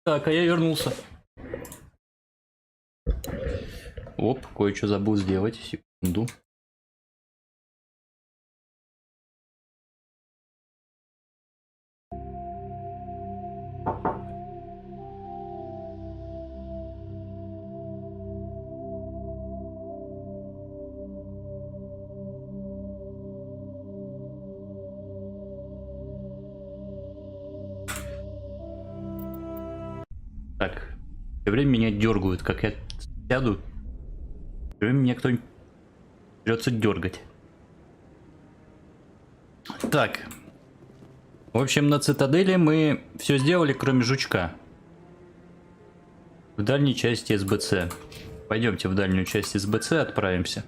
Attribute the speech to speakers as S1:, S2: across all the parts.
S1: Так, а я вернулся. Оп, кое-что забыл сделать. Секунду. Так, все время меня дергают, как я сяду. Все время меня кто-нибудь придется дергать. Так. В общем, на цитадели мы все сделали, кроме жучка. В дальней части СБЦ. Пойдемте в дальнюю часть СБЦ, отправимся.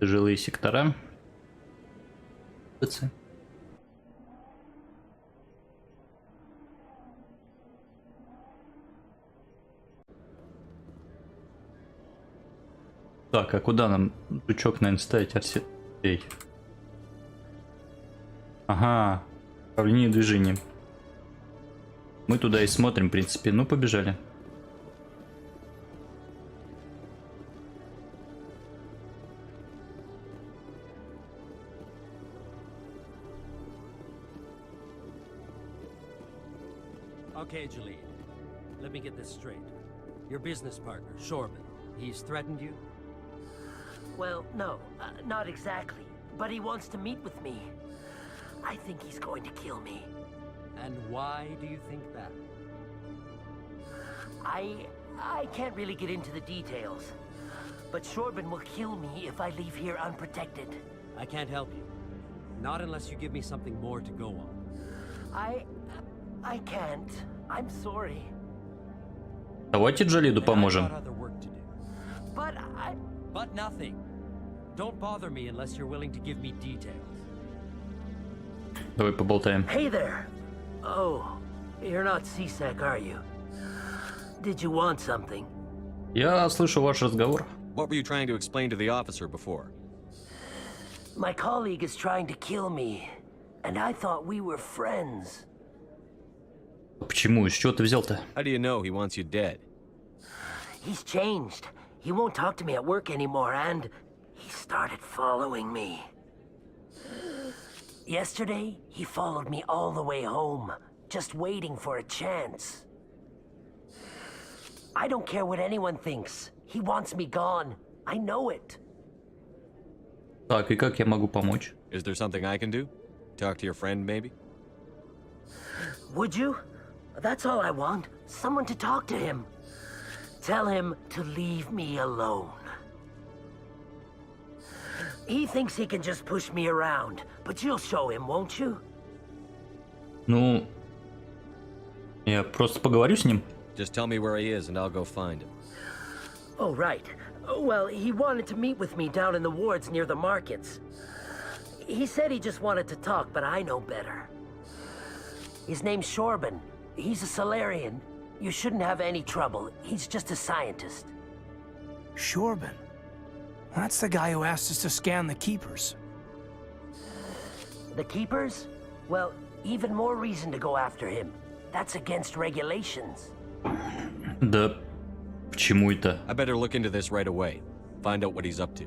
S1: Жилые сектора. СБЦ. Так, а куда нам жучок, наверное, ставить? Эй. Ага, управление движением. Мы туда и смотрим, в принципе. Ну, побежали.
S2: Okay, Jaleel. Let me get this straight. Your business partner, Shorban, he's threatened you?
S3: Well, no, not exactly. But he wants to meet with me. I think he's going to kill me.
S2: And why do you think that?
S3: I can't really get into the details. But Shorban will kill me if I leave here unprotected.
S2: I can't help you. Not unless you give me something more to go on.
S3: I can't. I'm sorry.
S1: Давайте Джалиду поможем.
S2: But nothing. Don't bother me unless you're willing to give me details.
S1: Давай поболтаем.
S3: Hey there. Oh, you're not CSEC, are you? Did you want something?
S1: Я слышу ваш разговор.
S4: What were you trying to explain to the officer before?
S3: My colleague is trying to kill me, and I thought we were friends.
S1: Почему? Из чего ты взял-то?
S4: How do you know he wants you dead?
S3: He's changed. He won't talk to me at work anymore, and he started following me. Yesterday, he followed me all the way home, just waiting for a chance. I don't care what anyone thinks. He wants me gone. I know it.
S1: Так, и как я могу помочь?
S4: Is there something I can do? Talk to your friend, maybe?
S3: Would you? That's all I want. Someone to talk to him. Tell him to leave me alone. He thinks he can just push me around, but you'll show him, won't you?
S1: Ну, я просто поговорю с ним.
S4: Just tell me where he is and I'll go find him.
S3: Oh, right. Well, he wanted to meet with me down in the wards near the markets. He said he just wanted to talk, but I know better. His name's Shorban. He's a Solarian. You shouldn't have any trouble. He's just a scientist.
S5: Shorban? That's the guy who asked us to scan the keepers.
S3: The keepers? Well, even more reason to go after him. That's against regulations.
S1: Да, почему это?
S4: I better look into this right away. Find out what he's up to.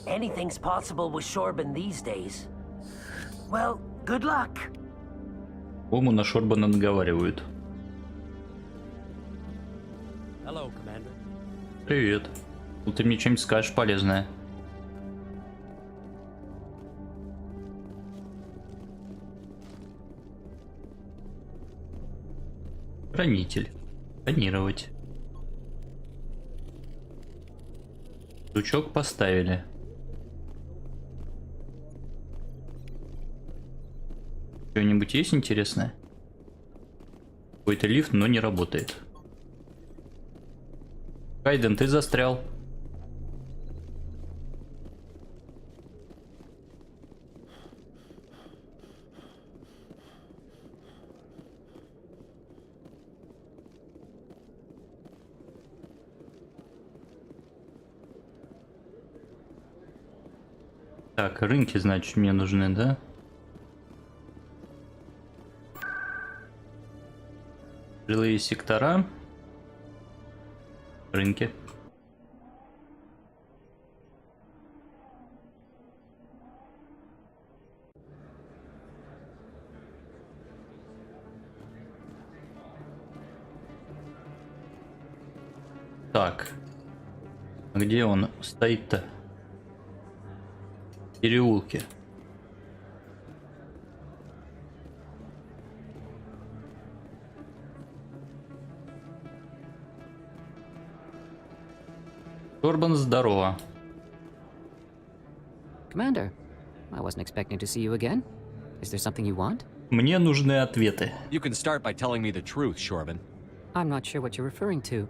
S3: Anything's possible with Shorban these days. Well, good luck.
S1: По-моему, на Шорбана наговаривают.
S2: Hello, Commander.
S1: Привет. Ну ты мне что-нибудь скажешь полезное. Хранитель. Сканировать. Жучок поставили. Что-нибудь есть интересное? Какой-то лифт, но не работает. Кайден, ты застрял. Так, рынки, значит, мне нужны, да? Жилые сектора. Рынки. Так. Где он стоит-то? В переулке. Шорбан, здорово.
S6: Commander, I wasn't expecting to see you again. Is there something you want?
S1: Мне нужны ответы.
S4: You can start by telling me the truth, Shorban.
S6: I'm not sure what you're referring to.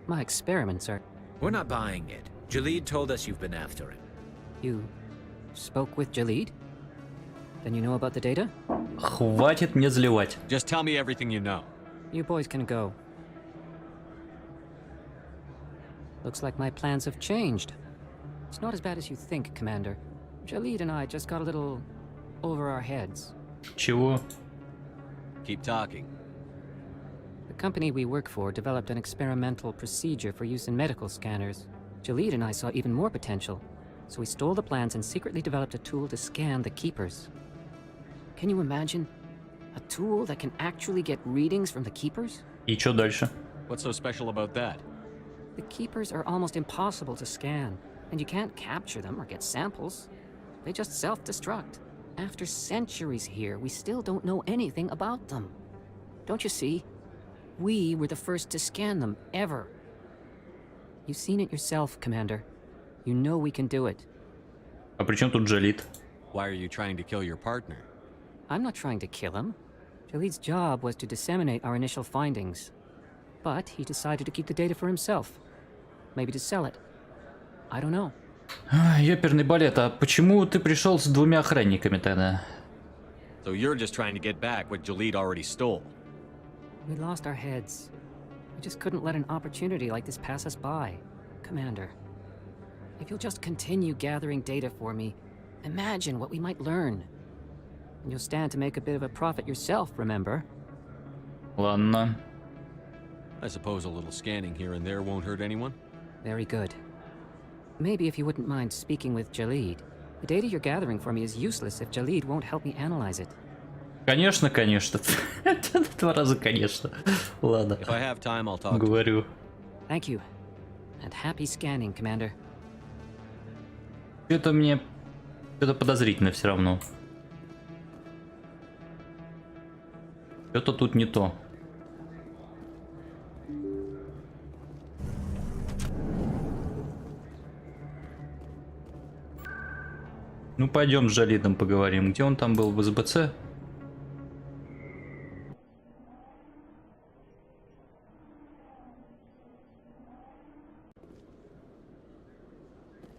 S6: My experiments are...
S7: We're not buying it. Jalid told us you've been after it.
S6: You spoke with Jalid? Then you know about the data?
S1: Хватит мне заливать.
S4: Just tell me everything you know.
S6: You boys can go. Looks like my plans have changed. It's not as bad as you think, Commander. Jalid and I just got a little over our heads.
S1: Чего?
S4: Keep talking.
S6: The company we work for developed an experimental procedure for use in medical scanners. Jalid and I saw even more potential, so we stole the plans and secretly developed a tool to scan the keepers. Can you imagine? A tool that can actually get readings from the keepers?
S1: И что дальше?
S4: What's so special about that?
S6: The keepers are almost impossible to scan, and you can't capture them or get samples. They just self-destruct. After centuries here, we still don't know anything about them. Don't you see? We were the first to scan them, ever. You've seen it yourself, Commander. You know we can do it.
S1: А при чем тут Джалид?
S4: Why are you trying to kill your partner?
S6: I'm not trying to kill him. Jalid's job was to disseminate our initial findings. But he decided to keep the data for himself. Maybe to sell it. I don't know.
S1: Ёперный балет, а почему ты пришел с двумя охранниками тогда?
S4: So you're just trying to get back what Jalid already stole.
S6: We lost our heads. We just couldn't let an opportunity like this pass us by. Commander, if you'll just continue gathering data for me, imagine what we might learn. And you'll stand to make a bit of a profit yourself, remember?
S1: Ладно.
S4: I suppose a little scanning here and there won't hurt anyone?
S6: Very good. Maybe if you wouldn't mind speaking with Jalid. The data you're gathering for me is useless if Jalid won't help me analyze it.
S1: Конечно, конечно. Два раза, конечно. Ладно.
S4: If I have time, I'll talk to you.
S1: Говорю.
S6: Thank you. And happy scanning, Commander.
S1: Это мне... Это подозрительно все равно. Что-то тут не то. Ну, пойдем с Джалидом поговорим. Где он там был, в СБЦ?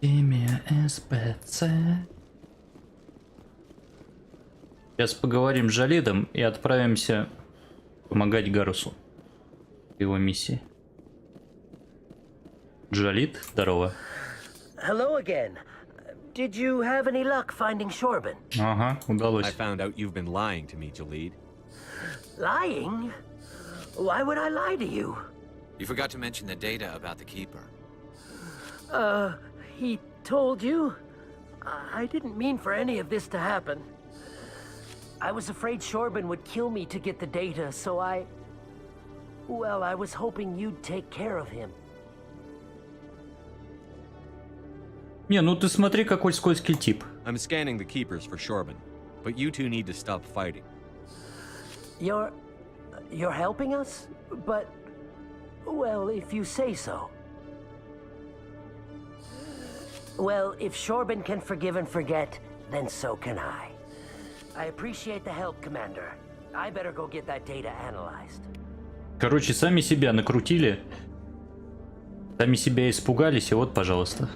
S1: Имя СБЦ. Сейчас поговорим с Джалидом и отправимся помогать Гарусу в его миссии. Джалид, здорово.
S3: Hello again. Did you have any luck finding Shorban?
S1: Ага, удалось.
S4: I found out you've been lying to me, Jalid.
S3: Lying? Why would I lie to you?
S7: You forgot to mention the data about the keeper.
S3: He told you? I didn't mean for any of this to happen. I was afraid Shorban would kill me to get the data, so well, I was hoping you'd take care of him.
S1: Не, ну ты смотри, какой скользкий тип.
S4: I'm scanning the keepers for Shorban, but you two need to stop fighting.
S3: You're helping us? But, well, if you say so. Well, if Shorban can forgive and forget, then so can I. I appreciate the help, Commander. I better go get that data analyzed.
S1: Короче, сами себя накрутили. Сами себя испугались, и вот, пожалуйста.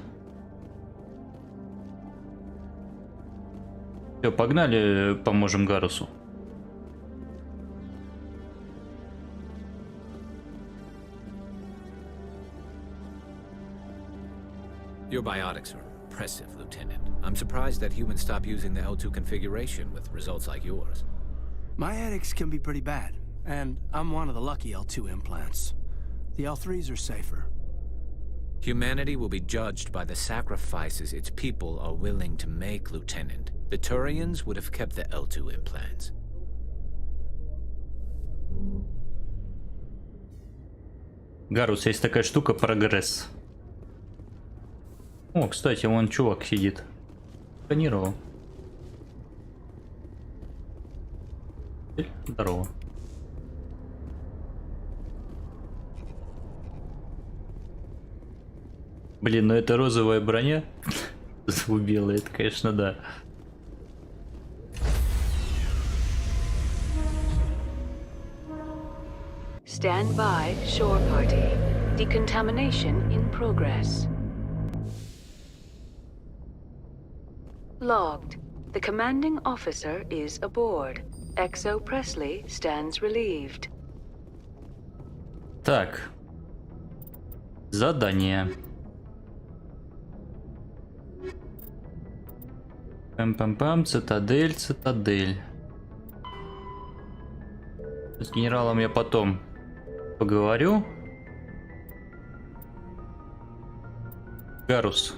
S1: Все, погнали, поможем Гарусу.
S7: Your biotics are impressive, Lieutenant. I'm surprised that humans stop using the L2 configuration with results like yours.
S5: My ethics can be pretty bad, and I'm one of the lucky L2 implants. The L3s are safer.
S7: Humanity will be judged by the sacrifices its people are willing to make, Lieutenant. The Turians would have kept the L2 implants.
S1: Гарус, есть такая штука, прогресс. О, кстати, вон чувак сидит. Сканировал. Здорово. Блин, ну это розовая броня. Убила, это, конечно, да.
S8: Stand by, shore party. Decontamination in progress. Logged. The commanding officer is aboard. Exo Presley stands relieved.
S1: Так. Задание. Пам-пам-пам, цитадель, цитадель. С генералом я потом поговорю. Гарус.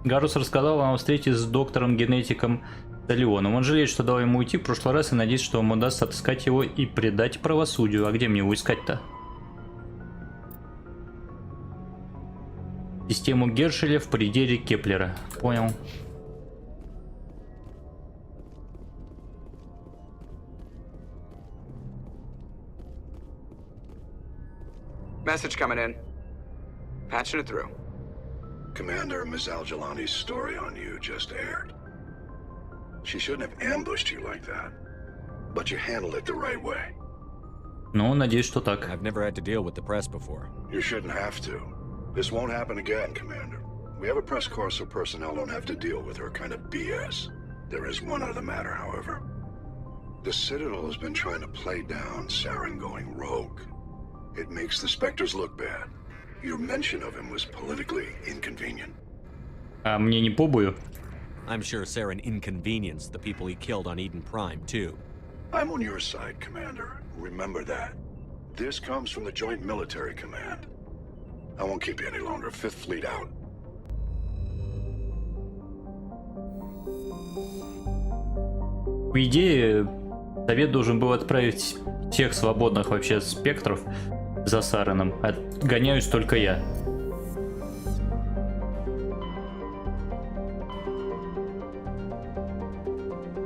S1: Гарус рассказал вам о встрече с доктором-генетиком Леоном. Он жалеет, что дал ему уйти в прошлый раз и надеется, что вам удастся отыскать его и предать правосудию. А где мне его искать-то? Систему Гершеля в пределе Кеплера. Понял.
S9: Message coming in. Patching it through.
S10: Commander, Ms. Al-Jalani's story on you just aired. She shouldn't have ambushed you like that. But you handled it the right way.
S1: Ну, надеюсь, что так.
S4: I've never had to deal with the press before.
S10: You shouldn't have to. This won't happen again, Commander. We have a press corps so personnel don't have to deal with her kind of BS. There is one other matter, however. The Citadel has been trying to play down Saren going rogue. It makes the Spectres look bad. Your mention of him was politically inconvenient.
S1: А мне не побою?
S4: I'm sure Saren inconvenienced the people he killed on Eden Prime, too.
S10: I'm on your side, Commander. Remember that. This comes from the Joint Military Command. I won't keep you any longer. Fifth Fleet out.
S1: По идее, Совет должен был отправить всех свободных вообще спектров за Сареном. Отгоняюсь только я.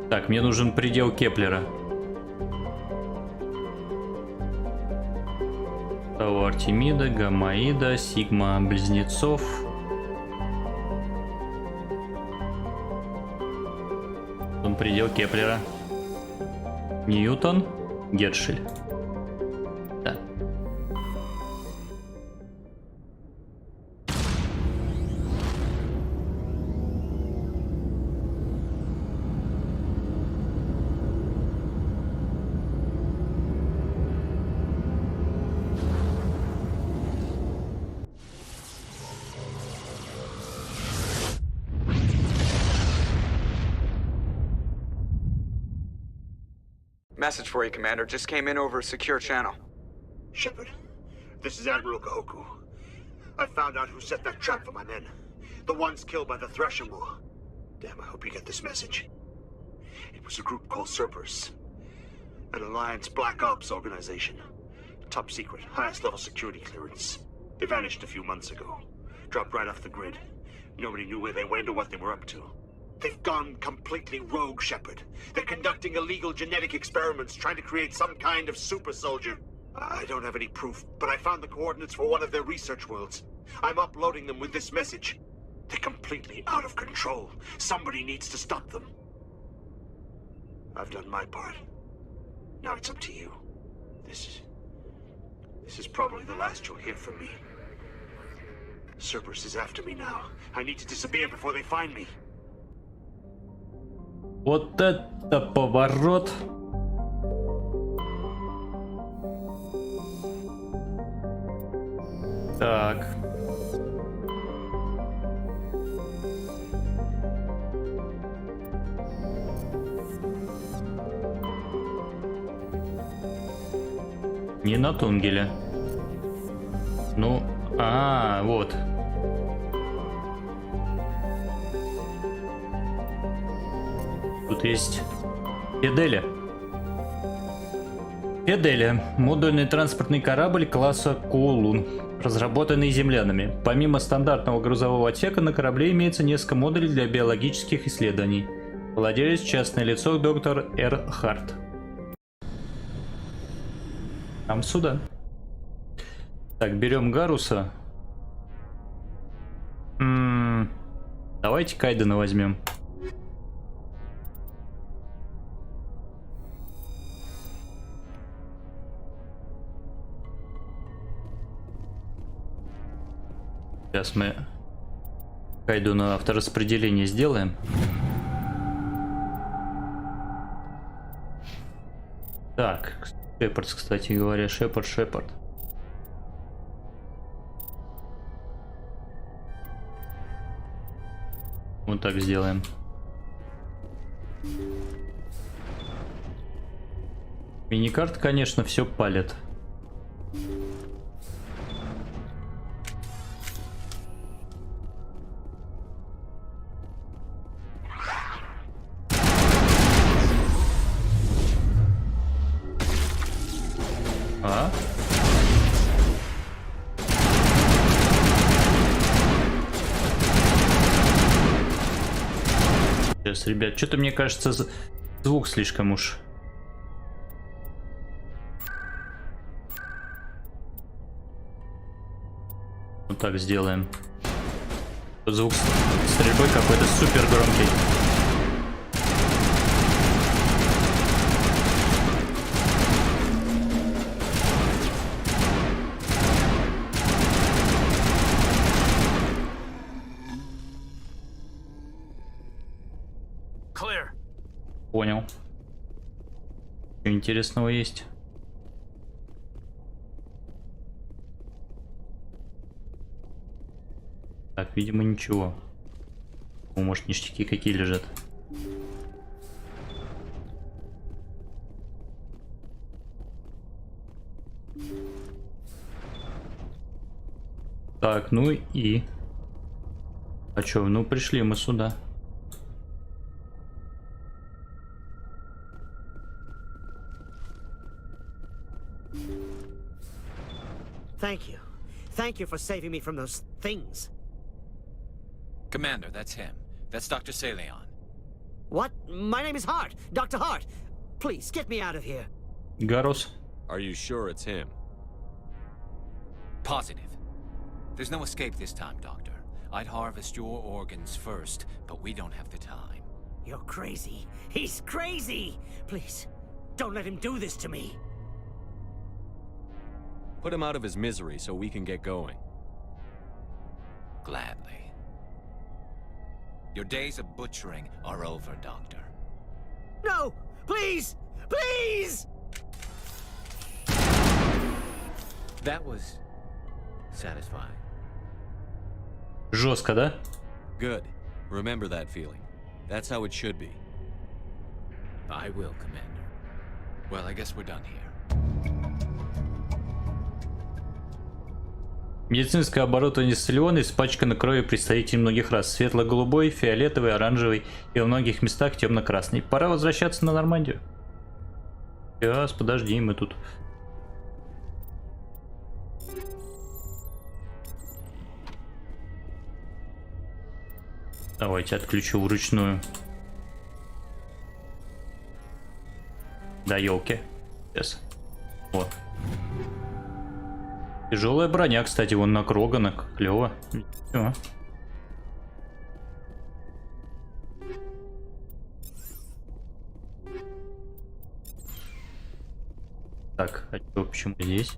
S1: Так, мне нужен предел Кеплера. Того Артемида, Гамаида, Сигма Близнецов. Он предел Кеплера. Ньютон, Гершель. Да.
S9: Message for you, Commander. Just came in over a secure channel.
S11: Shepard, this is Admiral Kahoku. I found out who set that trap for my men. The ones killed by the Thresher War. Damn, I hope you get this message. It was a group called Cerberus. An Alliance Black Ops organization. Top secret, highest level security clearance. They vanished a few months ago. Dropped right off the grid. Nobody knew where they went or what they were up to. They've gone completely rogue, Shepard. They're conducting illegal genetic experiments, trying to create some kind of super soldier. I don't have any proof, but I found the coordinates for one of their research worlds. I'm uploading them with this message. They're completely out of control. Somebody needs to stop them. I've done my part. Now it's up to you. This is probably the last you'll hear from me. Cerberus is after me now. I need to disappear before they find me.
S1: Вот это поворот. Так. Не на Тунгеле. Ну, вот. Тут есть Феделя. Феделя. Модульный транспортный корабль класса Коулун, разработанный землянами. Помимо стандартного грузового отсека на корабле имеется несколько модулей для биологических исследований. Владелец частное лицо доктор Р. Харт. Там сюда. Так, берем Гаруса. Давайте Кайдена возьмем. Сейчас мы Кайдену автораспределение сделаем. Так, Шепард, кстати говоря, Шепард. Вот так сделаем. Миникарт, конечно, все палит. Сейчас, ребят, что-то мне кажется, звук слишком уж. Вот так сделаем. Тут звук стрельбы какой-то супер громкий. Понял. Что интересного есть? Так, видимо, ничего. Может, ништяки какие лежат. Так, ну и... А чё, ну пришли мы сюда.
S2: Thank you. Thank you for saving me from those things.
S7: Commander, that's him. That's Dr. Saleon.
S2: What? My name is Hart. Dr. Hart. Please, get me out of here.
S1: Гарус.
S4: Are you sure it's him?
S7: Positive. There's no escape this time, Doctor. I'd harvest your organs first, but we don't have the time.
S2: You're crazy. He's crazy. Please, don't let him do this to me.
S4: Put him out of his misery so we can get going.
S7: Gladly. Your days of butchering are over, Doctor.
S2: No! Please! Please!
S7: That was satisfying.
S1: Жестко, да?
S4: Good. Remember that feeling. That's how it should be.
S7: I will, Commander. Well, I guess we're done here.
S1: Медицинское оборудование Салиона испачкано кровью представителей многих рас. Светло-голубой, фиолетовый, оранжевый и во многих местах темно-красный. Пора возвращаться на Нормандию. Сейчас, подожди, мы тут... Давайте отключу вручную. Да, елки. Сейчас. Вот. Тяжелая броня, кстати, вон на Кроганах. Клево. Все. Так, а что, почему здесь?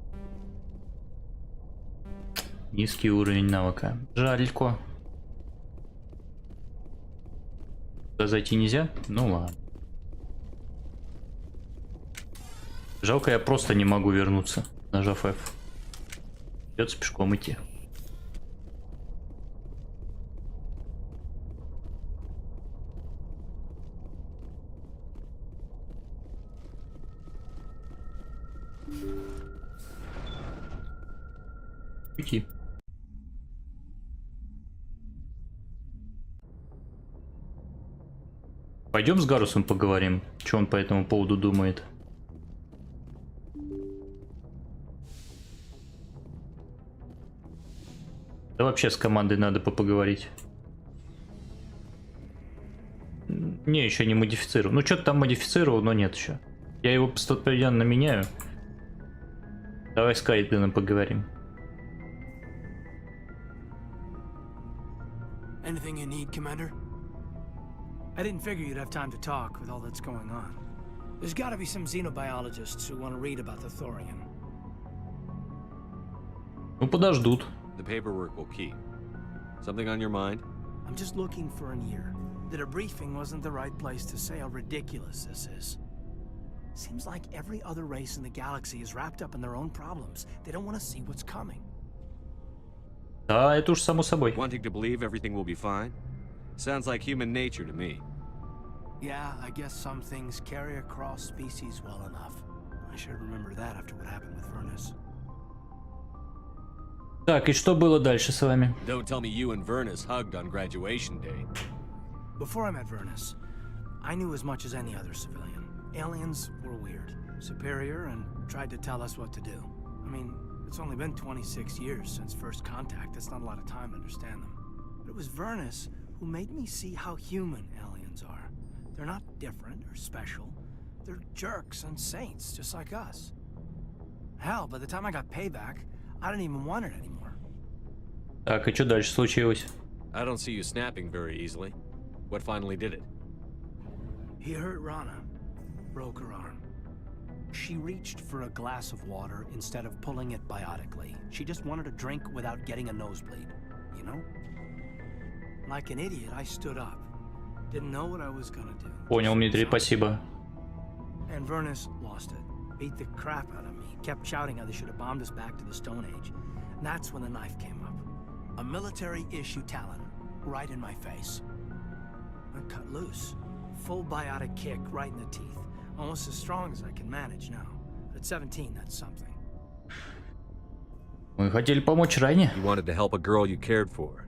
S1: Низкий уровень навыка. Жалько. Туда зайти нельзя? Ну ладно. Жалко, я просто не могу вернуться, нажав F. Придется пешком идти. Уйти. Пойдем с Гарусом поговорим, что он по этому поводу думает. Да вообще с командой надо поговорить. Не, еще не модифицировал. Ну, что-то там модифицировал, но нет еще. Я его постоянно меняю. Давай с Кайденом поговорим.
S5: Anything you need, Commander? I didn't figure you'd have time to talk with all that's going on. There's gotta be some xenobiologists who want to read about the Thorian.
S1: Ну, подождут.
S4: The paperwork will keep. Something on your mind?
S5: I'm just looking for an ear. The debriefing wasn't the right place to say how ridiculous this is. Seems like every other race in the galaxy is wrapped up in their own problems. They don't want to see what's coming.
S1: Да, это уж само собой.
S4: Wanting to believe everything will be fine? Sounds like human nature to me.
S5: Yeah, I guess some things carry across species well enough. I should remember that after what happened with Vernus.
S1: Так, и что было дальше с вами?
S4: Don't tell me you and Vernus hugged on graduation day.
S5: Before I met Vernus, I knew as much as any other civilian. Aliens were weird, superior, and tried to tell us what to do. I mean, it's only been 26 years since first contact. That's not a lot of time to understand them. But it was Vernus who made me see how human aliens are. They're not different or special. They're jerks and saints, just like us. Hell, by the time I got payback, I didn't even want it anymore.
S1: Так, и что дальше случилось?
S4: I don't see you snapping very easily. What finally did it?
S5: He hurt Rana, broke her arm. She reached for a glass of water instead of pulling it biotically. She just wanted a drink without getting a nosebleed, you know? Like an idiot, I stood up. Didn't know what I was gonna do.
S1: Понял, Дмитрий, спасибо.
S5: And Vernus lost it. Beat the crap out of me. Kept shouting how they should have bombed us back to the Stone Age. And that's when the knife came up. A military-issue talon, right in my face. I cut loose. Full biotic kick right in the teeth. Almost as strong as I can manage now. But at 17, that's something.
S1: Мы хотели помочь Райне.
S4: You wanted to help a girl you cared for.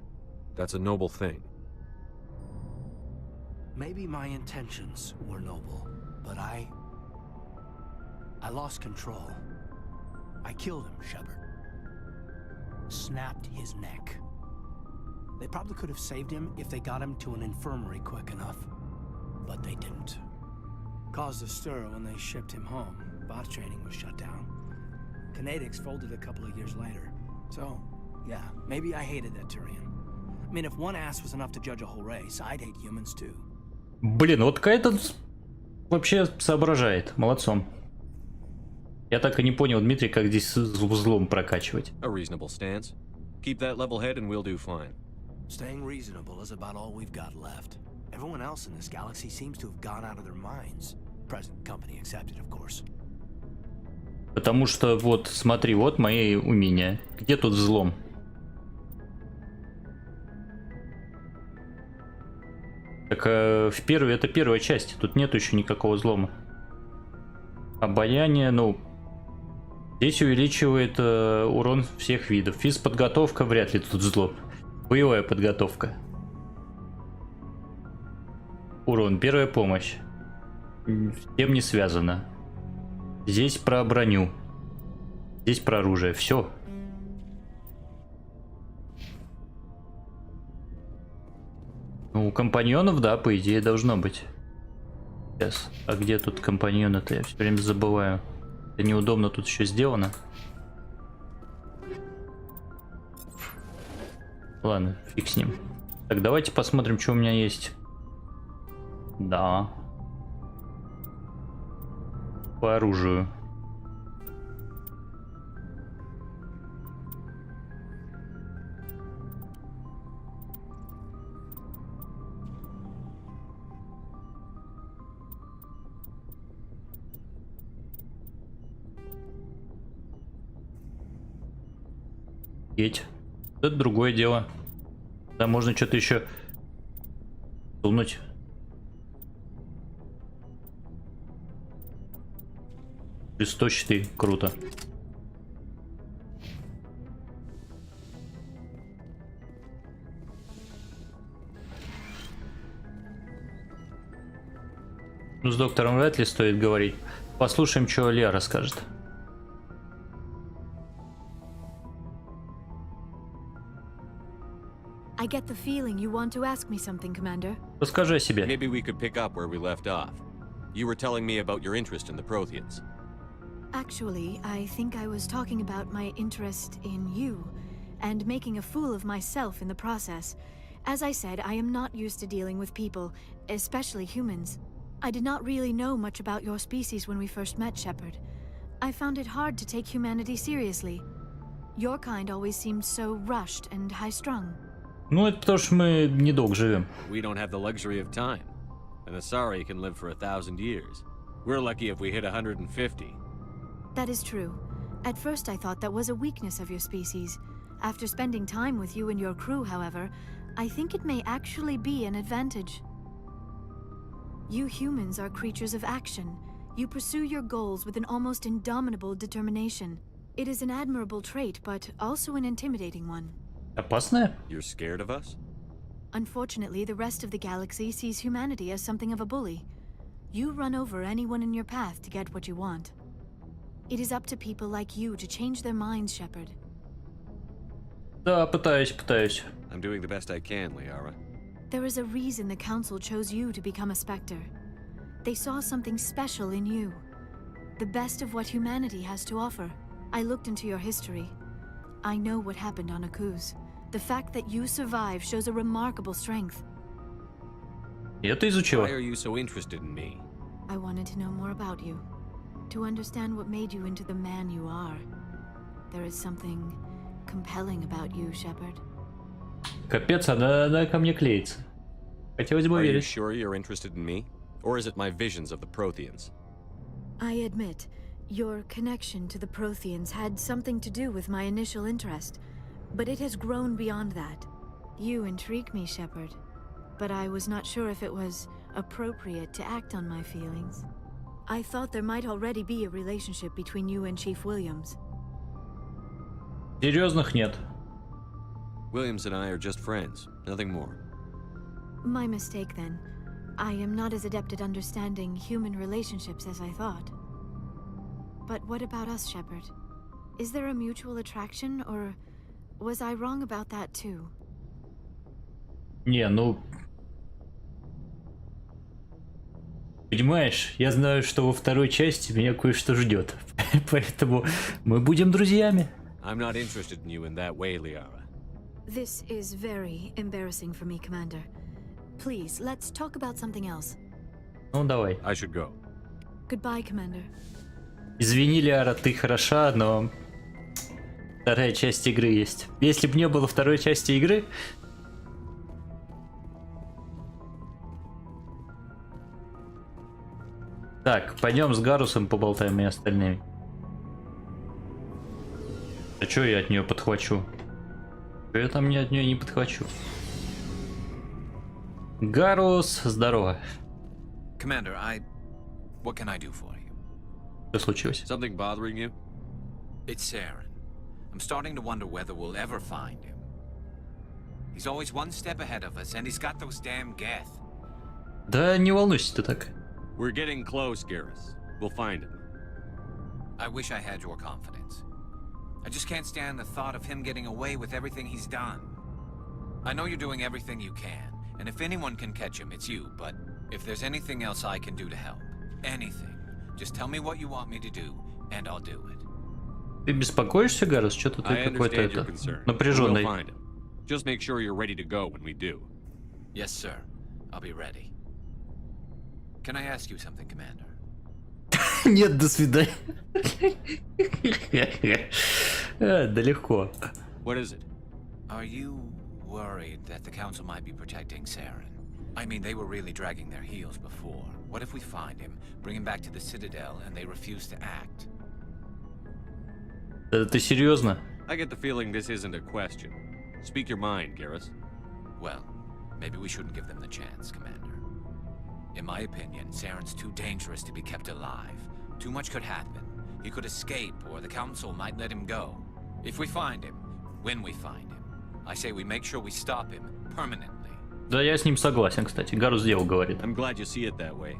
S4: That's a noble thing.
S5: Maybe my intentions were noble, but I lost control. I killed him, Shepard. Snapped his neck. They probably could have saved him if they got him to an infirmary quick enough. But they didn't. Caused a stir when they shipped him home. Bot training was shut down. Kinetics folded a couple of years later. So, yeah, maybe I hated that Turian. I mean, if one ass was enough to judge a whole race, I'd hate humans too.
S1: Блин, вот Кайтон вообще соображает. Молодцом. Я так и не понял, Дмитрий, как здесь взлом прокачивать.
S4: A reasonable stance. Keep that level head and we'll do fine.
S5: Staying reasonable is about all we've got left. Everyone else in this galaxy seems to have gone out of their minds. Present company accepted, of course.
S1: Потому что вот, смотри, вот мои умения. Где тут взлом? Так это первая часть. Тут нету еще никакого взлома. Обаяние, ну, здесь увеличивает урон всех видов. Физподготовка, вряд ли тут взлом. Боевая подготовка. Урон, первая помощь. С тем не связано. Здесь про броню. Здесь про оружие. Все. Ну, у компаньонов, да, по идее, должно быть. Сейчас. А где тут компаньоны-то? Я все время забываю. Это неудобно тут еще сделано. Ладно, фиг с ним. Так, давайте посмотрим, что у меня есть. Да. По оружию. Это другое дело. Да, можно что-то еще сунуть. Плюс 104, круто. С доктором вряд ли стоит говорить. Послушаем, что Лера скажет.
S12: I get the feeling you want to ask me something, Commander.
S1: Расскажи о себе.
S4: Maybe we could pick up where we left off. You were telling me about your interest in the Protheans.
S12: Actually, I think I was talking about my interest in you, and making a fool of myself in the process. As I said, I am not used to dealing with people, especially humans. I did not really know much about your species when we first met, Shepard. I found it hard to take humanity seriously. Your kind always seemed so rushed and high-strung.
S1: Ну, это потому что мы недолго живем.
S4: We don't have the luxury of time. An Asari can live for 1,000 years. We're lucky if we hit 150.
S12: That is true. At first I thought that was a weakness of your species. After spending time with you and your crew, however, I think it may actually be an advantage. You humans are creatures of action. You pursue your goals with an almost indomitable determination. It is an admirable trait, but also an intimidating one.
S1: Опасная?
S4: You're scared of us?
S12: Unfortunately, the rest of the galaxy sees humanity as something of a bully. You run over anyone in your path to get what you want. It is up to people like you to change their minds, Shepard.
S1: Да, пытаюсь.
S4: I'm doing the best I can, Liara.
S12: There is a reason the Council chose you to become a Spectre. They saw something special in you. The best of what humanity has to offer. I looked into your history. I know what happened on ASUS. The fact that you survived shows a remarkable strength.
S1: И это изучила.
S4: Why are you so interested in me?
S12: I wanted to know more about you. To understand what made you into the man you are. There is something compelling about you, Shepard.
S1: Капец, она ко мне клеится. Хотелось бы
S4: Are you
S1: верить.
S4: sure you're interested in me? Or is it my visions of the Protheans?
S12: I admit, your connection to the Protheans had something to do with my initial interest, but it has grown beyond that. You intrigue me, Shepard, but I was not sure if it was appropriate to act on my feelings. I thought there might already be a relationship between you and Chief Williams.
S1: Серьезных нет.
S4: Williams and I are just friends, nothing more.
S12: My mistake, then. I am not as adept at understanding human relationships as I thought. But what about us, Shepard? Is there a mutual attraction, or was I wrong about that too?
S1: Не, ну... Понимаешь, я знаю, что во второй части меня кое-что ждет. Поэтому мы будем друзьями.
S4: I'm not interested in you in that way, Liara.
S12: This is very embarrassing for me, Commander. Please, let's talk about something else.
S1: Ну, давай.
S4: I should go.
S12: Goodbye, Commander.
S1: Извини, Лиара, ты хороша, но... Вторая часть игры есть. Если бы не было второй части игры... Так, пойдем с Гарусом поболтаем и остальными. А чё я от нее подхвачу? Чё я там от нее не подхвачу? Гарус, здорово.
S7: Commander, what can I do for you?
S1: Что случилось?
S4: Something bothering you?
S7: It's Saren. I'm starting to wonder whether we'll ever find him. He's always one step ahead of us, and he's got those damn Geth.
S1: Да не волнуйся ты так.
S4: We're getting close, Garrus. We'll find him.
S7: I wish I had your confidence. I just can't stand the thought of him getting away with everything he's done. I know you're doing everything you can, and if anyone can catch him, it's you, but if there's anything else I can do to help, anything, just tell me what you want me to do, and I'll do it.
S1: Ты беспокоишься, Гарус? Что-то ты какой-то это напряженный.
S4: We'll find him. Just make sure you're ready to go when we do.
S7: Yes, sir. I'll be ready. Can I ask you something, Commander?
S1: Нет, до свидания. Да легко.
S4: What is it?
S7: Are you worried that the Council might be protecting Saren? I mean, they were really dragging their heels before. What if we find him, bring him back to the Citadel, and they refuse to act?
S1: Ты серьезно?
S4: I get the feeling this isn't a question. Speak your mind, Garrus.
S7: Well, maybe we shouldn't give them the chance, Commander. In my opinion, Saren's too dangerous to be kept alive. Too much could happen. He could escape, or the Council might let him go. If we find him, when we find him, I say we make sure we stop him permanently.
S1: Да, я с ним согласен, кстати. Гарус дело говорит.
S4: I'm glad you see it that way.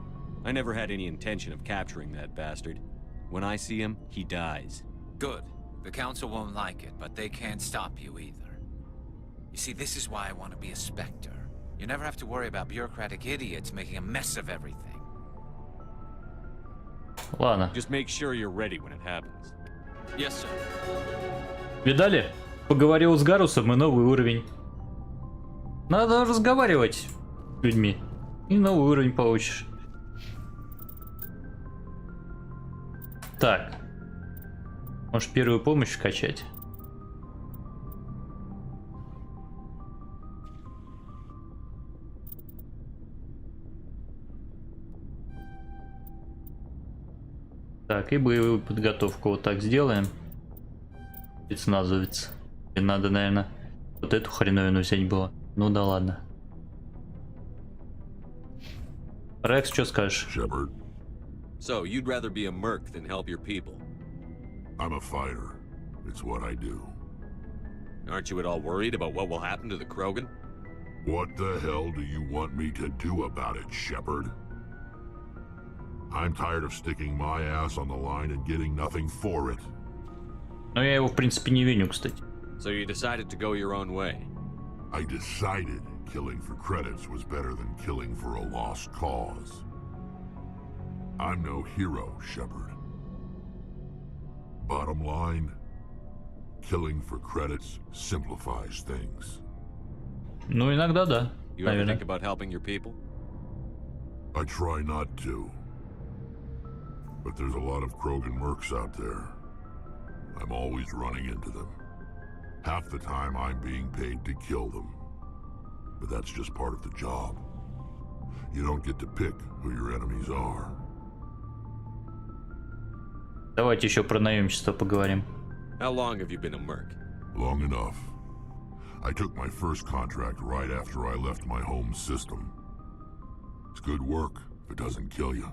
S4: I never had any intention of capturing that bastard. When I see him, he dies.
S7: Good. The council won't like it, but they can't stop you either. You see, this is why I want to be a Spectre. You never have to worry about bureaucratic idiots making a mess of everything.
S1: Ладно.
S4: Just make sure you're ready when it happens.
S7: Yes, sir.
S1: Видали? Поговорил с Гарусом и новый уровень. Надо разговаривать с людьми. И новый уровень получишь. Так. Может, первую помощь скачать? Так, и боевую подготовку вот так сделаем. Спецназовец. И надо, наверное, вот эту хреновину взять было. Ну да ладно. Рекс, что скажешь?
S10: Shepard,
S4: So, you'd rather be a merc than help your people?
S10: I'm a fighter. It's what I do.
S4: Aren't you at all worried about what will happen to the Krogan?
S10: What the hell do you want me to do about it, Shepard? I'm tired of sticking my ass on the line and getting nothing for it.
S1: Ну, я его, в принципе, не виню, кстати.
S4: So you decided to go your own way?
S10: I decided killing for credits was better than killing for a lost cause. I'm no hero, Shepard. Bottom line, killing for credits simplifies things.
S1: Ну, иногда да,
S4: You ever
S1: наверное.
S4: think about helping your people?
S10: I try not to. But there's a lot of Krogan mercs out there. I'm always running into them. Half the time I'm being paid to kill them. But that's just part of the job. You don't get to pick who your enemies are.
S1: Давайте еще про наемничество поговорим.
S4: How long have you been a merc?
S10: Long enough. I took my first contract right after I left my home system. It's good work if it doesn't kill you.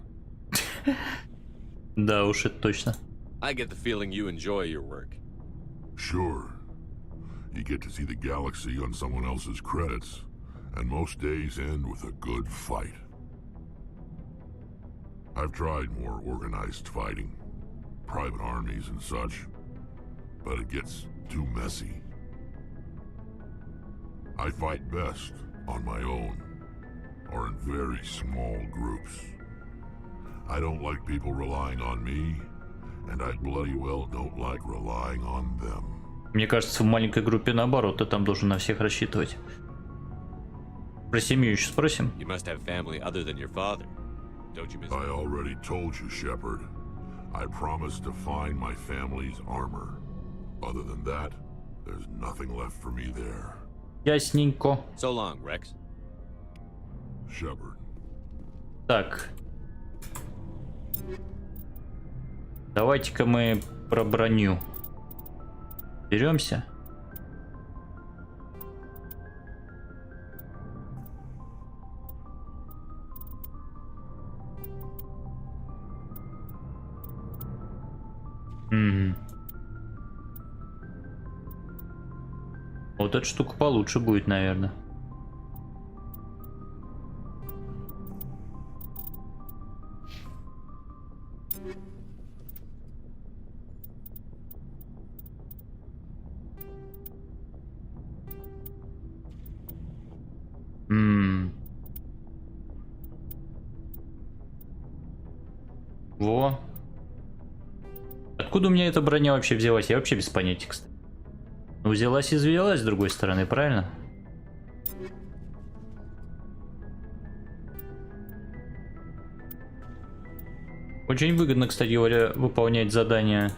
S1: Да уж, это точно.
S4: I get the feeling you enjoy your work.
S10: Sure. You get to see the galaxy on someone else's credits, and most days end with a good fight. I've tried more organized fighting, private armies and such, but it gets too messy. I fight best on my own, or in very small groups. I don't like people relying on me, and I bloody well don't like relying on them.
S1: Мне кажется, в маленькой группе наоборот, ты там должен на всех рассчитывать. Про семью еще спросим.
S4: You must have family other than your father, don't you, Mr.
S10: I already told you, Shepard. I promised to find my family's armor. Other than that, there's nothing left for me there.
S1: Ясненько.
S4: So long, Rex.
S10: Shepard.
S1: Так. Давайте-ка мы про броню беремся. Вот эта штука получше будет, наверное. Во. Откуда у меня эта броня вообще взялась? Я вообще без понятия, кстати. Ну, взялась и взвелась с другой стороны, правильно? Очень выгодно, кстати говоря, выполнять задания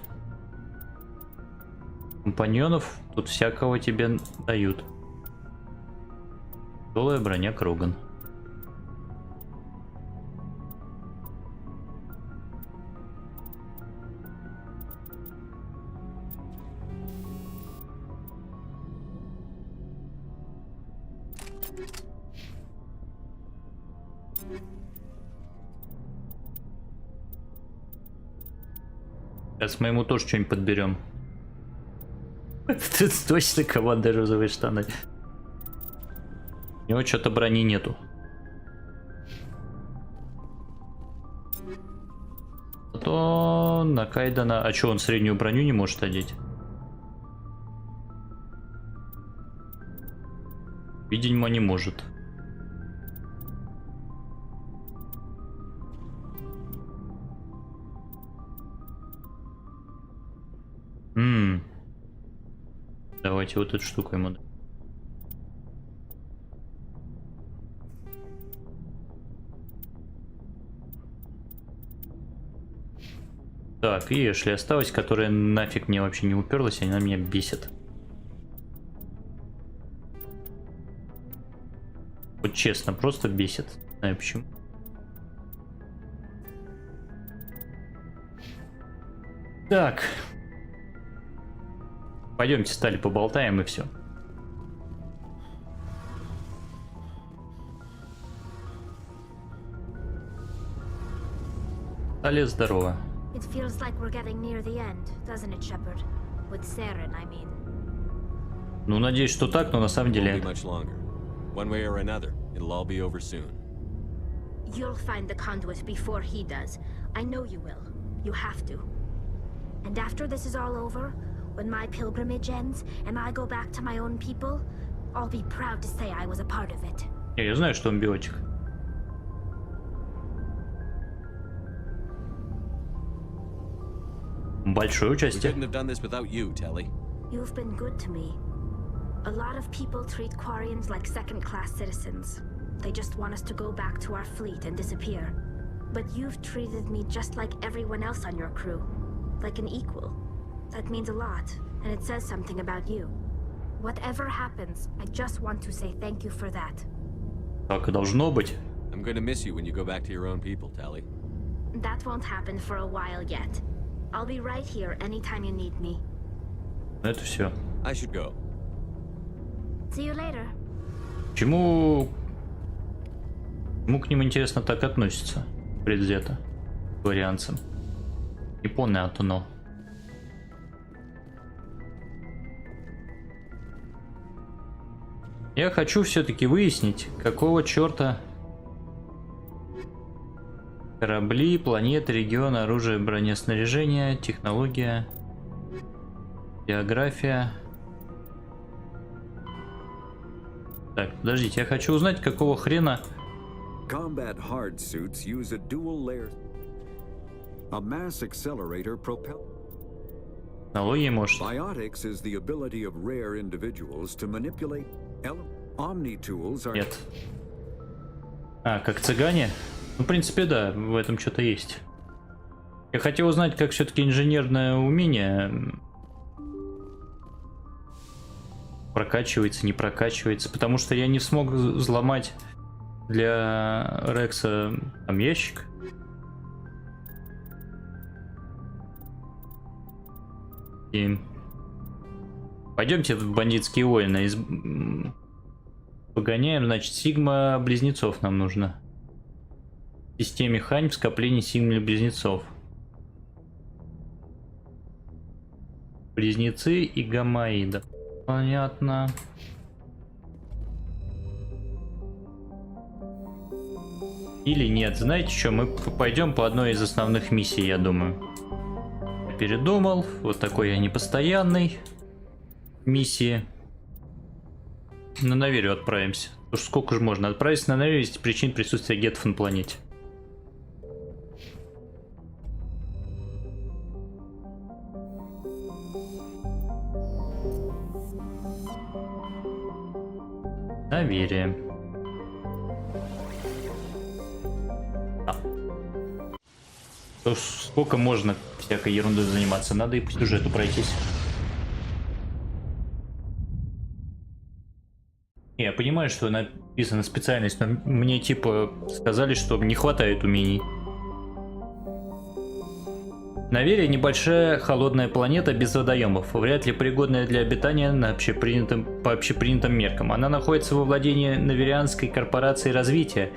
S1: компаньонов. Тут всякого тебе дают. Голая броня Кроган. Сейчас мы ему тоже что-нибудь подберем. Тут точно команда розовые штаны. У него что-то брони нету. Зато накайдана... А что, он среднюю броню не может одеть? Видимо, не может. Давайте вот эту штуку ему. Так, и Эшли осталась, которая нафиг мне вообще не уперлась, она меня бесит. Вот честно, просто бесит. Не знаю почему. Так. Пойдемте, стали поболтаем и все. Стали здорово.
S13: It feels like we're getting near the end, doesn't it, Shepard? With Saren, I mean.
S1: Ну, надеюсь, что так, но на самом деле...
S4: One way or another, it'll all be over soon.
S13: You'll find the conduit before he does. I know you will. You have to. And after this is all over, when my pilgrimage ends and I go back to my own people, I'll be proud to say I was a part of it.
S1: Я знаю, что он биотик. Большое участие.
S13: You've been good to me. A lot of people treat Quarians like second-class citizens. They just want us to go back to our fleet and disappear. But you've treated me just like everyone else on your crew. Like an equal. That means a lot, and it says something about you. Whatever happens, I just want to say thank you for that.
S1: Так и должно быть.
S4: I'm going to miss you when you go back to your own people, Tali.
S13: That won't happen for a while yet. I'll be right here anytime you need me.
S1: Это все.
S4: I should go.
S13: See you later.
S1: Почему к ним, интересно, так относятся? Предвзято. К варианцам. Непонятно, но. Я хочу все-таки выяснить, какого черта корабли, планеты, регионы, оружие, бронеснаряжение, технология, география. Так, подождите, я хочу узнать, какого хрена...
S14: Combat hard suits use a dual layer. A mass accelerator propel.
S1: Технологии, может.
S14: Biotics is the ability of rare individuals to manipulate omni tools are...
S1: Нет. А, как цыгане? Ну, в принципе, да, в этом что-то есть. Я хотел узнать, как все-таки инженерное умение прокачивается, не прокачивается, потому что я не смог взломать для Рекса там ящик. И пойдемте в бандитские войны. Погоняем, значит, сигма близнецов нам нужно. В системе Хань в скоплении сигма близнецов. Близнецы и гамаида. Понятно. Или нет, знаете что, мы пойдем по одной из основных миссий, я думаю. Я передумал, вот такой я непостоянный. Миссии. На Наверию отправимся. Уж сколько же можно отправиться на Наверию из причин присутствия гетов на планете. Наверие. Сколько можно всякой ерундой заниматься? Надо и по сюжету пройтись. Я понимаю, что написана специальность, но мне типа сказали, что не хватает умений. Наверие небольшая холодная планета без водоемов, вряд ли пригодная для обитания по общепринятым меркам. Она находится во владении Наверианской корпорации развития,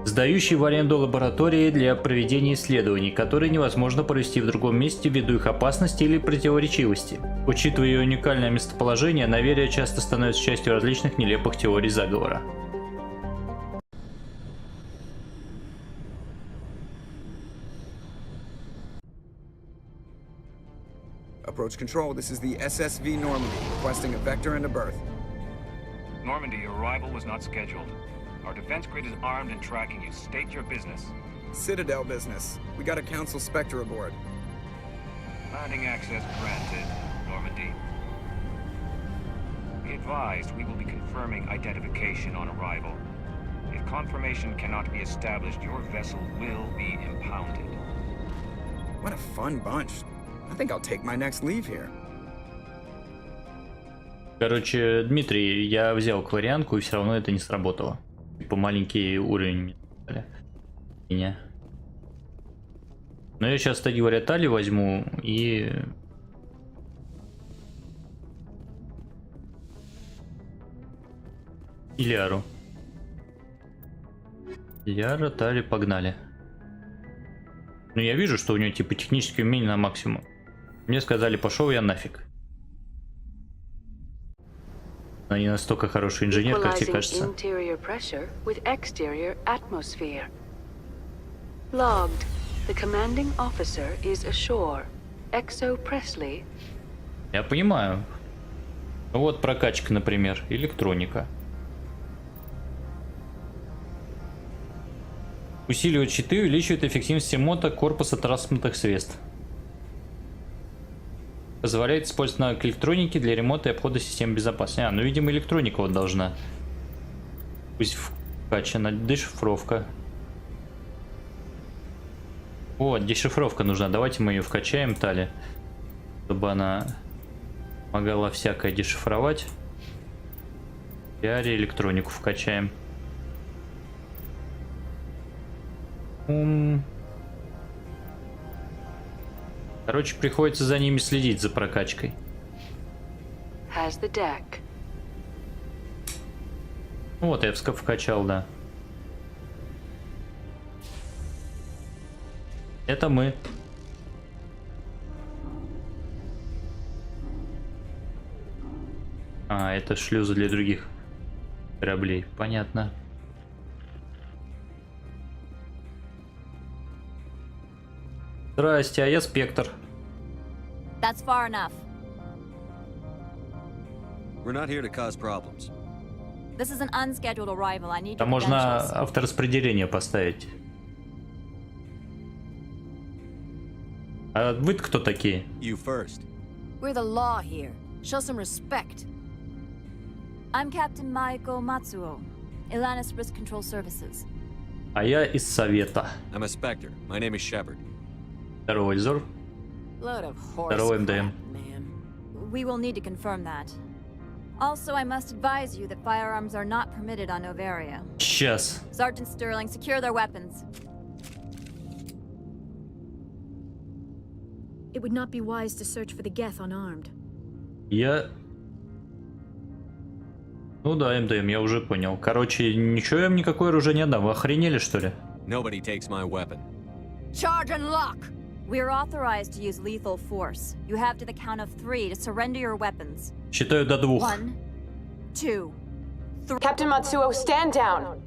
S1: сдающей в аренду лаборатории для проведения исследований, которые невозможно провести в другом месте ввиду их опасности или противоречивости. Учитывая ее уникальное местоположение, Наверие часто становится частью различных нелепых теорий заговора.
S9: Approach control, this is the SSV Normandy, requesting a vector and a berth.
S15: Normandy, your arrival was not scheduled. Our defense grid is armed and tracking you. State your business.
S9: Citadel business. We got a Council Spectre aboard.
S15: Landing access granted, Normandy. Be advised, we will be confirming identification on arrival. If confirmation cannot be established, your vessel will be impounded.
S9: What a fun bunch. I think I'll take my next leave here.
S1: Короче, Дмитрий, я взял кварианку, и все равно это не сработало. Типа маленький уровень меня. Но я сейчас, кстати говоря, Тали возьму и... Ильяру. Ильяра, Тали, погнали. Ну я вижу, что у него типа технические умения на максимум. Мне сказали, пошел я нафиг. Она не настолько хороший инженер, как тебе кажется.
S8: Logged. The commanding officer is ashore. Exo Presley.
S1: Я понимаю. Ну вот прокачка, например, электроника. Усиливает щиты, увеличивает эффективность мото корпуса транспортных средств. Позволяет использовать навык электроники для ремонта и обхода системы безопасности. Ну видимо электроника вот должна. Пусть вкачана. Дешифровка. О, дешифровка нужна. Давайте мы ее вкачаем, Тали. Чтобы она могла всякое дешифровать. Пиаре электронику вкачаем. Короче, приходится за ними следить, за прокачкой. Вот, я вкачал, да. Это мы. А, это шлюзы для других кораблей. Понятно. Здрасте, а я Спектр.
S16: That's far enough.
S4: We're not here to cause problems.
S16: This is an unscheduled arrival. I need
S1: Там
S16: your
S1: можно
S16: credentials.
S1: автораспределение поставить. А вы кто такие?
S4: You first.
S16: We're the law here. Show some respect. I'm Captain Maiko Matsuo, Ilanis Risk Control Services.
S1: А я из Совета.
S4: I'm a Spectre. My name is Shepard.
S1: Здорово, Зор.
S16: Load of horse
S1: Здорово, МДМ.
S16: crap, man. We will need to confirm that. Also, I must advise you that firearms are not permitted on Novaria.
S1: Сейчас.
S16: Sergeant Sterling, secure their weapons.
S12: It would not be wise to search for the Geth unarmed.
S1: Я... Ну да, МДМ, я уже понял. Короче, ничего я им никакое оружие не отдам. Вы охренели, что ли?
S4: Nobody takes my weapon.
S16: Charge and lock! We are authorized to use lethal force. You have to the count of 3 to surrender your weapons.
S1: Считаю до 2.
S16: 1, 2, 3.
S17: Captain Matsuo, stand down!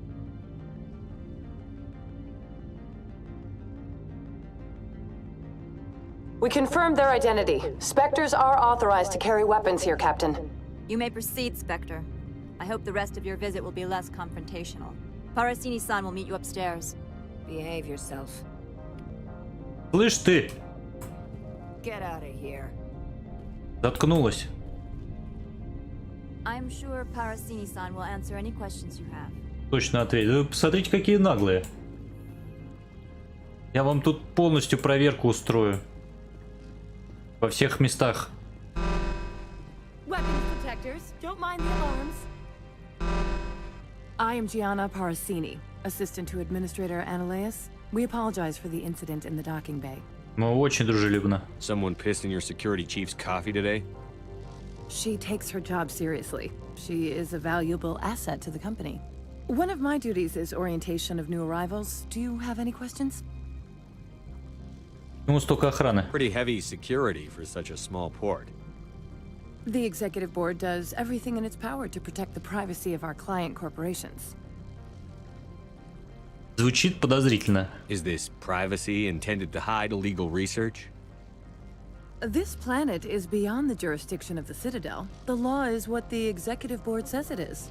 S17: We confirmed their identity. Spectres are authorized to carry weapons here, Captain.
S16: You may proceed, Spectre. I hope the rest of your visit will be less confrontational. Parasini-san will meet you upstairs. Behave yourself.
S1: Слышь ты!
S16: Get out of here.
S1: Заткнулась.
S16: I'm sure Parasini-san will answer any questions you have.
S1: Точно ответь. Вы посмотрите, какие наглые. Я вам тут полностью проверку устрою. Во всех местах.
S17: Weapons detectors, don't mind the alarms. I am Gianna Parasini, assistant to Administrator Analeas. We apologize for the incident in the docking bay.
S1: Мы очень дружелюбно.
S4: Someone pissed in your security chief's coffee today?
S17: She takes her job seriously. She is a valuable asset to the company. One of my duties is orientation of new arrivals. Do you have any questions?
S1: Ну, столько охраны.
S4: Pretty heavy security for such a small port.
S17: The executive board does everything in its power to protect the privacy of our client corporations.
S1: Звучит подозрительно.
S4: Is this privacy intended to hide illegal research?
S17: This planet is beyond the jurisdiction of the Citadel. The law is what the executive board says it is.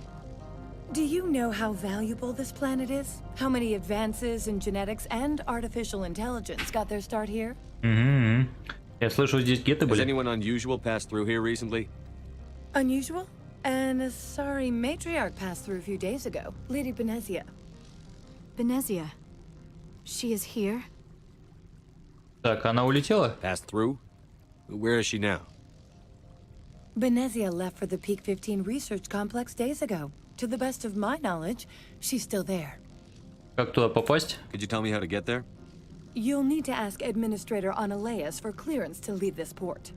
S17: Do you know how valuable this planet is? How many advances in genetics and artificial intelligence got their start here?
S1: Я слышал, здесь геты
S4: Has
S1: были.
S4: anyone unusual passed through here recently?
S17: Unusual? An Asari matriarch passed through a few days ago. Lady Benezia.
S12: Benezia. She is here?
S1: Так, она улетела?
S4: Passed through? Where is she now?
S17: Benezia left for the Peak 15 research complex days ago. To the best of my knowledge, she's still there.
S1: Как туда попасть?
S4: Could you tell me how to get there?
S17: You'll need to ask Administrator Analeas for clearance to leave this port.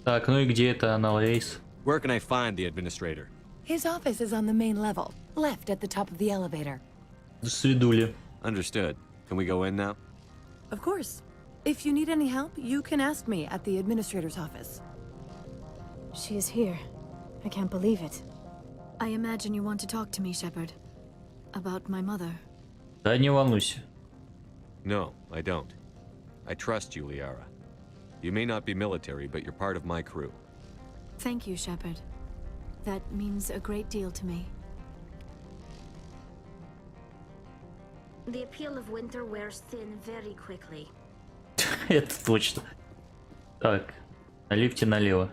S1: Так, ну и где это Аналейс?
S4: Where can I find the administrator?
S17: His office is on the main level, left at the top of the elevator.
S1: До свидули.
S4: Understood. Can we go in now?
S17: Of course. If you need any help, you can ask me at the Administrator's office.
S12: She is here. I can't believe it. I imagine you want to talk to me, Shepard. About my mother.
S1: Да не волнуйся.
S4: No, I don't. I trust you, Liara. You may not be military, but you're part of my crew.
S12: Thank you, Shepard. That means a great deal to me.
S13: The appeal of winter wears thin very quickly.
S1: Это точно. Так, на лифте налево.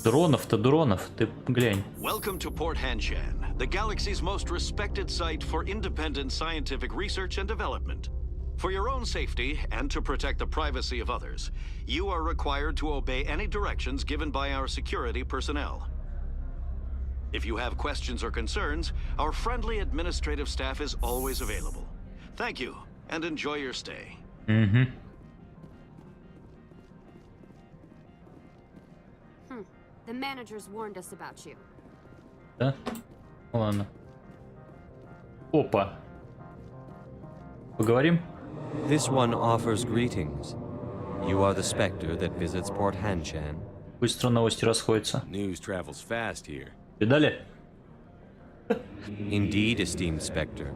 S1: Дронов-то, дронов, ты глянь.
S18: Welcome to Port Hanshan, the galaxy's most respected site for independent scientific research and development. For your own safety and to protect the privacy of others, you are required to obey any directions given by our security personnel. If you have questions or concerns, our friendly administrative staff is always available. Thank you, and enjoy your stay.
S19: The managers warned us about you.
S1: Да? Ладно. Опа. Поговорим?
S4: This one offers greetings. You are the specter that visits Port Hanshan.
S1: Быстро новости расходятся.
S4: News travels fast here.
S1: Видали?
S4: Indeed, esteemed specter.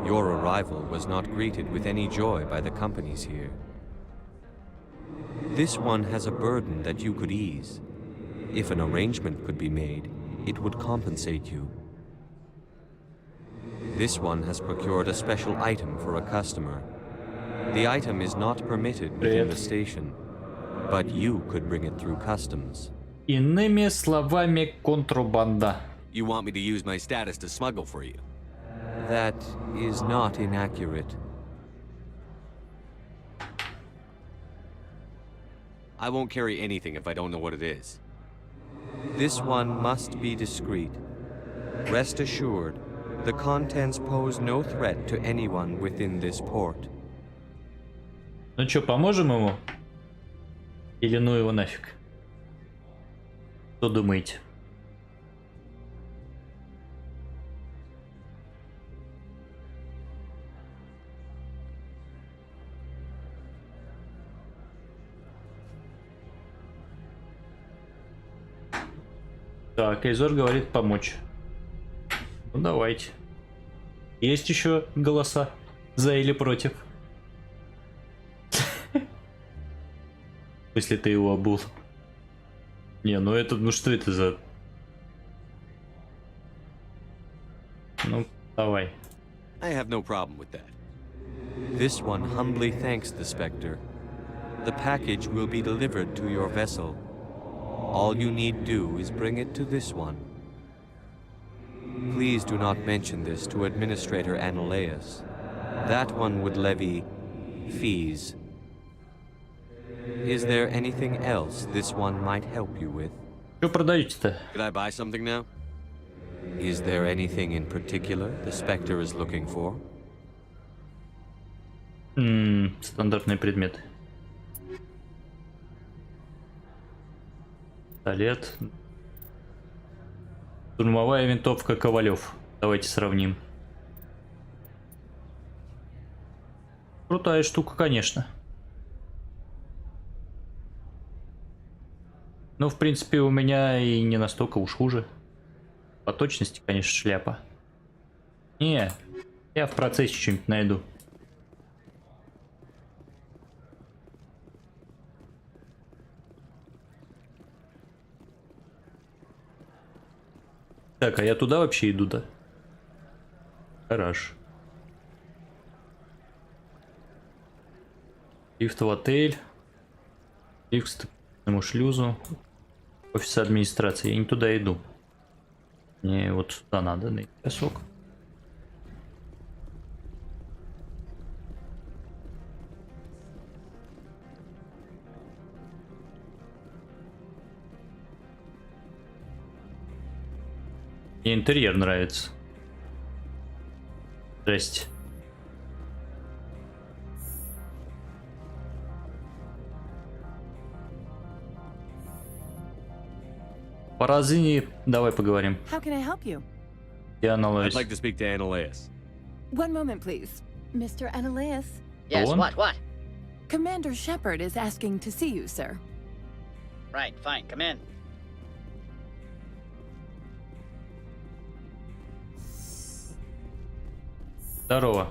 S4: Your arrival was not greeted with any joy by the companies here. This one has a burden that you could ease. If an arrangement could be made, it would compensate you. This one has procured a special item for a customer. The item is not permitted within the station, but you could bring it through customs.
S1: Иными словами, контрабанда.
S4: You want me to use my status to smuggle for you? That is not inaccurate. I won't carry anything if I don't know what it is. This one must be discreet. Rest assured, the contents pose no threat to anyone within this port.
S1: Ну чё, поможем ему? Или ну его нафиг? Что думаете? Так, Эйзор говорит помочь. Ну давайте. Есть еще голоса за или против? Если ты его обул. Не, ну это, ну что это за... Ну, давай.
S4: I have no problem with that. This one humbly thanks the Spectre. The package will be delivered to your vessel. All you need do is bring it to this one. Please do not mention this to Administrator Analeas. That one would levy fees. Is there anything else this one might help you with?
S1: Что продаете-то?
S4: Could I buy something now? Is there anything in particular the Spectre is looking for?
S1: Стандартные предметы. Пистолет. Штурмовая винтовка Ковалев. Давайте сравним. Крутая штука, конечно. Ну, в принципе, у меня и не настолько уж хуже. По точности, конечно, шляпа. Не, я в процессе что-нибудь найду. Так, а я туда вообще иду, да? Хорошо. Лифт в отель. Лифт к этому шлюзу. Офис администрации. Я не туда иду. Мне вот сюда надо найти песок. Мне интерьер нравится. Здрасте. По разине давай поговорим.
S17: How can I help you?
S1: Я Аналоис.
S20: I'd like to speak to Annalise.
S17: One moment, please. Mr. Annalise?
S21: Yes, what?
S17: Commander Shepard is asking to see you, sir.
S21: Right, fine, come in.
S1: Здорово.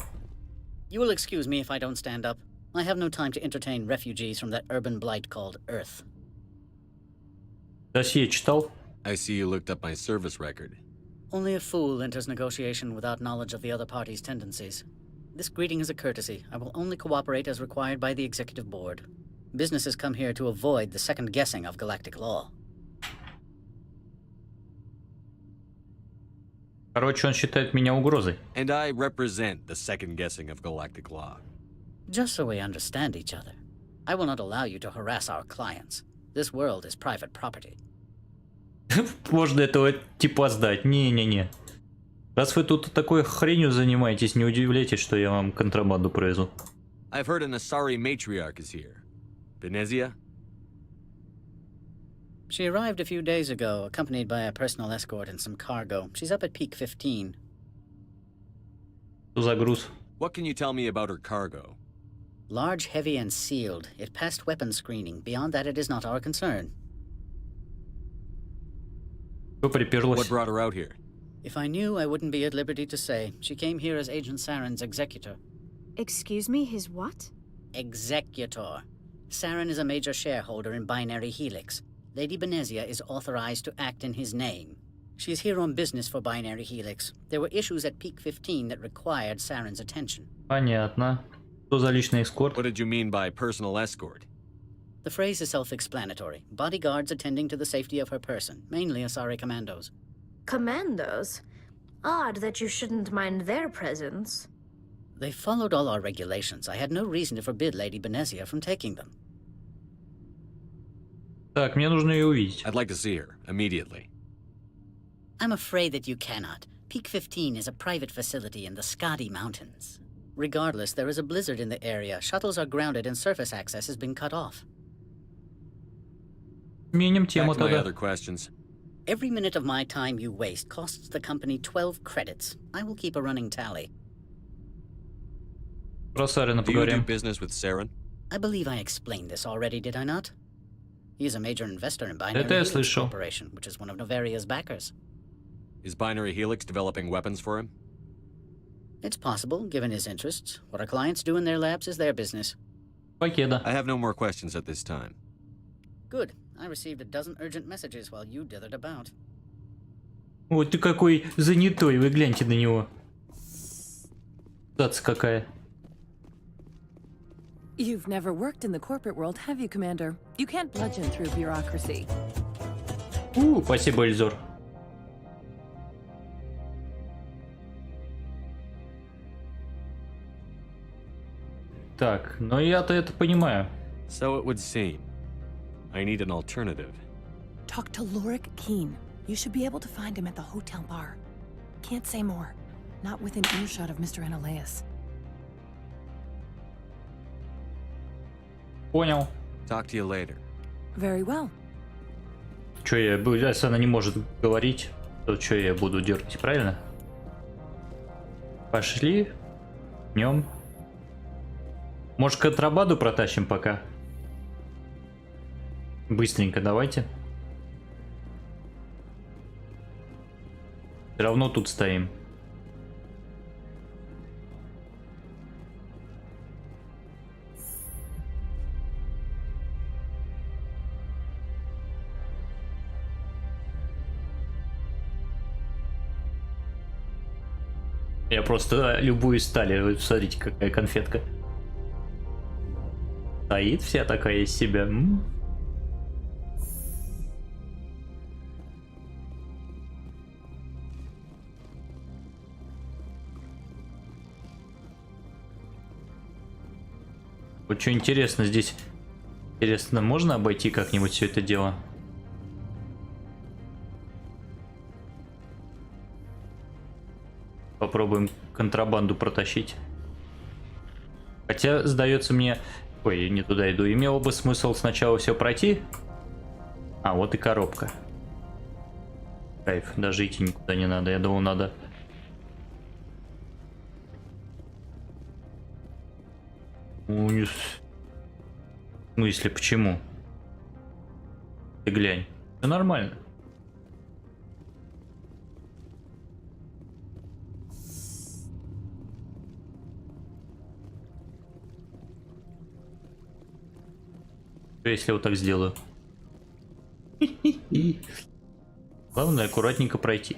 S21: You will excuse me if I don't stand up. I have no time to entertain refugees from that urban blight called Earth.
S1: Досье читал?
S20: I see you looked up my service record.
S21: Only a fool enters negotiation without knowledge of the other party's tendencies. This greeting is a courtesy. I will only cooperate as required by the executive board. Businesses come here to avoid the second guessing of galactic law.
S1: Короче, он считает меня угрозой.
S20: And I represent the second guessing of galactic law.
S21: Just so we understand each other, I will not allow you to harass our clients. This world is private property.
S1: Можно этого типа сдать. Не-не-не. Раз вы тут такой хренью занимаетесь, не удивляйтесь, что я вам контрабанду привезу.
S20: I've heard an Asari matriarch is here. Venezia?
S21: She arrived a few days ago, accompanied by a personal escort and some cargo. She's up at Peak 15.
S1: Что за груз?
S20: What can you tell me about her cargo?
S21: Large, heavy, and sealed. It passed weapon screening. Beyond that, it is not our concern.
S1: Что приперлось?
S20: What brought her out here?
S21: If I knew, I wouldn't be at liberty to say. She came here as Agent Saren's executor.
S12: Excuse me, his what?
S21: Executor. Saren is a major shareholder in Binary Helix. Lady Venezia is authorized to act in his name. She is here on business for Binary Helix. There were issues at Peak 15 that required Saren's attention.
S1: Понятно. Что за личный эскорт?
S20: What did you mean by personal escort?
S21: The phrase is self-explanatory. Bodyguards attending to the safety of her person, mainly Asari commandos.
S13: Commandos? Odd that you shouldn't mind their presence.
S21: They followed all our regulations. I had no reason to forbid Lady Venezia from taking them.
S1: Так, мне нужно ее увидеть.
S20: I'd like to see her, immediately.
S21: I'm afraid that you cannot. Peak 15 is a private facility in the Skadi Mountains. Regardless, there is a blizzard in the area. Shuttles are grounded and surface access has been cut off.
S1: Сменим тему
S20: Back to my
S1: тогда.
S20: other questions.
S21: Every minute of my time you waste costs the company 12 credits. I will keep a running tally.
S1: Про Сарина
S20: Do you do
S1: поговорим.
S20: business with Saren?
S21: I believe I explained this already, did I not? He is a major investor in Binary
S1: Это я
S21: Helix
S1: слышал.
S21: Corporation, which is one of Novaria's backers.
S20: Is Binary Helix developing weapons for him?
S21: It's possible, given his interests. What our clients do in their labs is their business.
S1: Покеда.
S20: I have no more questions at this time.
S21: Good. I received a dozen urgent messages while you dithered about.
S1: Вот ты какой занятой, вы гляньте на него. Ситуация какая.
S17: You've never worked in the corporate world, have you, Commander? You can't bludgeon through bureaucracy.
S1: Спасибо, Эльзор. Так, но я-то это понимаю.
S20: So it would seem. I need an alternative.
S17: Talk to Lorik Keen. You should be able to find him at the hotel bar. Can't say more. Not within earshot of Mr. Annalise.
S1: Понял.
S20: Talk to you later.
S17: Very well.
S1: Че я буду, если она не может говорить, то что я буду дергать, правильно? Пошли. Днем. Может, контрабанду протащим пока? Быстренько давайте. Все равно тут стоим. Я просто любую стали. Вы смотрите, какая конфетка. Стоит вся такая из себя. Вот что интересно здесь. Интересно, можно обойти как-нибудь все это дело? Попробуем контрабанду протащить. Хотя, сдается мне... Ой, не туда иду. Имело бы смысл сначала все пройти. А, вот и коробка. Кайф, даже идти никуда не надо. Я думал, надо... В смысле, почему? Ты глянь. Все нормально. Если вот так сделаю. Главное аккуратненько пройти.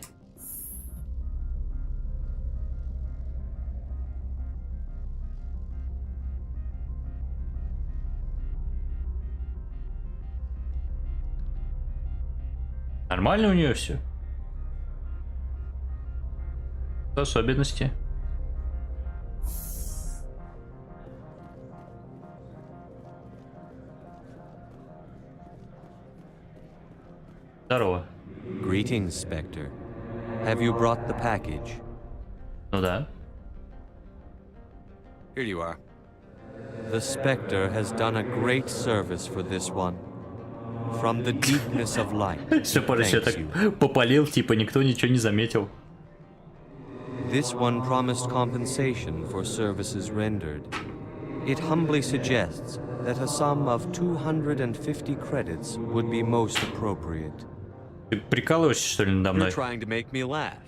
S1: Нормально у нее все. Особенности. Здорово.
S4: Greetings, Spectre. Have you brought the package?
S1: Ну да.
S4: Here you are. The Spectre has done a great service for this one. From the deepness of light.
S1: Все я так попалил, типа никто ничего не заметил.
S4: This one promised compensation for services rendered. It humbly suggests that a sum of 250 credits would be most appropriate.
S1: Ты прикалываешься, что ли, надо мной?
S4: You're trying to make me laugh.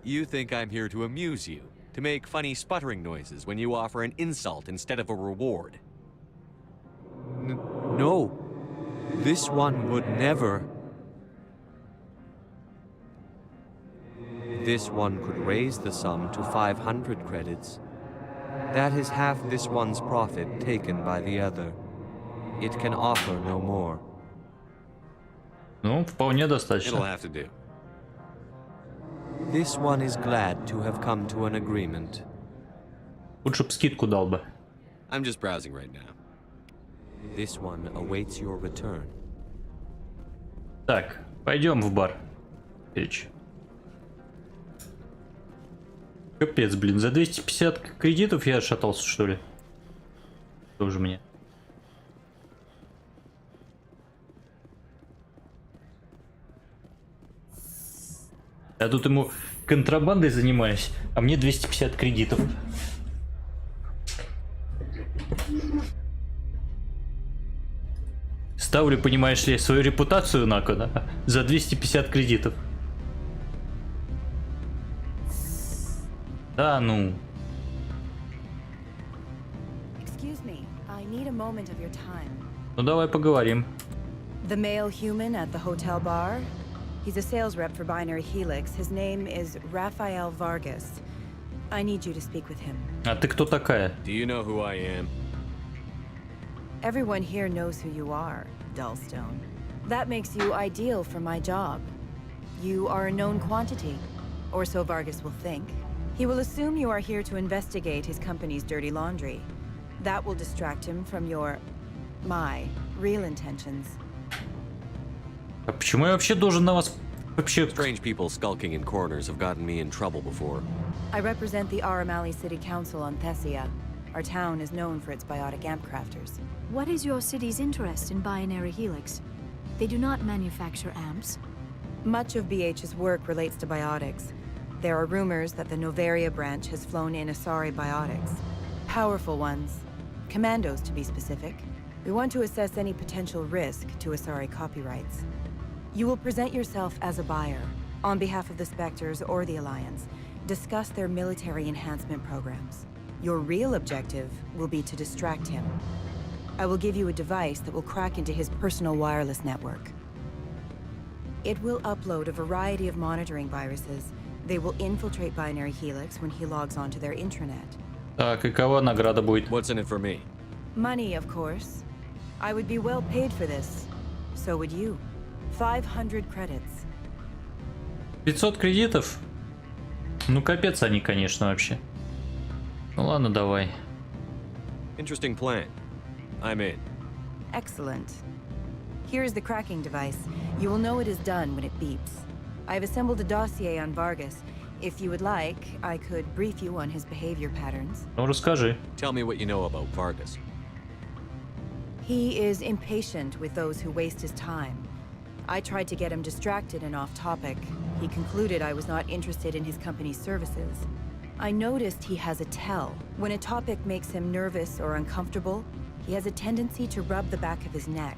S4: You think I'm here to amuse you, to make funny sputtering noises when you offer an insult instead of a reward. No. This one would never. This one could raise the sum to 500 credits. That is half this one's profit taken by the other. It can offer no more.
S1: Ну, вполне достаточно.
S4: It'll have to do. This one is glad to have come to an agreement.
S1: Лучше б скидку дал бы.
S4: I'm just browsing right now. This one awaits your return.
S1: Так, пойдем в бар. Речь. Капец, блин, за 250 кредитов я отшатался, что ли? Тоже мне. Я тут ему контрабандой занимаюсь, а мне 250 кредитов. Ставлю, понимаешь ли, свою репутацию на кон за 250 кредитов. Да ну. Ну давай поговорим.
S6: The male human at the hotel bar? He's a sales rep for Binary Helix. His name is Rafael Vargas. I need you to speak with him.
S1: А ты кто такая?
S4: Do you know who I am?
S6: Everyone here knows who you are, Dullstone. That makes you ideal for my job. You are a known quantity, or so Vargas will think. He will assume you are here to investigate his company's dirty laundry. That will distract him from my real intentions.
S1: А почему я вообще должен на вас вообще...
S4: Strange people skulking in corners have gotten me in trouble before.
S6: I represent the Aramali City Council on Thessia. Our town is known for its biotic amp crafters.
S12: What is your city's interest in Binary Helix? They do not manufacture amps.
S6: Much of BH's work relates to biotics. There are rumors that the Novaria branch has flown in Asari biotics. Powerful ones. Commandos, to be specific. We want to assess any potential risk to Asari copyrights. You will present yourself as a buyer, on behalf of the Spectres or the Alliance. Discuss their military enhancement programs. Your real objective will be to distract him. I will give you a device that will crack into his personal wireless network. It will upload a variety of monitoring viruses They will infiltrate Binary Helix when he logs onto their intranet.
S1: Так, и кого награда будет?
S20: What's in it for me?
S6: Money, of course. I would be well paid for this. So would you. 500 credits.
S1: 500 кредитов? Ну, капец они, конечно, вообще. Ну ладно, давай.
S20: Interesting plan. I'm in.
S6: Excellent. Here is the cracking device. You will know it is done when it beeps. I have assembled a dossier on Vargas. If you would like, I could brief you on his behavior patterns.
S1: Ну, расскажи.
S20: Tell me what you know about Vargas.
S6: He is impatient with those who waste his time. I tried to get him distracted and off topic. He concluded I was not interested in his company's services. I noticed he has a tell. When a topic makes him nervous or uncomfortable, he has a tendency to rub the back of his neck.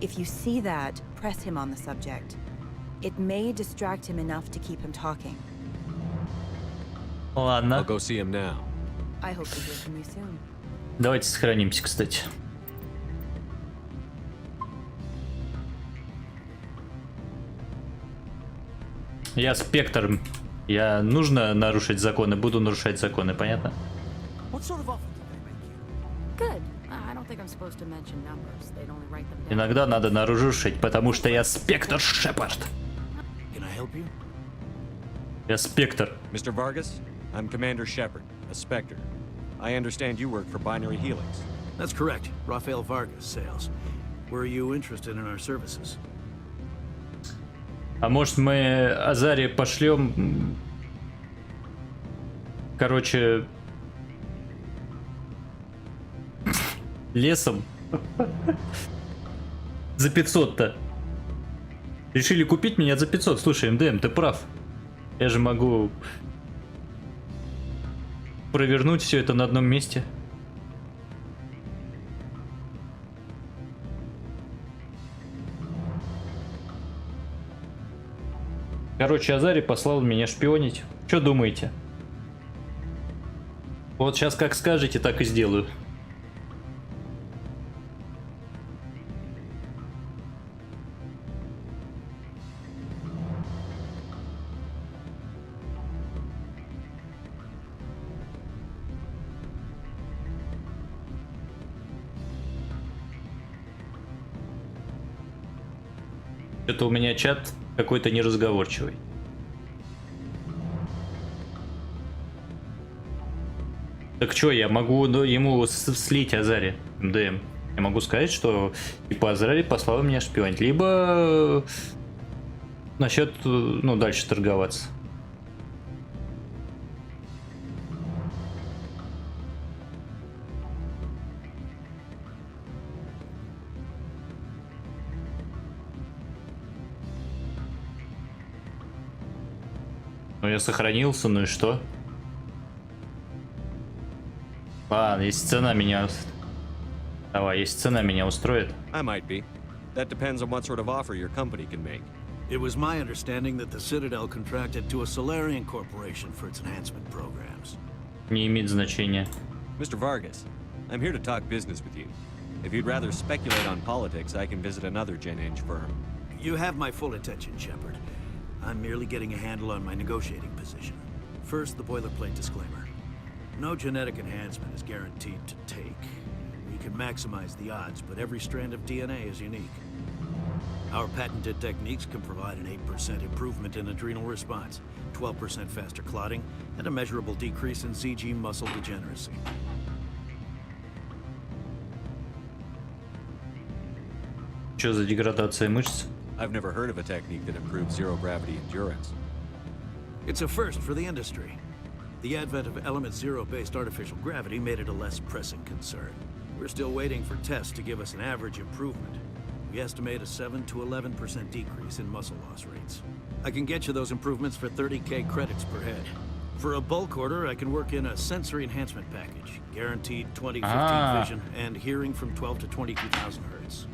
S6: If you see that, press him on the subject. It may distract him enough to keep him talking.
S1: Ладно.
S20: I'll go see him now.
S6: I hope to hear from you soon.
S1: Давайте сохранимся, кстати. Я спектр. Я нужно нарушить законы, буду нарушать законы, понятно?
S19: Good. I don't think I'm supposed to mention numbers. They'd only write them down.
S1: Иногда надо нарушить, потому что я спектр Шепард.
S11: Can I help you?
S1: Я спектр.
S15: Mr. Vargas, I'm Commander Shepard, a Spectre. I understand you work for Binary Helix.
S11: That's correct. Rafael Vargas, sales. Were you interested in our services?
S1: А может мы Азаре пошлем, короче, лесом за 500-то. Решили купить меня за 500. Слушай, МДМ, ты прав. Я же могу провернуть все это на одном месте. Короче, Азари послал меня шпионить. Что думаете? Вот сейчас как скажете, так и сделаю. Это у меня чат какой-то неразговорчивый. Так что, я могу ему слить Азари, МДМ. Я могу сказать, что типа Азари послал меня шпионить. Либо насчет, ну, дальше торговаться. Ну, я сохранился, ну и что? Ладно, если цена меня... Давай, если цена меня устроит.
S15: I might be. That depends on what sort of offer your company can make.
S11: It was my understanding that the Citadel contracted to a Solarian corporation for its enhancement programs.
S1: Не имеет значения.
S15: Mr. Vargas, I'm here to talk business with you. If you'd rather speculate on politics, I can visit another Gen Eng firm.
S11: You have my full attention, Shepard. I'm merely getting a handle on my negotiating position. First, the boilerplate disclaimer. No genetic enhancement is guaranteed to take. We can maximize the odds, but every strand of DNA is unique. Our patented techniques can provide an 8% improvement in adrenal response, 12% faster clotting, and a measurable decrease in CG muscle degeneracy.
S1: Что за деградация мышц?
S15: I've never heard of a technique that improves zero-gravity endurance.
S11: It's a first for the industry. The advent of element zero-based artificial gravity made it a less pressing concern. We're still waiting for tests to give us an average improvement. We estimate a 7 to 11% decrease in muscle loss rates. I can get you those improvements for 30k credits per head. For a bulk order, I can work in a sensory enhancement package, guaranteed 20/15 vision and hearing from 12 to 22,000 hertz.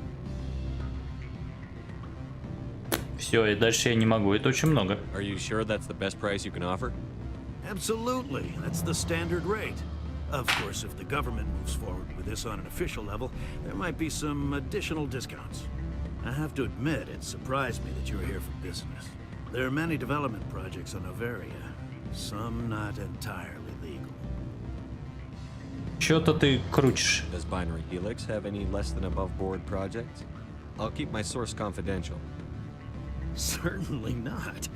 S1: Все, и дальше я не могу. Это очень много.
S15: Are you sure that's the best price you can offer?
S11: Absolutely. That's the standard rate. Of course, if the government moves forward with this on an official level, there might be some additional discounts. I have to admit, it surprised me that you're here for business.
S3: There are many development projects on Novaria, some not entirely legal.
S1: Чё-то ты крутишь.
S4: Does Binary Helix have any less than above board projects? I'll keep my source confidential.
S3: Certainly not.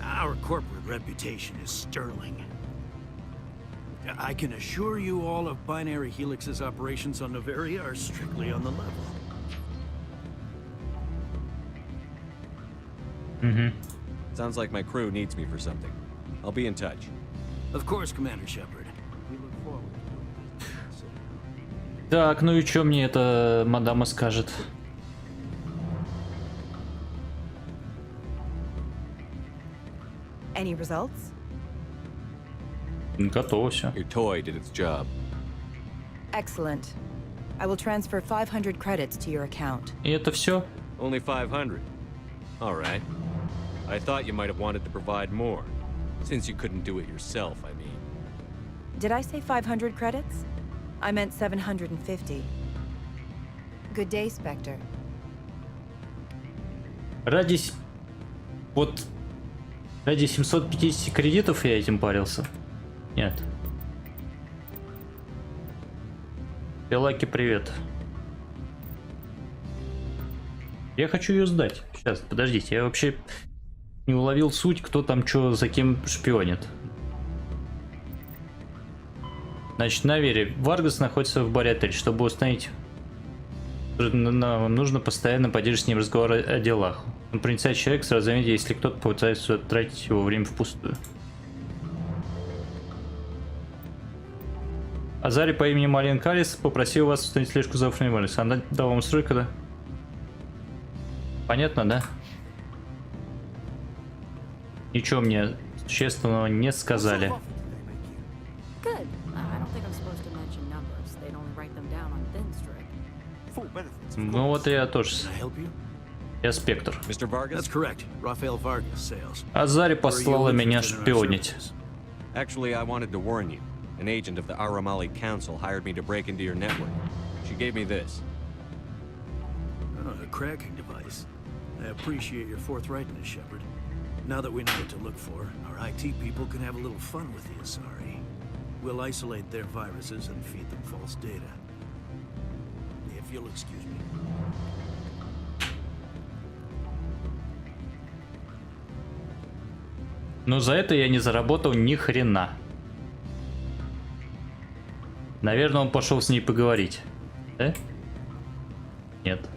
S3: Our corporate reputation is sterling. I can assure you all of Binary Helix's operations on Novaria are strictly on the level.
S4: Sounds like my crew needs me for something. I'll be in touch.
S3: Of course, Commander Shepard. We look forward to doing business.
S1: Так, ну и чё мне эта мадама скажет?
S6: Any results?
S1: Готово всё.
S4: Your toy did its job.
S6: Excellent. I will transfer 500 credits to your account.
S1: И это всё?
S4: Only 500. All right. I thought you might have wanted to provide more, since you couldn't do it yourself, I mean.
S6: Did I say 500 credits? I meant 750. Good day, Spectre.
S1: Ради 750 кредитов я этим парился? Нет. Пилаки, привет. Я хочу ее сдать. Сейчас, подождите, я вообще не уловил суть, кто там что за кем шпионит. Значит, на вере. Варгас находится в баре-отель. Чтобы установить, нам нужно постоянно поддерживать с ним разговор о делах. Он проницает человек, сразу заметит, если кто-то пытается тратить его время впустую. Азари по имени Малин Калис попросил вас установить слежку за Фрейморис. Она дала вам строй, когда... Понятно, да? Ничего мне существенного не сказали. Ну вот я тоже. Я Спектр. Азари послала меня шпионить.
S4: Actually, I wanted to warn you. An agent of the Aramali Council hired me to break into your network. She gave me this.
S3: A cracking device. I appreciate your forthrightness, Shepard. Now that we know what to look for, our IT people can have a little fun with the Asari. We'll isolate their viruses and feed them false data. If you'll excuse me.
S1: Но за это я не заработал ни хрена. Наверное, он пошел с ней поговорить. Да? Нет.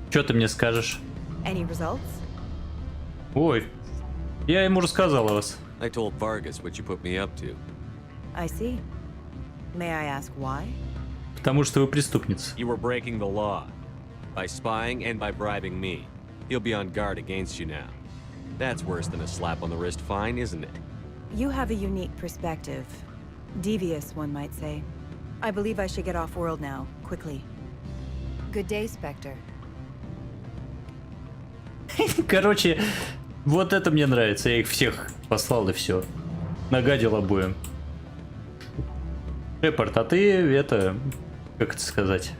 S1: Что ты мне скажешь? Ой, я ему рассказал о вас.
S4: I told Vargas what you put me up to.
S6: I see. May I ask why?
S1: Потому что вы преступница.
S4: You were breaking the law by spying and by bribing me. He'll be on guard against you now. That's worse than a slap on the wrist fine, isn't it?
S6: You have a unique perspective. Devious, one might say. I believe I should get off world now, quickly. Good day, Spectre.
S1: Короче, вот это мне нравится. Я их всех послал и все. Нагадил обоим. Шепард, а ты это... Как это сказать?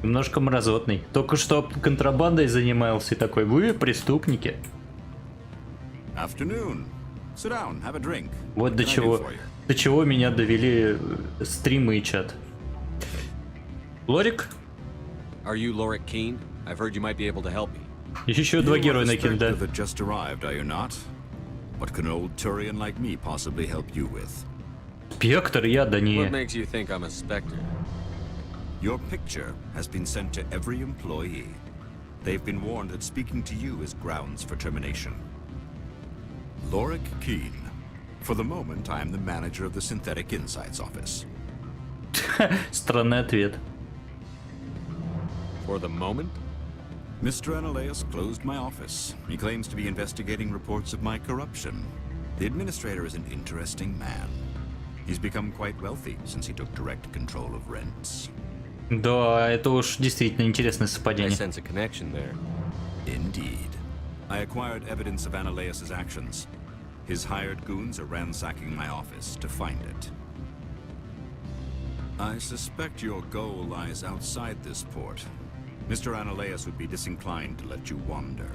S1: Немножко мразотный. Только что контрабандой занимался и такой, вы преступники.
S22: Afternoon. Sit down, have a drink.
S1: Вот до чего меня довели стримы и чат. Лорик?
S4: Are you Lorik Keen? I've heard you might be able to help me.
S1: Еще два героя накинули, да.
S22: That just arrived, are you not? What can old Turian like me possibly help you with?
S1: Спектр, я да не.
S4: What makes you think I'm a Spectre?
S22: Your picture has been sent to every employee. They've been warned that speaking to you is grounds for termination. Lorik Keen. For the moment, I am the manager of the Synthetic Insights Office.
S1: Странный ответ.
S4: For the moment?
S22: Mr. Analeus closed my office. He claims to be investigating reports of my corruption. The administrator is an interesting man. He's become quite wealthy since he took direct control of rents.
S1: Да, это уж действительно интересное совпадение.
S22: I sense a connection there. Indeed. I acquired evidence of Analeus's actions. His hired goons are ransacking my office to find it. I suspect your goal lies outside this port. Mr. Analeus would be disinclined to let you wander.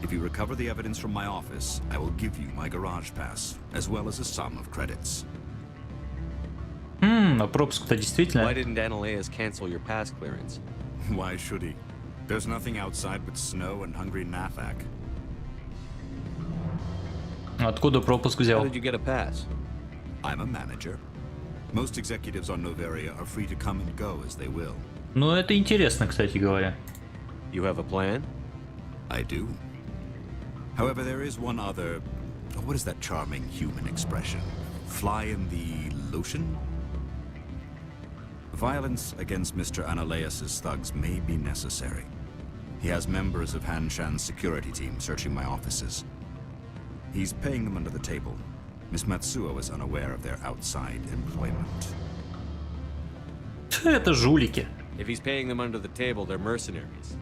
S22: If you recover the evidence from my office, I will give you my garage pass, as well as a sum of credits.
S1: А пропуск-то действительно...
S4: Why didn't Analeus cancel your pass clearance?
S22: Why should he? There's nothing outside but snow and hungry Nathak.
S1: Откуда пропуск взял?
S4: How did you get a pass?
S22: I'm a manager. Most executives on Noveria are free to come and go as they will.
S1: Ну, это интересно, кстати говоря.
S4: You have a plan?
S22: I do. However, there is one other... What is that charming human expression? Fly in the lotion? Violence against Mr. Analeus' thugs may be necessary. He has members of Han Shan's security team searching my offices. He's paying them under the table. Miss Matsuo is unaware of their outside employment.
S1: Это жулики.
S4: If he's paying them under the table, they're mercenaries.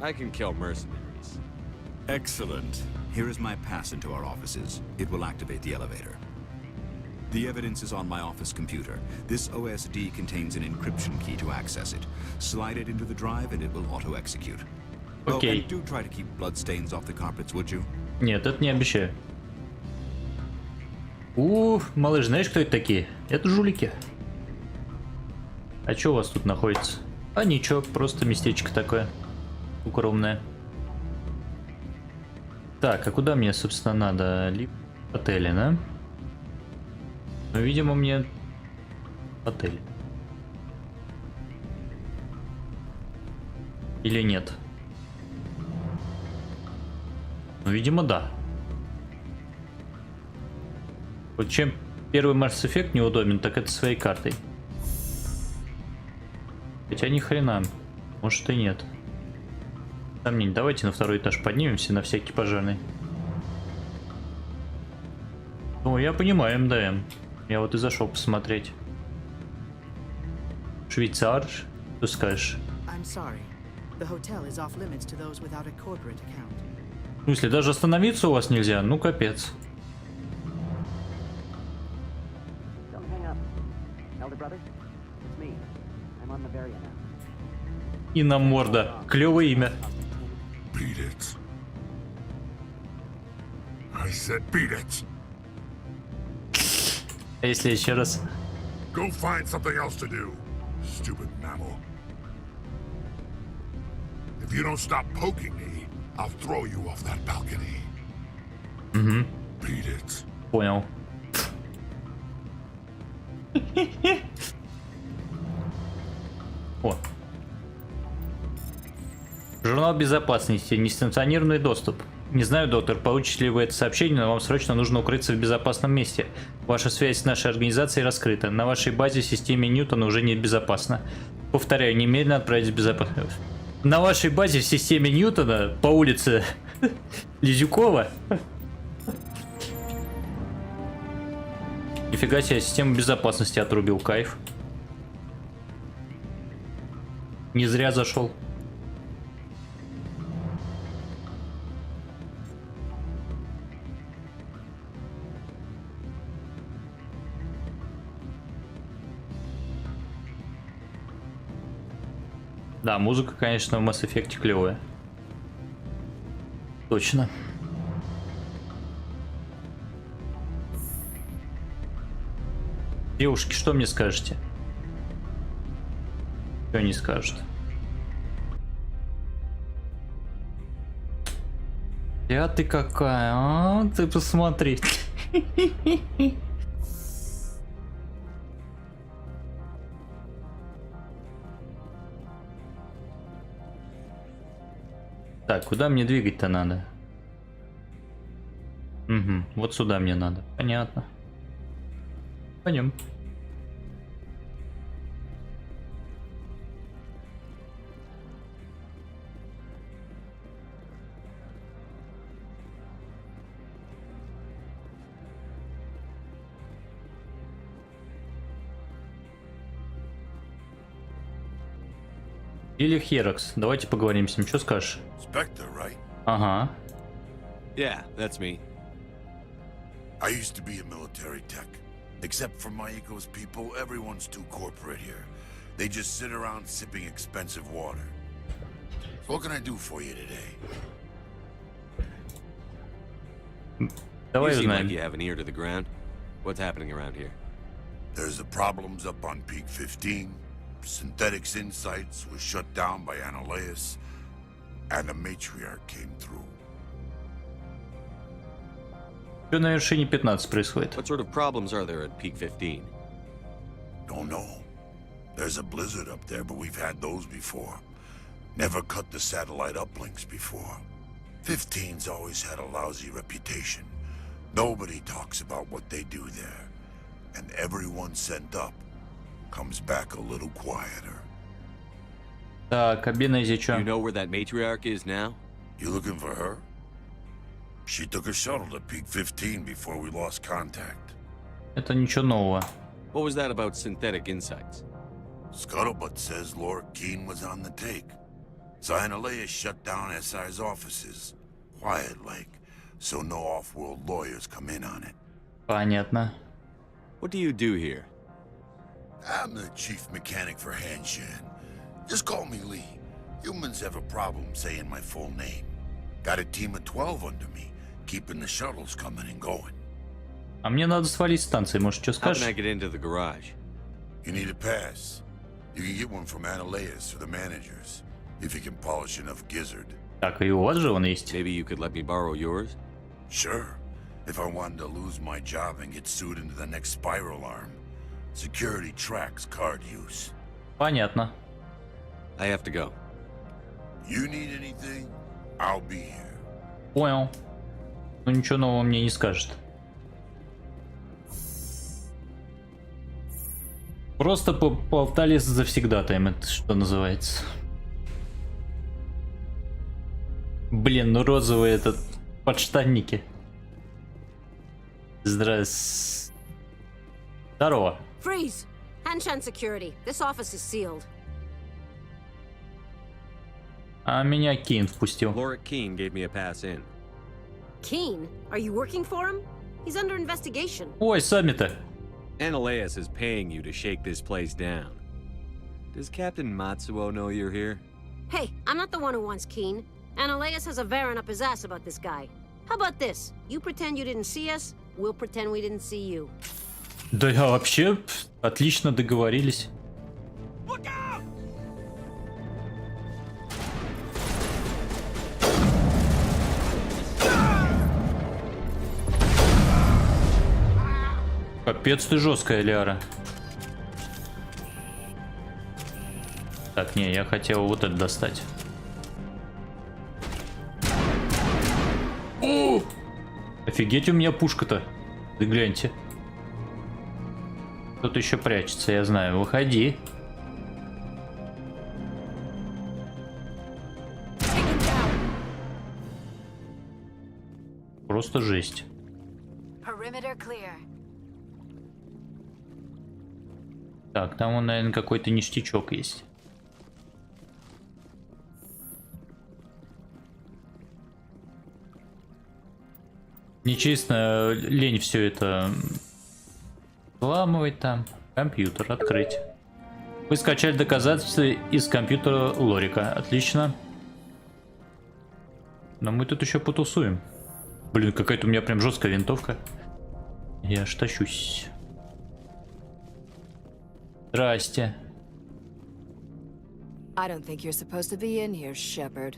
S4: I can kill mercenaries.
S22: Excellent. Here is my pass into our offices. It will activate the elevator. The evidence is on my office computer. This OSD contains an encryption key to access it. Slide it into the drive and it will auto-execute.
S1: Okay.
S22: Oh, and do try to keep bloodstains off the carpets, would you?
S1: Нет, это не обещаю. Малыш, знаешь, кто это такие? Это жулики. А что у вас тут находится? А ничего, просто местечко такое. Укромное. Так, а куда мне, собственно, надо? Либо в отеле, да? Ну, видимо, мне отель. Или нет? Ну, видимо, да. Вот чем первый Mass Effect неудобен, так это своей картой. Хотя ни хрена. Может и нет. Сомнений. Давайте на второй этаж поднимемся на всякий пожарный. Ну, я понимаю, МДМ. Я вот и зашел посмотреть. Швейцар, что скажешь? В смысле, даже остановиться у вас нельзя? Ну, капец. И на морда. Клевое имя.
S2: Beat it. I said beat it.
S1: А если еще раз?
S2: Go find something else to do, stupid mammal. If you don't stop poking me, I'll throw you off that balcony.
S1: Угу.
S2: Beat it.
S1: Понял. О. Журнал безопасности. Несанкционированный доступ. Не знаю, доктор, получите ли вы это сообщение, но вам срочно нужно укрыться в безопасном месте. Ваша связь с нашей организацией раскрыта. На вашей базе в системе Ньютона уже не безопасно. Повторяю, немедленно отправить в безопасность. На вашей базе в системе Ньютона по улице Лизюкова. Нифига себе, систему безопасности отрубил, кайф. Не зря зашел. Да, музыка, конечно, в Mass Effect клевая. Точно. Девушки, что мне скажете? Что не скажут? Я ты какая, а? Ты посмотри. Так, куда мне двигать-то надо? Угу, вот сюда мне надо. Понятно. Пойдем. Или Херокс. Давайте поговорим с ним. Что скажешь?
S2: Spectre, right?
S1: Ага.
S4: Yeah, that's me.
S2: I used to be a military tech. Except for my eco's people, everyone's too corporate here. They just sit around sipping expensive water. So what can I do for you today?
S1: Давай
S4: You seem like
S1: узнаем.
S4: you have an ear to the ground. What's happening around here?
S2: There's the problems up on Peak 15. Synthetics Insights was shut down by Analyus, and the matriarch came through.
S1: Что на вершине 15 происходит?
S4: What sort of problems are there at Peak 15?
S2: Don't know. There's a blizzard up there, but we've had those before. Never cut the satellite uplinks before. 15's always had a lousy reputation. Nobody talks about what they do there. And everyone sent up comes back a little quieter.
S1: Так, обидно чё?
S4: You know where that matriarch is now?
S2: You looking for her? She took a shuttle to Peak 15 before we lost contact.
S1: Это ничего нового.
S4: What was that about synthetic insights?
S2: Scuttlebutt says Laura Keene was on the take. Zionalea shut down SI's offices. Quiet-like, so no off-world lawyers come in on it.
S1: Понятно.
S4: What do you do here?
S2: I'm the chief mechanic for Hanshan. Just call me Lee. Humans have a problem saying my full name. Got a team of 12 under me, keeping the shuttles coming and going.
S1: А мне надо свалить с станции, может, что
S4: How can
S1: скажешь?
S4: I get into the garage?
S2: You need a pass. You can get one from Analyus or the managers, if you can polish enough gizzard.
S1: Так, и у вас же он есть.
S4: Maybe you could let me borrow yours?
S2: Sure. If I wanted to lose my job and get sued into the next spiral arm. Security tracks card use.
S1: Понятно.
S4: I have to go.
S2: You need anything? I'll be here.
S1: Понял. Ну ничего нового мне не скажет. Просто поболтали с завсегдатаем, это что называется. Блин, ну розовые этот подштанники. Здорово.
S19: Freeze! Hanshan security. This office is sealed.
S1: А меня Кейн впустил.
S4: Laura Keene gave me a pass in.
S19: Keene? Are you working for him? He's under investigation.
S1: Ой, сами-то.
S4: Analyus is paying you to shake this place down. Does Captain Matsuo know you're here?
S19: Hey, I'm not the one who wants Keene. Analyus has a Varen up his ass about this guy. How about this? You pretend you didn't see us, we'll pretend we didn't see you.
S1: Да я вообще отлично договорились. Капец ты жесткая, Ляра. Так, не, я хотел вот это достать. О! Офигеть, у меня пушка-то. Вы гляньте. Кто-то еще прячется, я знаю. Выходи. Просто жесть. Так, там, он, наверное, какой-то ништячок есть. Нечестно, лень все это взламывать там. Компьютер открыть. Вы скачали доказательства из компьютера Лорика. Отлично. Но мы тут еще потусуем. Блин, какая-то у меня прям жесткая винтовка. Я аж тащусь. Здрасте.
S5: I don't think you're supposed to be in here, Shepard.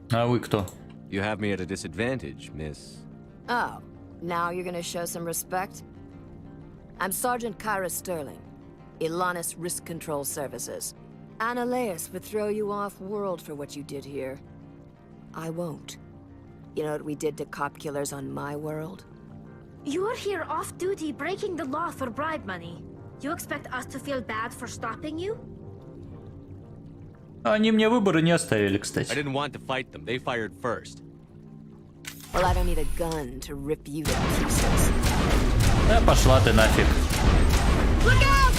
S1: А вы кто?
S4: You have me at a disadvantage, miss.
S5: Oh, now you're gonna show some respect? I'm Sergeant Kyra Sterling, Ilanis Risk Control Services. Analyus would throw you off-world for what you did here. I won't. You know what we did to cop killers on my world?
S13: You're here off-duty breaking the law for bribe money. You expect us to feel bad for stopping you?
S1: Они мне выбора не оставили, кстати.
S4: I didn't want to fight them. They fired first.
S5: Well, I don't need a gun to rip you to pieces.
S1: Да пошла ты нафиг.
S19: Look out!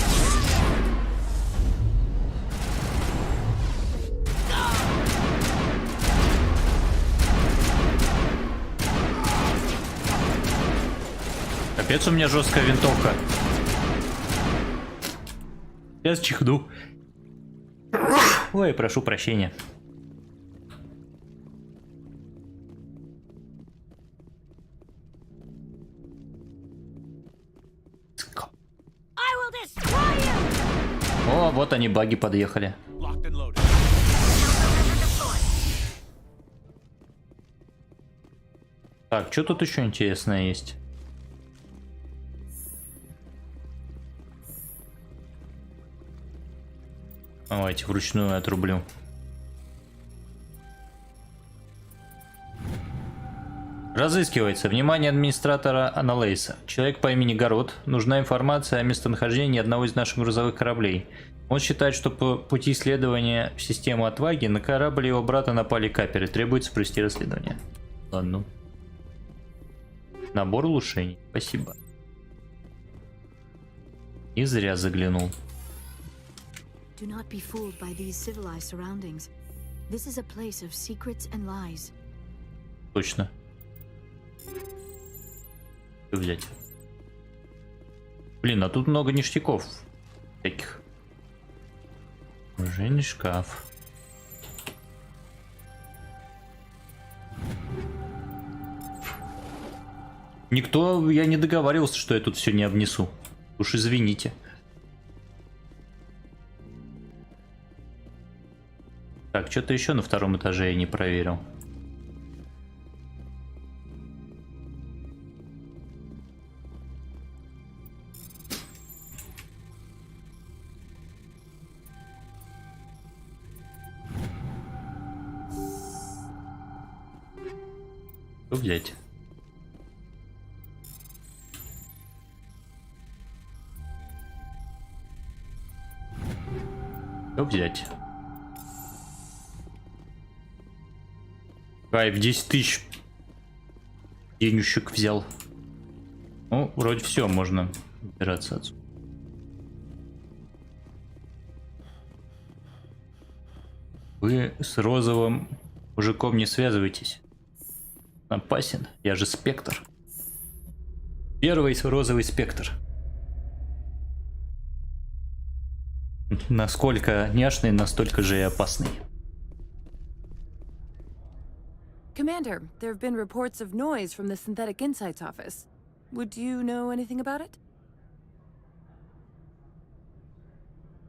S1: Капец, у меня жесткая винтовка. Сейчас чихну. Ой, прошу прощения. О, вот они, баги подъехали. Так, что тут еще интересное есть? Давайте вручную отрублю. Разыскивается. Внимание администратора Аналейса. Человек по имени Город. Нужна информация о местонахождении одного из наших грузовых кораблей. Он считает, что по пути исследования в систему отваги на корабль его брата напали каперы. Требуется провести расследование. Ладно. Набор улучшений. Спасибо. И зря заглянул.
S12: Do not be fooled by these civilized surroundings. This is a place of secrets and lies.
S1: Точно. Что взять? Блин, а тут много ништяков таких. Оружейный шкаф. Никто, я не договаривался, что я тут все не обнесу. Уж извините. Так, что-то еще на втором этаже я не проверил. Что взять? Что взять? Кайф, 10 тысяч денежек взял. Ну, вроде все, можно убираться отсюда. Вы с розовым мужиком не связывайтесь. Опасен, я же спектр. Первый розовый спектр. Насколько няшный, настолько же и опасный.
S17: Commander, there have been reports of noise from the Synthetic Insights office. Would you know anything about it?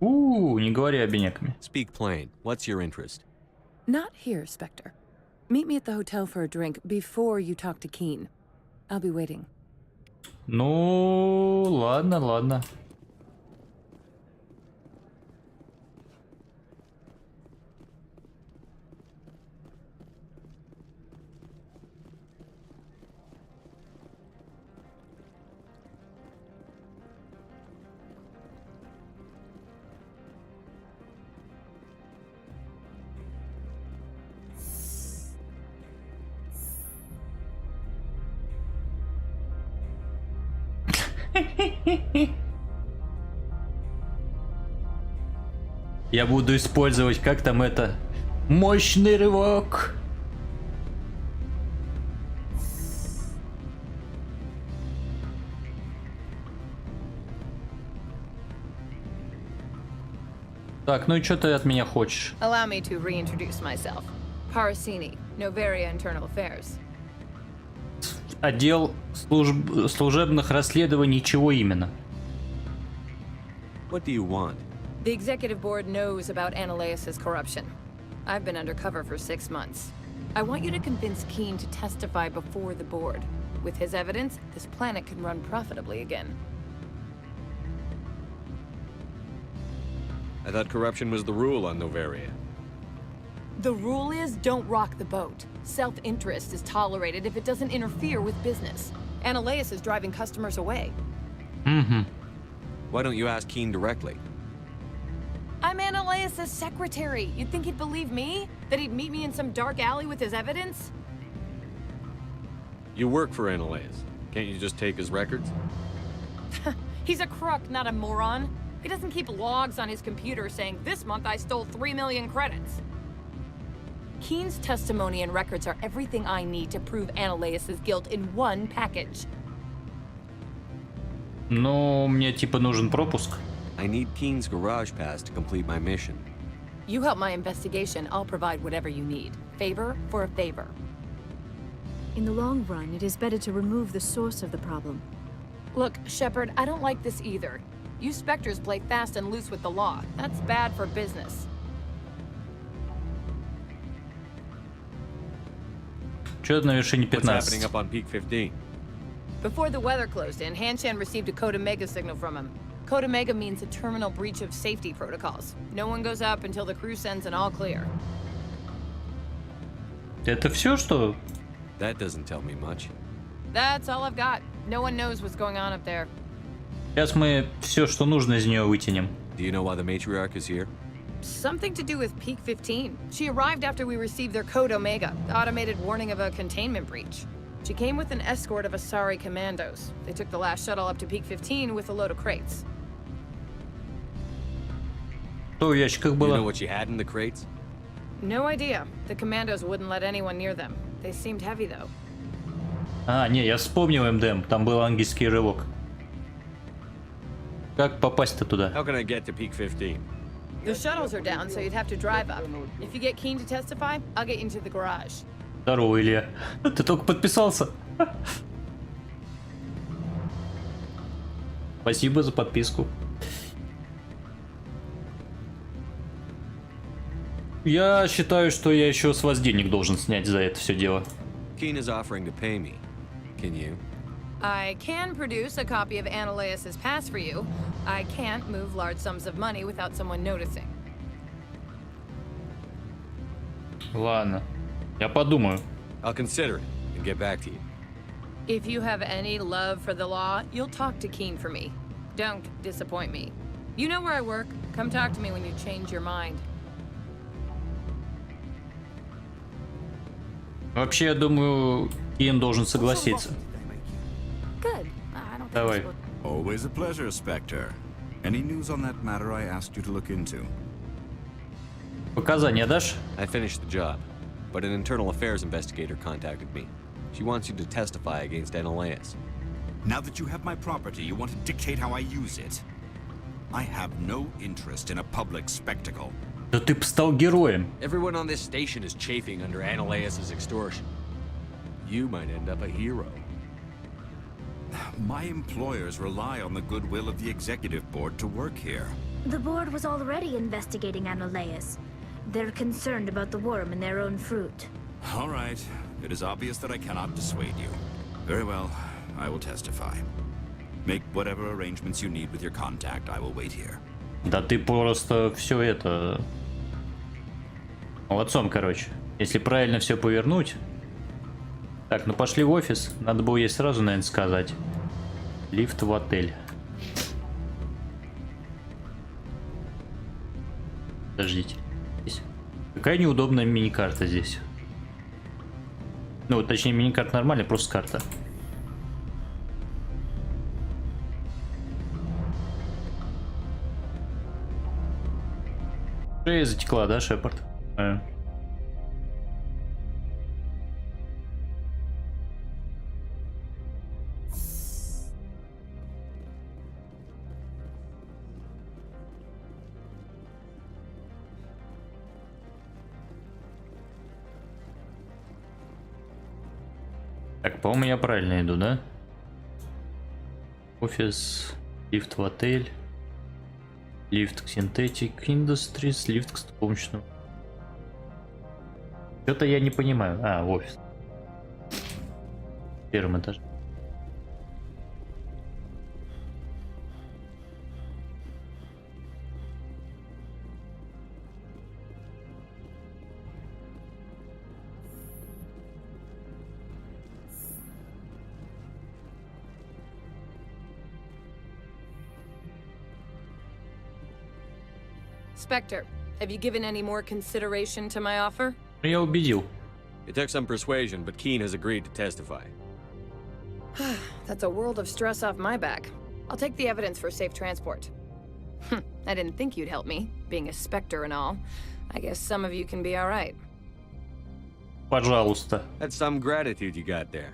S1: Не говори обиняками.
S4: Speak plain. What's your interest?
S17: Not here, Spectre. Meet me at the hotel for a drink before you talk to Keen. I'll be waiting.
S1: Ну, ладно, ладно. Я буду использовать, как там это, мощный рывок. Так, ну и что ты от меня хочешь?
S6: Allow me to reintroduce myself. Parasini, Novaria Internal Affairs.
S1: Отдел служебных расследований, чего именно?
S4: What do you want?
S6: The executive board knows about Ananias' corruption. I've been undercover for 6 months. I want you to convince Keen to testify before the board. With his evidence, this planet can run profitably again.
S4: I thought corruption was the rule on Novaria.
S6: The rule is don't rock the boat. Self-interest is tolerated if it doesn't interfere with business. Ananias is driving customers away.
S4: Why don't you ask Keen directly?
S6: I'm Ananias' secretary. You'd think he'd believe me? That he'd meet me in some dark alley with his evidence?
S4: You work for Ananias. Can't you just take his records?
S6: He's a crook, not a moron. He doesn't keep logs on his computer saying, this month I stole 3 million credits. Keen's testimony and records are everything I need to prove Ananias' guilt in one package.
S1: Ну, мне типа нужен пропуск.
S4: I need Keen's garage pass to complete my mission.
S6: You help my investigation, I'll provide whatever you need. Favor for a favor.
S12: In the long run, it is better to remove the source of the problem.
S6: Look, Shepard, I don't like this either.
S7: You Spectres play fast and loose with the law. That's bad for business.
S1: Чё на вершине
S4: What's happening
S1: 15?
S4: up on Peak 15?
S7: Before the weather closed in, Hanshan received a Code Omega signal from him. Code Omega means a terminal breach of safety protocols. No one goes up until the crew sends an all clear.
S1: Это все, что?
S4: That doesn't tell me much.
S7: That's all I've got. No one knows what's going on up there.
S1: Сейчас мы все, что нужно из нее вытянем.
S4: Do you know why the matriarch is here?
S7: Something to do with Peak 15. She arrived after we received their Code Omega, automated warning of a containment breach. She came with an escort of Asari commandos. They took the last shuttle up to Peak 15 with a load of crates.
S1: Что в ящиках
S4: You
S1: было?
S4: know what you had in the crates?
S7: No idea. The commandos wouldn't let anyone near them. They seemed heavy, though.
S1: А, не, я вспомнил МДМ, там был ангельский рывок. Как попасть-то туда?
S4: How can I get to Peak 15?
S7: The shuttles are down, so you'd have to drive up. If you get keen to testify, I'll get you into the garage.
S1: Здорово, Илья. Ты только подписался. Спасибо за подписку. Я считаю, что я еще с вас денег должен снять за это все дело.
S4: Keen is offering to pay me. Can you?
S7: I can produce a copy of Ananias' pass for you. I can't move large sums of money without someone noticing.
S1: Ладно, я подумаю.
S4: I'll consider it and get back to you.
S7: If you have any love for the law, you'll talk to Keen for me. Don't disappoint me. You know where I work. Come talk to me when you change your mind.
S1: Вообще, я думаю, Кин должен согласиться.
S16: Good.
S1: Давай.
S14: Always a pleasure, Spectre. Any news on that matter I asked you to look into?
S1: Показания дашь?
S4: I finished the job, but an internal affairs investigator contacted me. She wants you to testify against Ananias.
S14: Now that you have my property, you want to dictate how I use it. I have no interest in a public spectacle.
S1: Да ты б стал героем.
S4: Everyone on this station is chafing under Ananias' extortion. You might end up a hero.
S14: My employers rely on the goodwill of the executive board to work here.
S13: The board was already investigating Ananias. They're concerned about the worm in their own fruit.
S14: All right. It is obvious that I cannot dissuade you. Very well. I will testify. Make whatever arrangements you need with your contact. I will wait here.
S1: Да ты просто все это... Молодцом, короче. Если правильно все повернуть... Так, ну пошли в офис. Надо было ей сразу, наверное, сказать. Лифт в отель. Подождите. Здесь. Какая неудобная мини-карта здесь. Ну, точнее, мини-карта нормальная, просто карта. Шея затекла, да, Шепард? Так, по-моему, я правильно иду, да? Офис, лифт в отель, лифт к Synthetic Industries, лифт к солнечному. Что-то я не понимаю. А, офис. Первый этаж.
S7: Spectre, have you given any more consideration to my offer?
S1: Я убедил.
S4: It took some persuasion, but Keen has agreed to testify.
S7: That's a world of stress off my back. I'll take the evidence for safe transport. I didn't think you'd help me, being a Spectre and all. I guess some of you can be alright.
S1: Пожалуйста.
S4: That's some gratitude you got there.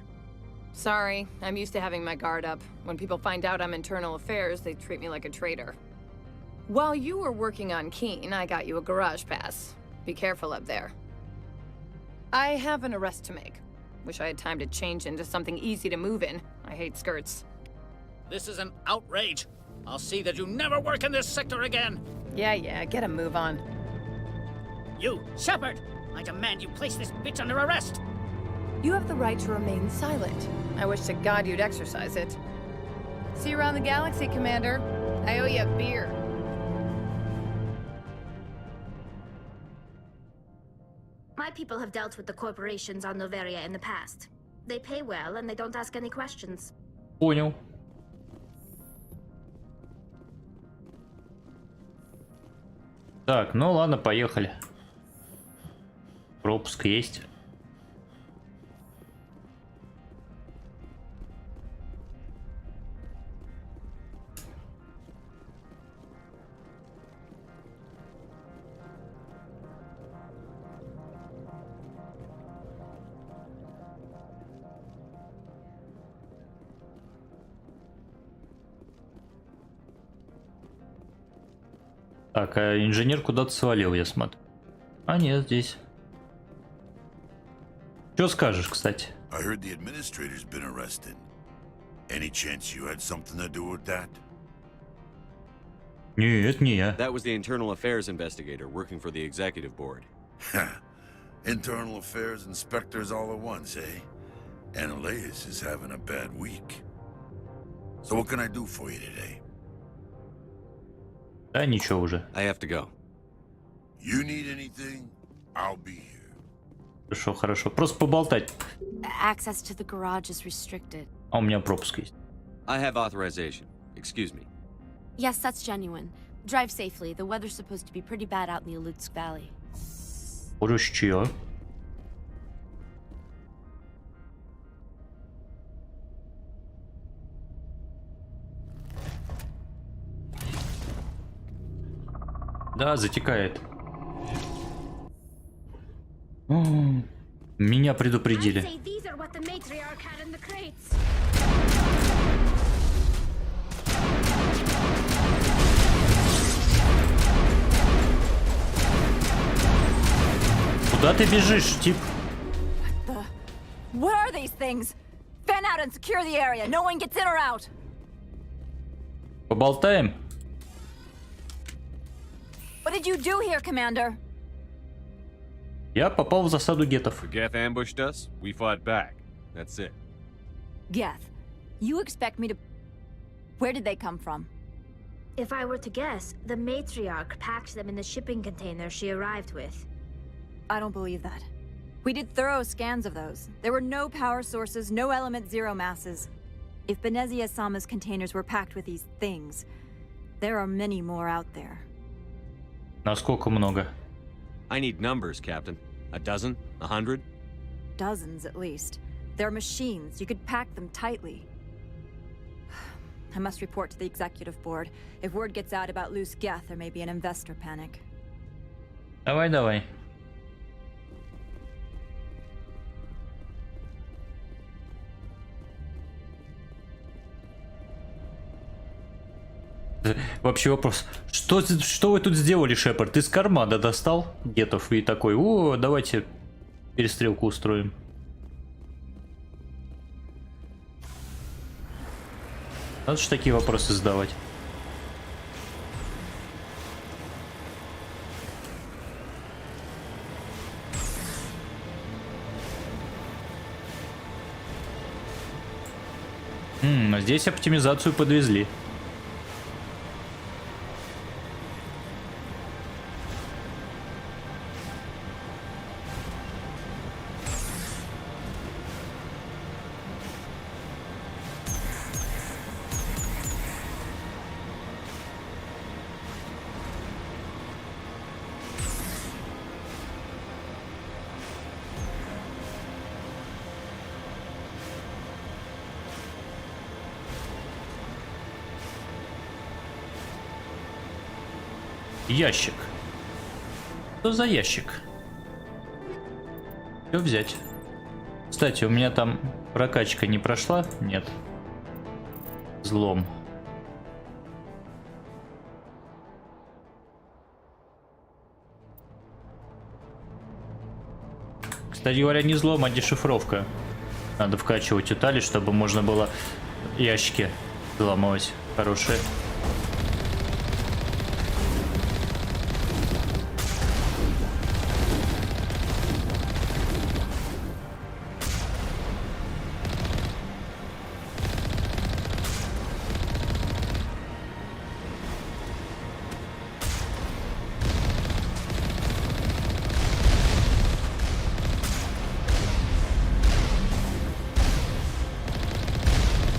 S7: Sorry, I'm used to having my guard up. When people find out I'm internal affairs, they treat me like a traitor. While you were working on Keen, I got you a garage pass. Be careful up there. I have an arrest to make. Wish I had time to change into something easy to move in. I hate skirts.
S21: This is an outrage. I'll see that you never work in this sector again.
S7: Yeah, get a move on.
S21: You, Shepard! I demand you place this bitch under arrest.
S6: You have the right to remain silent.
S7: I wish to God you'd exercise it. See you around the galaxy, Commander. I owe you a beer.
S13: My people have dealt with the corporations on Noveria in the past. They pay well and they don't ask any questions.
S1: Понял. Так, ну ладно, поехали. Пропуск есть. Так, а инженер куда-то свалил, я смотрю. А нет, здесь. Что скажешь, кстати?
S2: I heard the administrator's been arrested. Any chance you had something to do with that?
S1: Нет, не я.
S4: That was the internal affairs investigator working for the executive board.
S2: Internal affairs inspectors all at once, eh? Analyus is having a bad week. So what can I do for you today?
S1: Да, ничего уже.
S4: I have to go.
S2: You need anything? I'll be here.
S1: Хорошо, хорошо. Просто поболтать.
S16: Access to the garage is restricted.
S1: А у меня пропуск есть.
S4: I have authorization. Excuse me.
S16: Yes, that's genuine. Drive safely. The weather's supposed to be pretty bad out in the Alutsk Valley.
S1: Хорошо. Да, затекает. Меня предупредили. Куда ты бежишь, тип?
S16: What are these things? Fan out and secure the area. No one gets in or out.
S1: Поболтаем?
S16: What did you do here, Commander?
S1: Я попал в засаду гетов.
S20: Geth ambushed us. We fought back. That's it.
S16: Geth, you expect me to... Where did they come from?
S13: If I were to guess, the matriarch packed them in the shipping container she arrived with.
S16: I don't believe that. We did thorough scans of those. There were no power sources, no element zero masses. If Benezia-sama's containers were packed with these things, there are many more out there.
S1: Насколько много?
S4: I need numbers, Captain. A dozen? 100?
S16: Dozens, at least. They're machines. You could pack them tightly. I must report to the executive board. If word gets out about loose Geth, there may be an investor panic.
S1: Давай, давай. Вообще вопрос. Что вы тут сделали, Шепард? Ты из кармана достал гетов и такой: о, давайте перестрелку устроим. Надо же такие вопросы задавать. А здесь оптимизацию подвезли. Ящик. Что за ящик? Что взять? Кстати, у меня там прокачка не прошла? Нет. Взлом. Кстати говоря, не взлом, а дешифровка. Надо вкачивать детали, чтобы можно было ящики взламывать хорошие.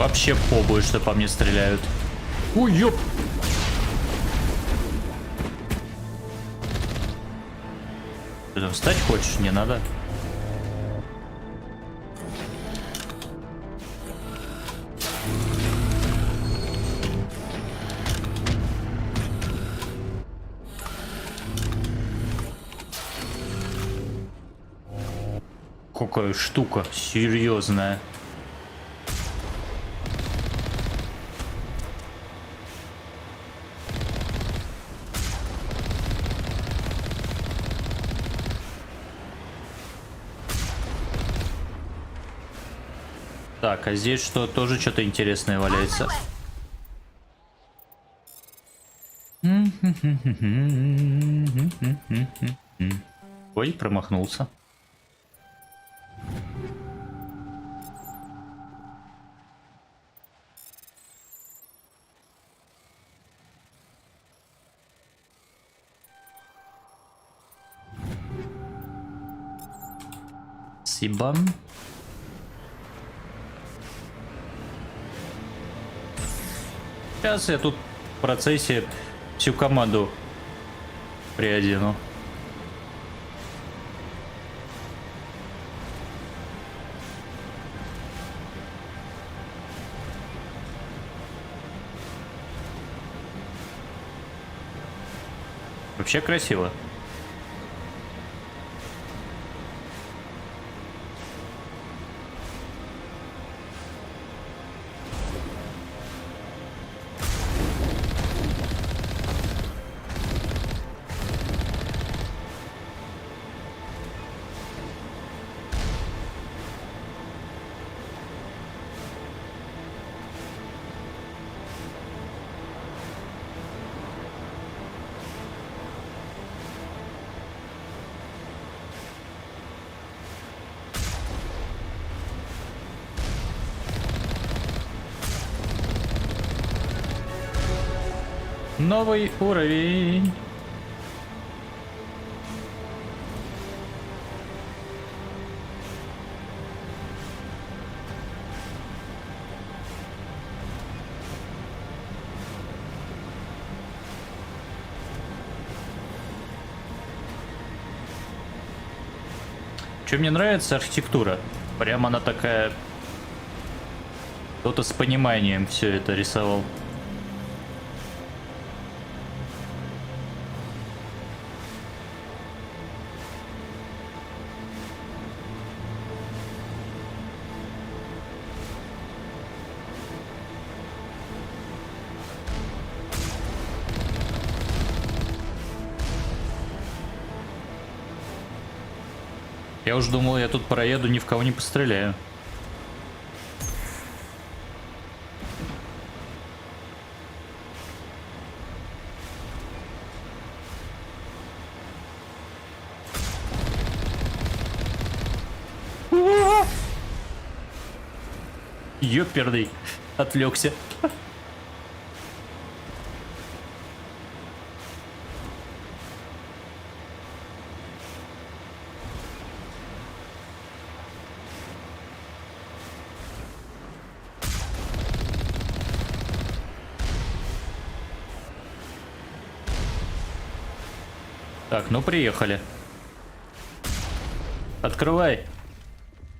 S1: Вообще побои, что по мне стреляют. Ой, ёп! Ты там встать хочешь? Не надо. Какая штука серьезная. Так, а здесь что, тоже что-то интересное валяется? Ой, промахнулся. Спасибо. Сейчас я тут в процессе всю команду приодену. Вообще красиво. Новый уровень. Что мне нравится архитектура. Прям она такая. Кто-то с пониманием все это рисовал. Я уж думал, я тут проеду, ни в кого не постреляю. Ёперный, отвлекся. Так, ну приехали. Открывай.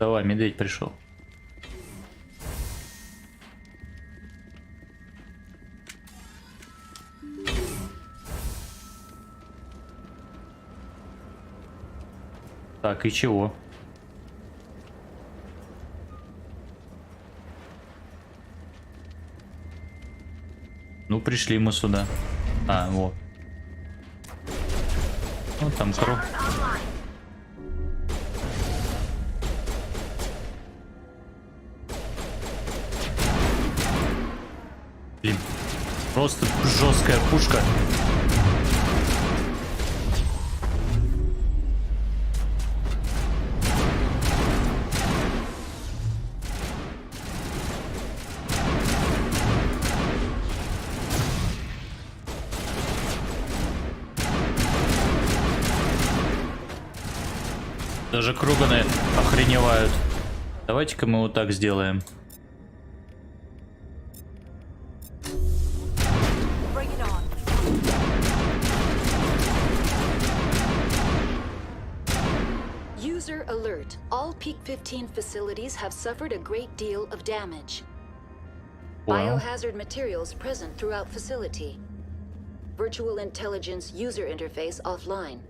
S1: Давай, медведь пришел. Так, и чего? Ну, пришли мы сюда. А, вот. Вот там кровь. Блин, просто жесткая пушка. Даже круганы охреневают. Давайте-ка мы вот так сделаем.
S8: alert. All Peak 15 facilities have suffered a great deal of damage.
S1: Wow.
S8: Biohazard materials present throughout facility. Virtual intelligence user interface offline.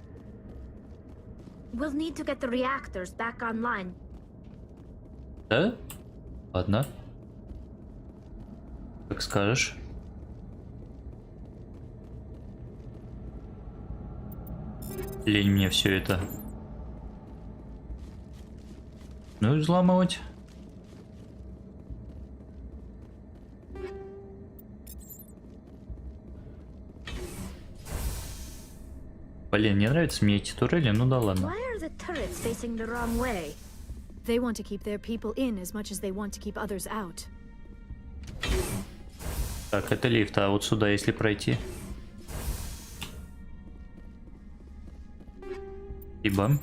S13: We'll need to get the reactors back online.
S1: Да? Ладно. Как скажешь. Лень мне все это. Ну и взламывать. Блин, не нравятся мне эти турели, ну да ладно.
S12: Why are the turrets facing the wrong way? They want to keep their people in as much as they want to keep others out.
S1: Так, это лифт, а вот сюда, если пройти. Ибо.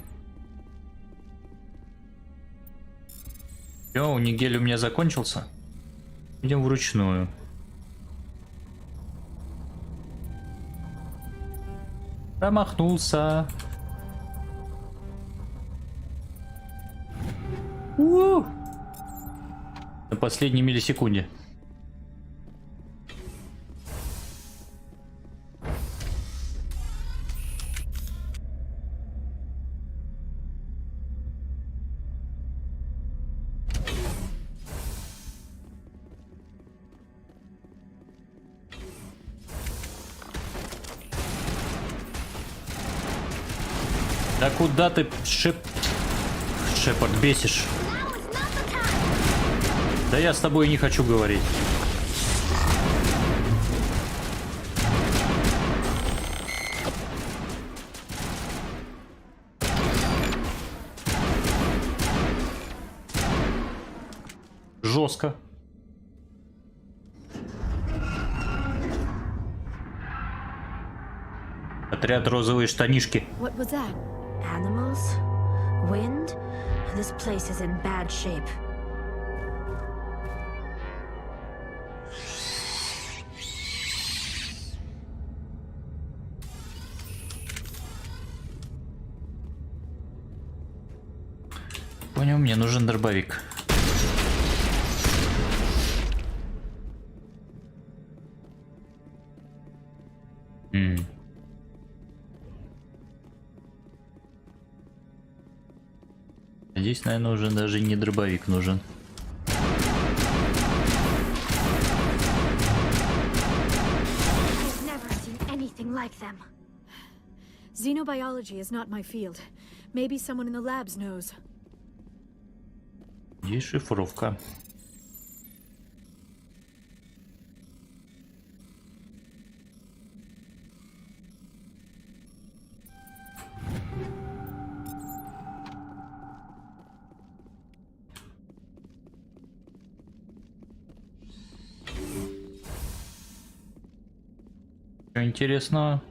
S1: Все, унигель у меня закончился. Идем вручную. Промахнулся. На последней миллисекунде. Да куда ты, Шепард, бесишь? Да я с тобой не хочу говорить. Жестко. Отряд розовые штанишки.
S12: What was that?
S13: Animals? Wind? This place is in bad shape.
S1: Понял, мне нужен дробовик. Здесь, наверное, уже даже не дробовик нужен.
S12: Xenobiology is not my field. Maybe someone in the labs knows.
S1: Здесь шифровка. Интересно.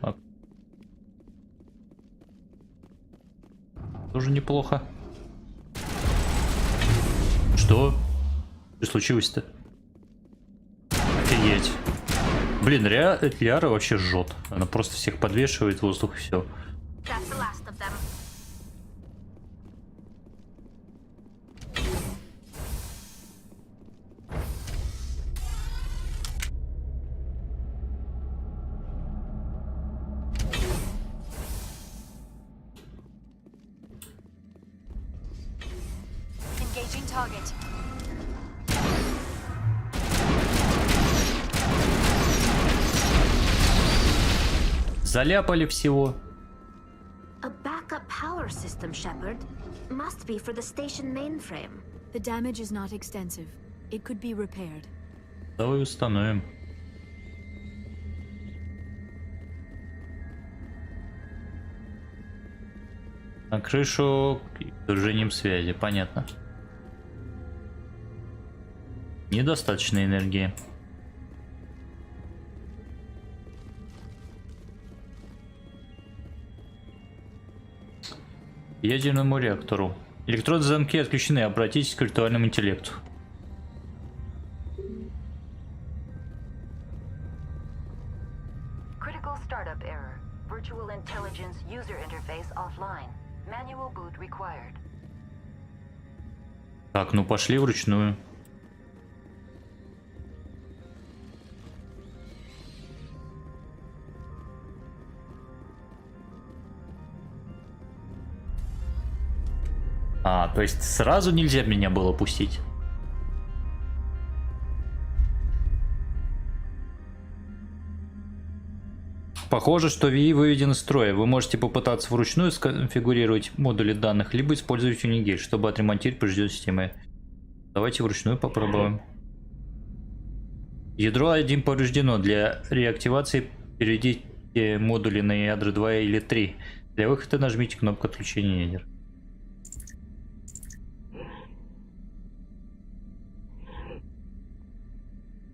S1: Тоже неплохо. Что? Что случилось-то? Офигеть. Блин, Ляра вообще жжет. Она просто всех подвешивает в воздух и все. Заляпали всего.
S13: A backup power system, Shepard. Must be for the station mainframe.
S12: The damage is not extensive. It could be repaired.
S1: Давай установим. На крышу с движением связи, понятно. Недостаточно энергии. Ядерному реактору. Электроды замки отключены. Обратитесь к виртуальному интеллекту.
S8: Critical startup error. Virtual intelligence user interface offline. Manual boot required.
S1: Так, ну пошли вручную. А, то есть сразу нельзя меня было пустить? Похоже, что VI выведен из строя. Вы можете попытаться вручную сконфигурировать модули данных, либо использовать Unigate, чтобы отремонтировать поврежденные системы. Давайте вручную попробуем. Ядро 1 повреждено. Для реактивации переведите модули на ядра 2 или 3. Для выхода нажмите кнопку отключения ядер.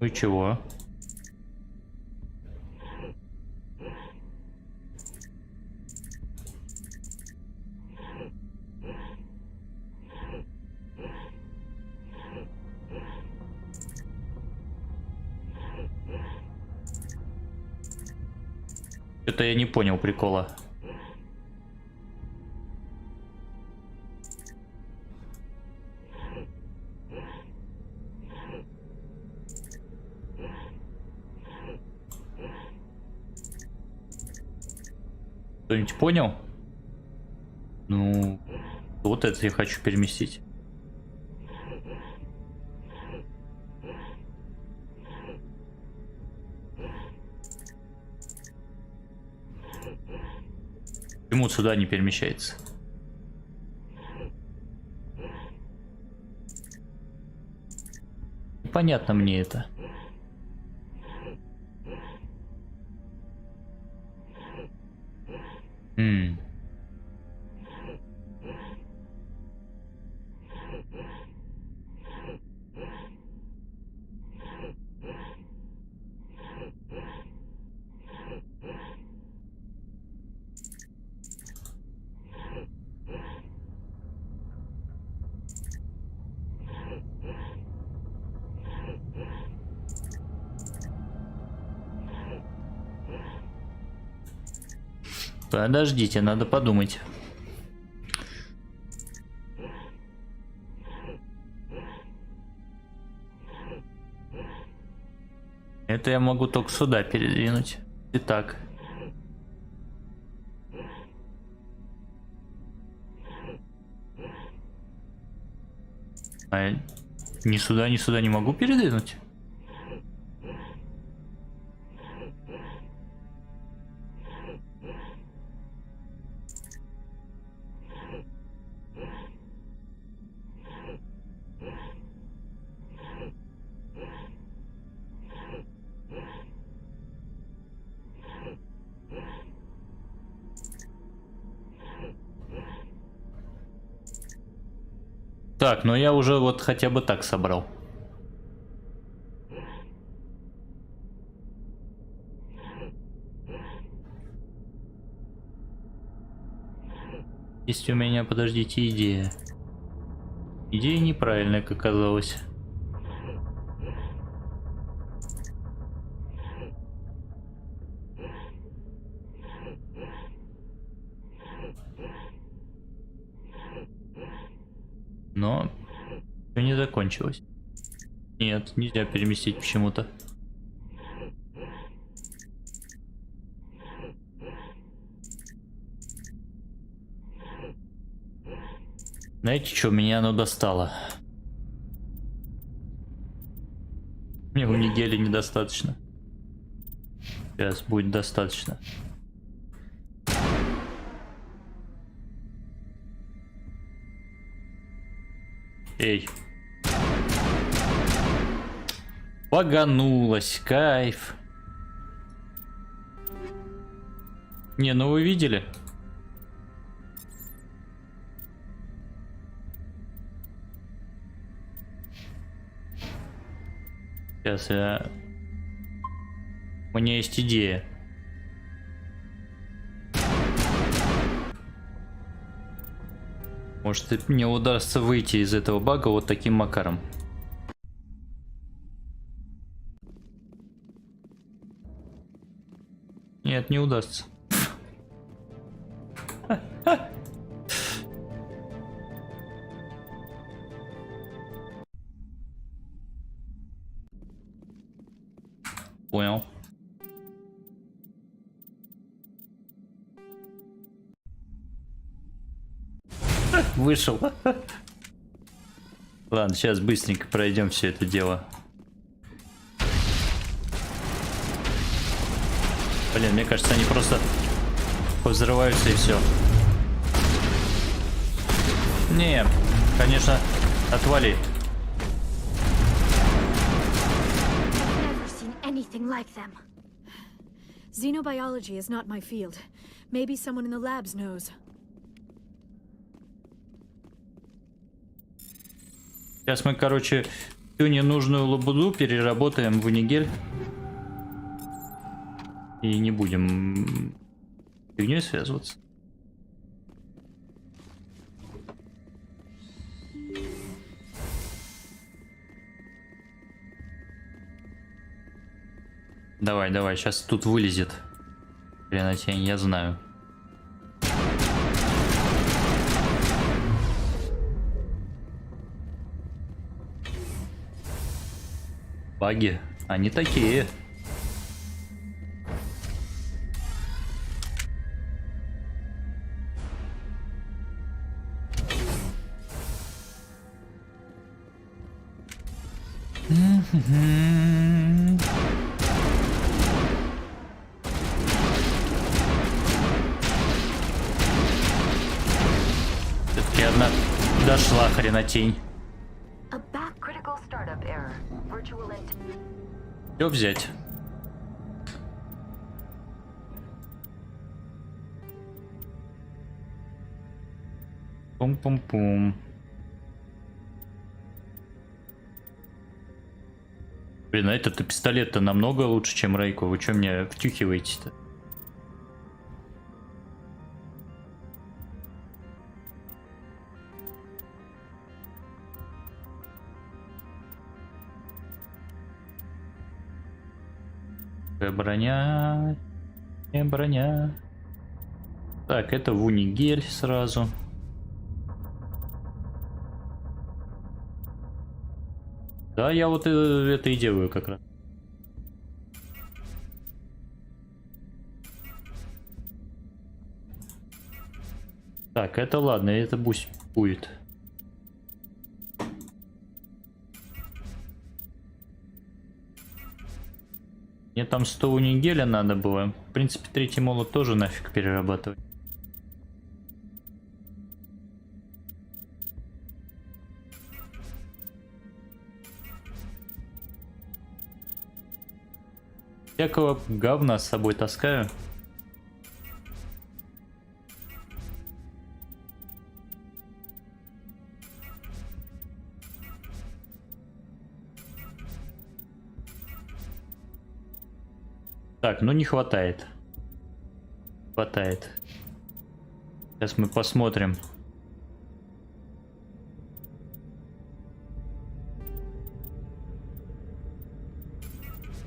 S1: Ну и чего? Что-то я не понял прикола. Кто-нибудь понял? Ну, вот это я хочу переместить. Почему сюда не перемещается? Непонятно мне это. Подождите, надо подумать. Это я могу только сюда передвинуть. Итак. А ни сюда не могу передвинуть? Так, но я уже вот хотя бы так собрал. Есть у меня, подождите, идея. Идея неправильная, как оказалось. Но все не закончилось. Нет, нельзя переместить почему-то. Знаете что, меня оно достало. Мне в неделе недостаточно. Сейчас будет достаточно. Эй. Паганулась, кайф. Не, ну вы видели? Сейчас я... У меня есть идея. Может, мне удастся выйти из этого бага вот таким макаром. Нет, не удастся. Понял. Вышел. Ладно, сейчас быстренько пройдем все это дело. Блин, мне кажется, они просто взрываются и все. Не, конечно, отвали.
S12: Xenobiology is not my field. Maybe someone in the labs knows.
S1: Сейчас мы, короче, всю ненужную лабуду переработаем в унигель. И не будем с фигней связываться. Давай, давай, сейчас тут вылезет. Хренотень, я знаю. Баги, они такие. Все-таки одна дошла, хренотень. Все взять. Пум-пум-пум. Блин, а этот пистолет-то намного лучше, чем Рейку. Вы что мне втюхиваете-то? Броня, не броня. Так, это в унигель сразу. Да, я вот это и делаю как раз. Так, это ладно, это пусть будет. Мне там 100 унигеля надо было. В принципе, третий молот тоже нафиг перерабатывать. Всякого говна с собой таскаю. Так, ну не хватает. Хватает. Сейчас мы посмотрим.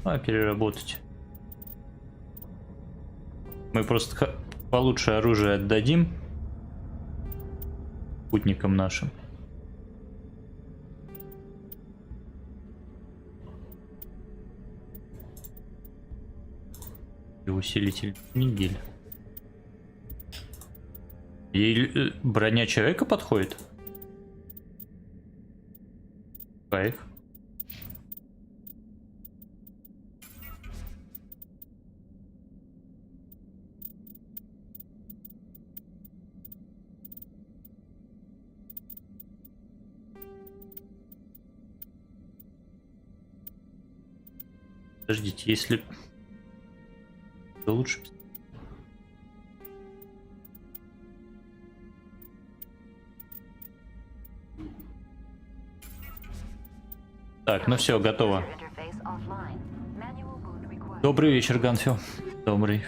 S1: А, переработать. Мы просто получше оружие отдадим путникам нашим. И усилитель нигель. Ей броня человека подходит? Кайф. Подождите, если... Да лучше... Так, ну все, готово. Добрый вечер, Ганфил. Добрый.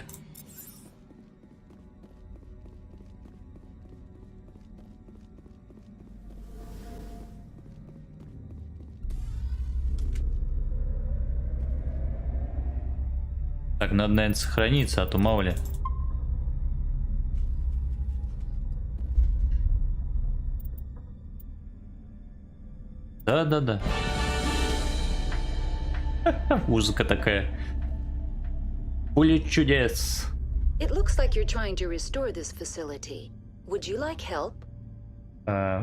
S1: Так, надо, наверное, сохраниться, а то мало ли. Да-да-да. Музыка такая Поле чудес.
S8: It looks like you're trying to restore this facility. Would you like help?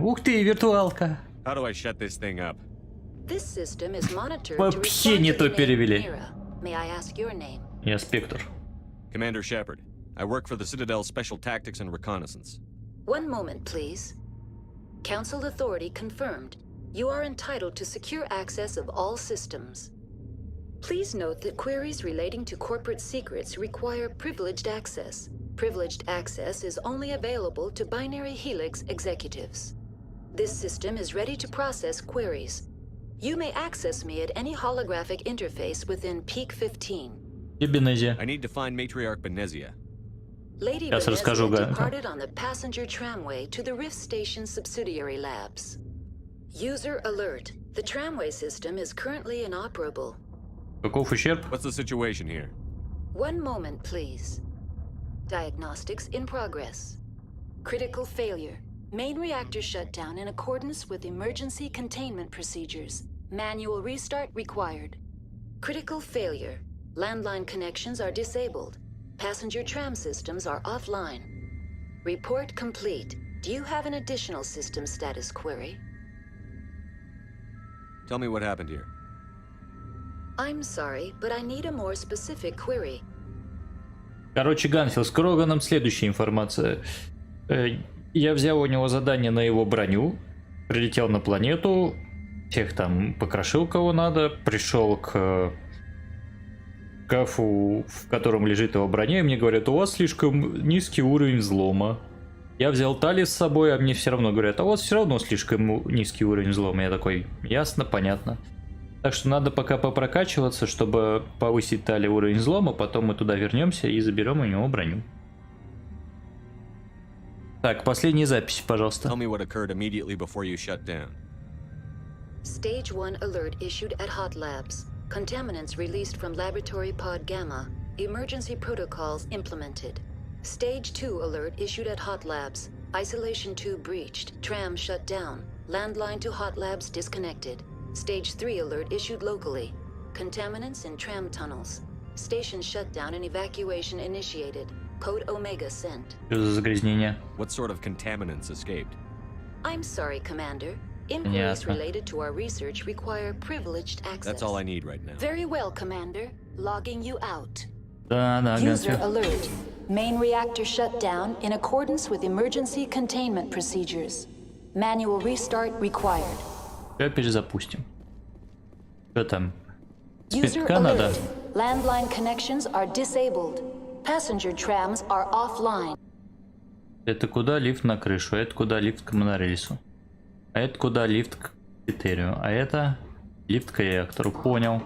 S1: Ух ты, виртуалка.
S20: How do I shut this thing up?
S8: This system is monitored to
S1: Вообще
S8: respond
S1: не
S8: to
S1: то
S8: the name
S1: перевели.
S8: Mira. May I ask your name?
S1: Я Спектр.
S20: Commander Shepard. I work for the Citadel's Special Tactics and Reconnaissance.
S8: One moment, please. Council authority confirmed. You are entitled to secure access of all systems. Please note that queries relating to corporate secrets require privileged access. Privileged access is only available to Binary Helix executives. This system is ready to process queries. You may access me at any holographic interface within Peak 15.
S20: I need to find Matriarch Benezia.
S8: Lady
S1: Сейчас расскажу,
S8: Benezia departed on the passenger tramway to the Rift Station subsidiary labs. User alert. The tramway system is currently inoperable.
S1: Каков ущерб?
S20: What's the situation here?
S8: One moment, please. Diagnostics in progress. Critical failure. Main reactor shut down in accordance with emergency containment procedures. Manual restart required. Critical failure. Landline connections are disabled. Passenger tram systems are offline. Report complete. Do you have an additional system status query?
S20: Tell me what happened here.
S8: I'm sorry, but I need a more specific query.
S1: Короче, Ганфилд, с Кроганом следующая информация. Я взял у него задание на его броню, прилетел на планету, всех там покрошил кого надо, пришел к шкафу, в котором лежит его броня, и мне говорят, у вас слишком низкий уровень взлома. Я взял Талис с собой, а мне все равно говорят, а у вас все равно слишком низкий уровень взлома. Я такой, ясно, понятно. Так что надо пока попрокачиваться, чтобы повысить Тали уровень взлома, потом мы туда вернемся и заберем у него броню. Так, последняя запись, пожалуйста.
S20: Tell me what occurred immediately before you shut down.
S8: Stage 1 alert issued at Hot Labs. Contaminants released from Laboratory Pod Gamma. Emergency protocols implemented. Stage 2 alert issued at Hot Labs. Isolation 2 breached. Tram shut down. Landline to Hot Labs disconnected. Stage 3 alert issued locally. Contaminants in tram tunnels. Station shutdown and evacuation initiated. Code Omega sent.
S1: Что за загрязнение?
S20: What sort of contaminants escaped?
S8: I'm sorry, Commander. Inquiries related to our research require privileged access.
S20: That's all I need right now.
S8: Very well, Commander. Logging you out.
S1: Да,
S8: User
S1: Ганфилд.
S8: alert. Main reactor shut down in accordance with emergency containment procedures. Manual restart required.
S1: Все перезапустим. Что там?
S8: User
S1: Спитка надо?
S8: alert. Landline connections are disabled. Passenger trams are offline.
S1: Это куда лифт на крышу, а это куда лифт к монорельсу. А это куда лифт к критерию, а это лифт к реактору. Понял.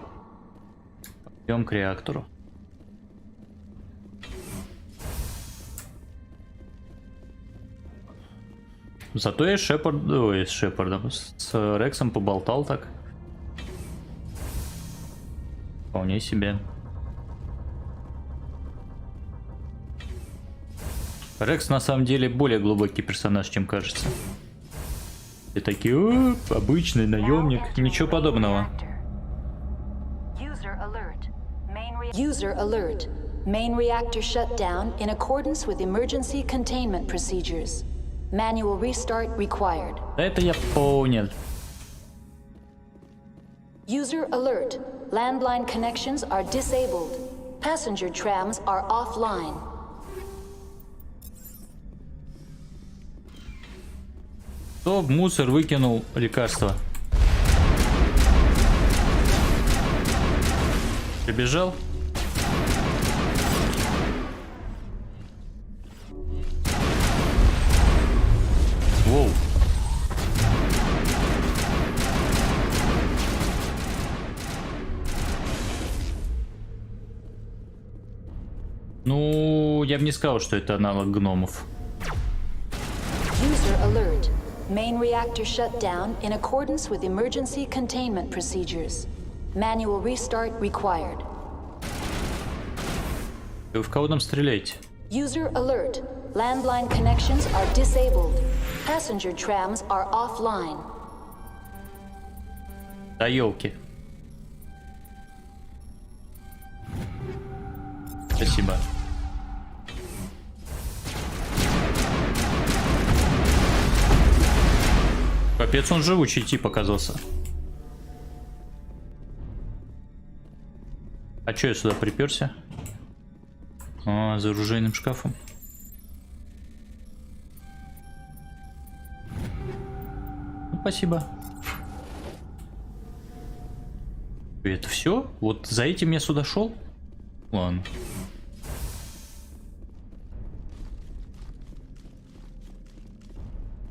S1: Идем к реактору. Зато я с Шепардом, с Рексом поболтал так. Вполне себе. Рекс на самом деле более глубокий персонаж, чем кажется. И такие, обычный наемник, ничего подобного.
S8: User alert. Main reactor shut down in accordance with emergency containment procedures. Manual restart required.
S1: Да это я понял.
S8: User alert. Landline connections are disabled. Passenger trams are offline.
S1: Кто в мусор выкинул лекарство? Прибежал? Воу. Ну, я бы не сказал, что это аналог гномов.
S8: User alert. Main reactor shut down in accordance with emergency containment procedures. Manual restart required.
S1: Вы в кого там стреляете?
S8: User alert. Landline connections are disabled. Passenger trams are offline.
S1: Да елки. Спасибо. Капец, он живучий тип оказался. А чё я сюда приперся? А, за оружейным шкафом. Ну, спасибо. Это все? Вот за этим я сюда шел? Ладно.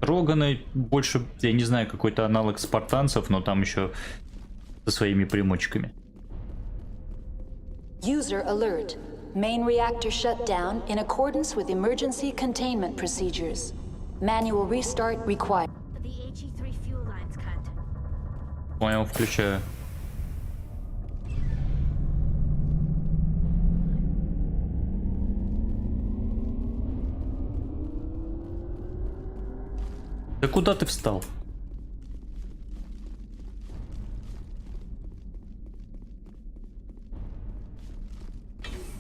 S1: Роганый больше, я не знаю, какой-то аналог спартанцев, но там еще со своими примочками.
S8: User alert. Main reactor shut down in accordance with emergency containment procedures. Manual restart required.
S1: Понял, включаю. Да куда ты встал?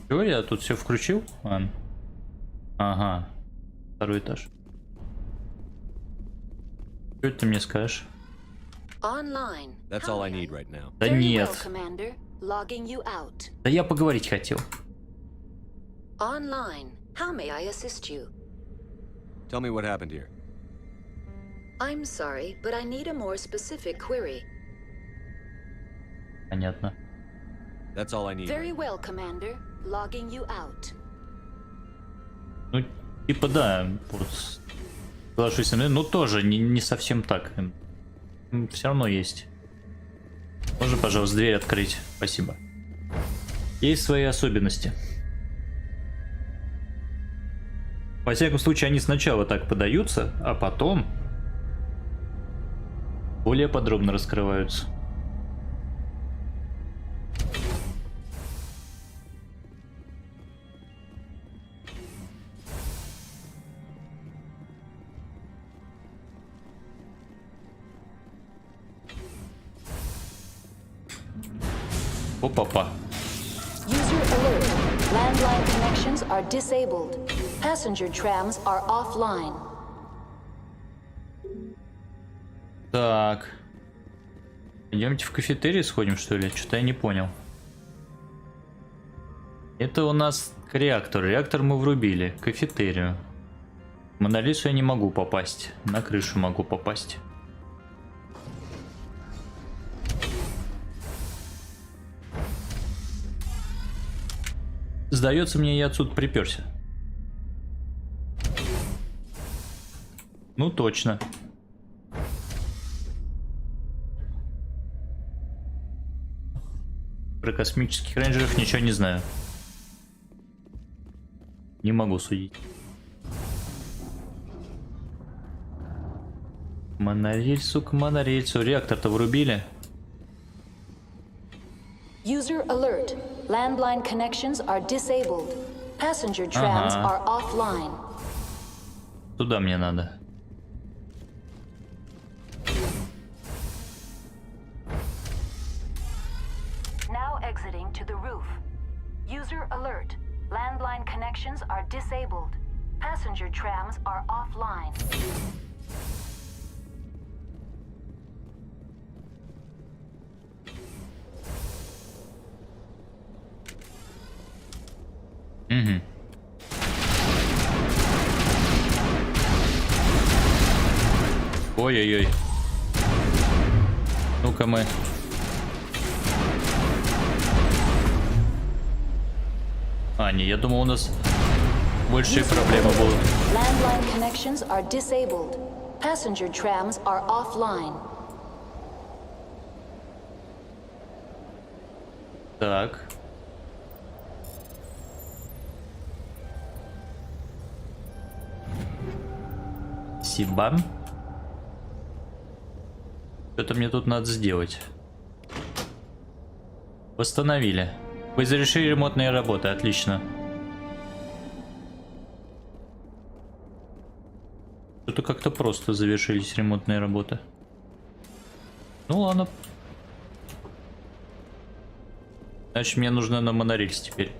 S1: Чего я тут все включил? Ага. Второй этаж. Что ты мне скажешь?
S4: That's all I need right now.
S1: Да нет. Да я поговорить хотел.
S8: Online. How may I assist you?
S4: Tell me what happened here.
S8: I'm sorry, but I need a more specific query.
S1: Понятно.
S4: That's all I need.
S8: Very well, Commander. Logging you out.
S1: Ну, типа да, вот, соглашусь, но тоже не совсем так. Все равно есть. Можно, пожалуйста, дверь открыть? Спасибо. Есть свои особенности. Во всяком случае, они сначала так подаются, а потом более подробно раскрываются. Опа-па.
S8: User alert. Landline connections are disabled. Passenger trams are offline.
S1: Так. Идемте в кафетерий сходим, что ли? Что-то я не понял. Это у нас к реактору. Реактор мы врубили. К кафетерию. В Монолису я не могу попасть. На крышу могу попасть. Сдается мне, я отсюда приперся. Ну точно. Про космических рейнджеров ничего не знаю. Не могу судить. Монорельсу к монорельсу. Реактор-то врубили.
S8: User alert. Landline connections are disabled. Passenger trams are offline.
S1: Туда мне надо.
S8: Now exiting to the roof. User alert. Landline connections are disabled. Passenger trams are offline.
S1: Угу. Ой-ой-ой. Ну-ка мы. А, не, я думал, у нас большие проблемы будут.
S8: Landline connections are disabled. Passenger trams are offline.
S1: Так. Сибам. Что-то мне тут надо сделать. Восстановили. Вы завершили ремонтные работы, отлично. Что-то как-то просто завершились ремонтные работы. Ну ладно. Значит, мне нужно на монорельс теперь.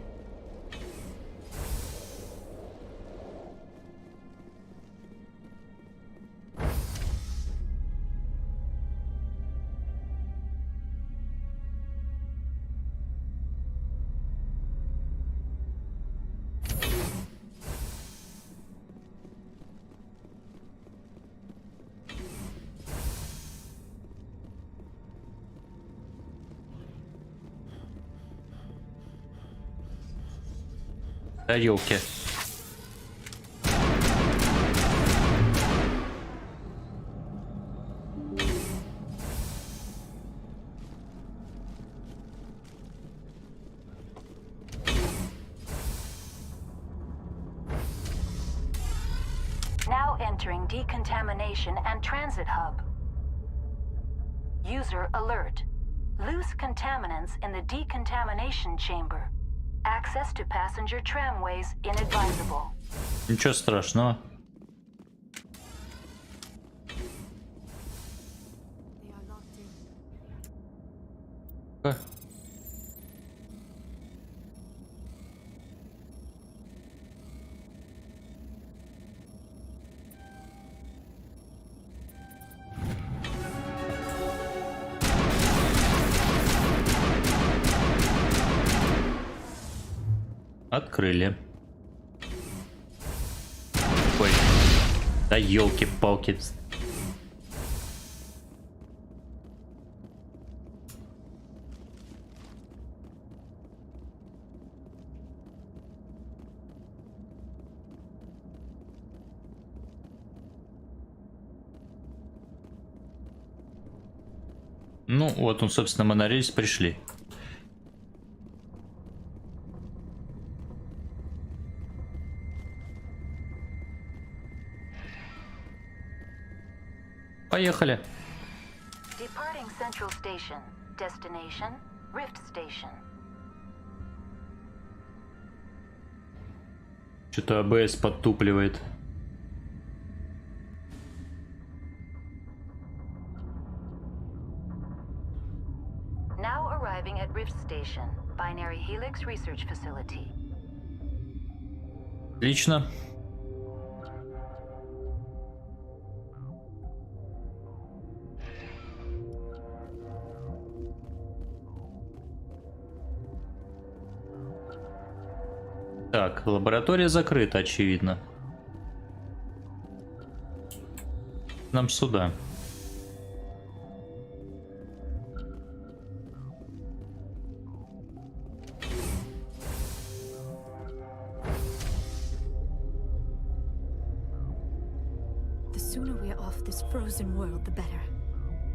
S1: Да ёлки.
S9: Now entering decontamination and transit hub. User alert. Loose contaminants in the decontamination chamber. Access to passenger tramways inadvisable.
S1: Ничего страшного. Открыли. Ой. Да елки-палки. Ну, вот он, собственно, мы на рейс пришли. Поехали.
S9: Departing Central Station. Destination Rift Station.
S1: Что-то АБС подтупливает.
S9: Now arriving at Rift Station, Binary Helix Research Facility.
S1: Отлично. Так, лаборатория закрыта, очевидно. Нам сюда.
S12: The sooner we're off this frozen world, the better.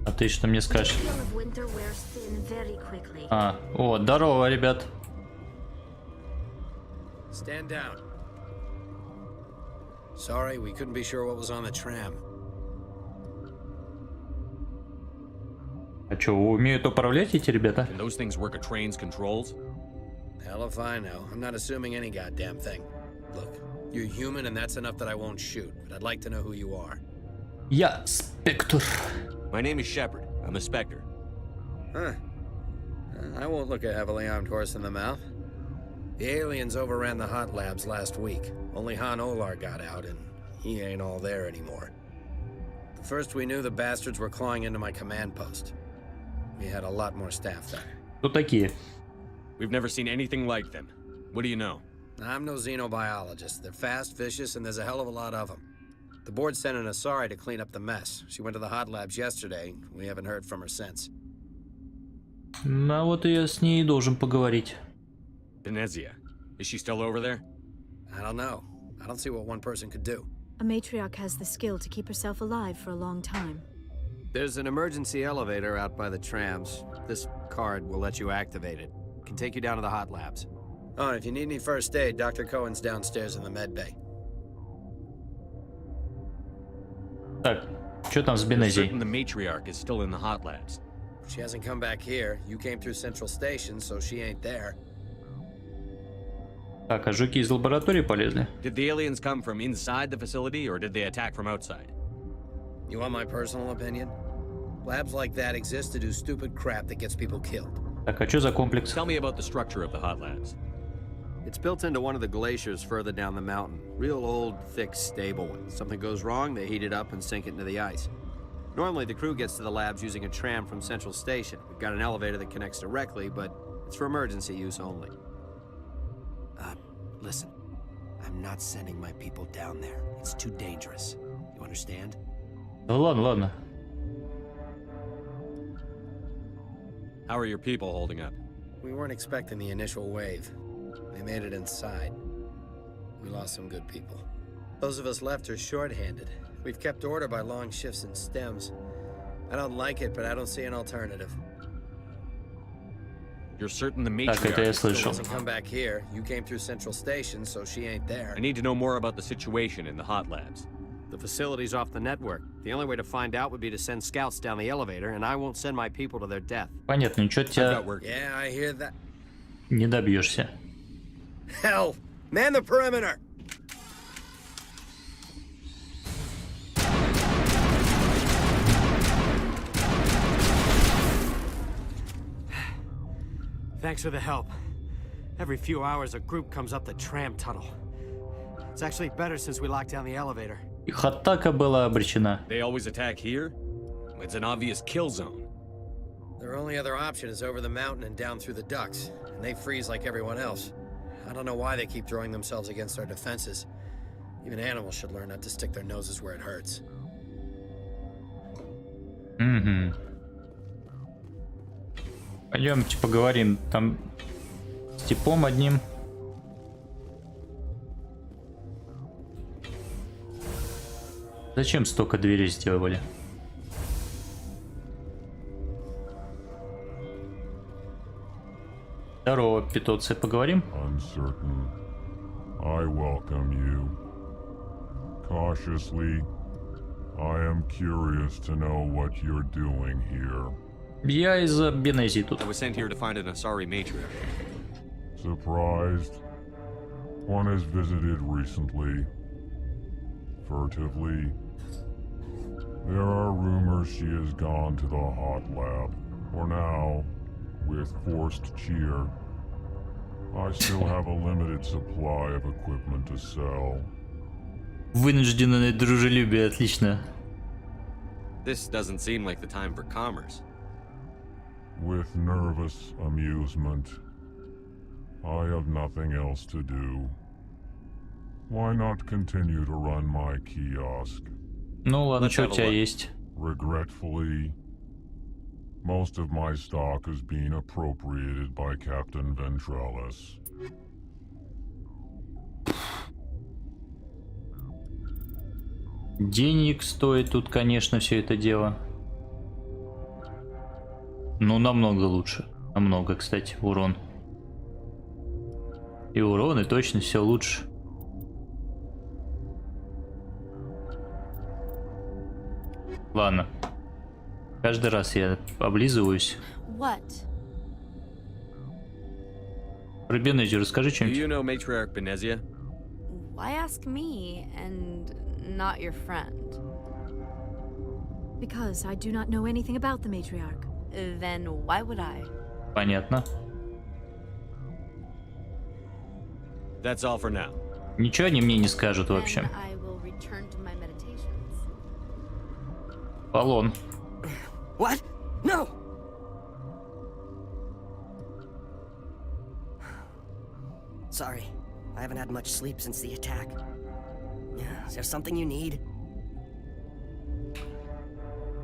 S1: А ты что мне скажешь? А, о, здорово, ребят.
S10: Stand down. Sorry, we couldn't be sure what was on the tram.
S1: А что, умеют управлять эти ребята?
S20: Can those things work a train's controls?
S10: Hell if I know. I'm not assuming any goddamn thing. Look, you're human and that's enough that I won't shoot, but I'd like to know who you are.
S1: Я Спектр.
S20: My name is Shepard. I'm a Spectre.
S10: Huh. I won't look a heavily armed horse in the mouth. The aliens overran the hot labs last week. Only Han Olar got out, and he ain't all there anymore. The first we knew, the bastards were clawing into my command post. We had a lot more staff there.
S1: Кто такие?
S20: We've never seen anything like them. What do you know?
S10: I'm no xenobiologist. They're fast, vicious, and there's a hell of a lot of them. The board sent an Asari to clean up the mess. She went to the hot labs yesterday. We haven't heard from her since.
S1: Ну вот я с ней должен поговорить.
S20: Venezia. Is she still over there?
S10: I don't know. I don't see what one person could do.
S12: A matriarch has the skill to keep herself alive for a long time.
S10: There's an emergency elevator out by the trams. This card will let you activate it. Can take you down to the hot labs. Oh, and if you need any first aid, Dr. Cohen's downstairs in the med bay.
S1: Так, что там с Бенезией?
S20: The matriarch is still in the hot labs.
S10: She hasn't come back here. You came through Central Station, so she ain't there.
S1: Так, а жуки из лаборатории полезли?
S20: Did the aliens come from inside the facility, or did they attack from outside?
S10: You want my personal opinion? Labs like that exist to do stupid crap that gets people killed.
S1: Так, а что за комплекс?
S20: Tell me about the structure of the hot labs.
S10: It's built into one of the glaciers further down the mountain. Real old, thick, stable one. Something goes wrong, they heat it up and sink it into the ice. Normally, the crew gets to the labs using a tram from Central Station. We've got an elevator that connects directly, but it's for emergency use only. Listen. I'm not sending my people down there. It's too dangerous. You understand?
S1: Да ладно, ладно.
S20: How are your people holding up?
S10: We weren't expecting the initial wave. They made it inside. We lost some good people. Those of us left are short-handed. We've kept order by long shifts and stems. I don't like it, but I don't see an alternative.
S20: You're certain the
S1: Так, это я
S20: matriarch
S1: слышал.
S10: Doesn't come back here. You came through Central Station, so she ain't there.
S20: I need to know more about the situation in the hot labs.
S15: The facility's off the network. The only way to find out would be to send scouts down the elevator, and I won't send my people to their death.
S1: Понятно, ничего тебя
S10: Yeah, I hear that.
S1: не добьешься.
S10: Hell! Man the perimeter!
S15: Thanks for the help. Every few hours, a group comes up the tram tunnel. It's actually better since we locked down the elevator.
S1: Их атака была обречена.
S20: They always attack here? It's an obvious kill zone.
S10: Their only other option is over the mountain and down through the ducts, and they freeze like everyone else. I don't know why they keep throwing themselves against our defenses. Even animals should learn not to stick their noses where it hurts.
S1: Угу. Пойдемте поговорим там с типом одним. Зачем столько дверей сделали? Здорово, питомцы, поговорим?
S18: Uncertain. I welcome you. Cautiously, I am curious to know what you're doing here.
S1: Я из-за Бенезии тут.
S20: I was sent here to find an Asari matriarch.
S18: Surprised? One has visited recently. Furtively. There are rumors she has gone to the hot lab. For now, with forced cheer, I still have a limited supply of equipment to sell.
S1: Вынужденное дружелюбие, отлично.
S20: This doesn't seem like the time for commerce.
S18: With nervous amusement. I have nothing else to do. Why not continue to run my kiosk?
S1: Ну ладно, что у тебя есть?
S18: Regretfully, most of my stock is being appropriated by Captain Ventralis.
S1: Денег стоит тут, конечно, все это дело. Ну, намного лучше. Намного, кстати, урон. И урон, и точно все лучше. Ладно. Каждый раз я облизываюсь.
S12: What?
S1: Про Бенезию расскажи
S20: Do
S1: что-нибудь.
S20: you know matriarch Benezia?
S23: Why ask me and not your friend?
S12: Because I do not know anything about the matriarch.
S23: Then why would I?
S1: Понятно.
S20: That's all for now.
S1: Ничего они мне не скажут вообще.
S23: Then I will return to my meditations.
S1: Полон.
S24: What? No! Sorry, I haven't had much sleep since the attack. Is there something you need?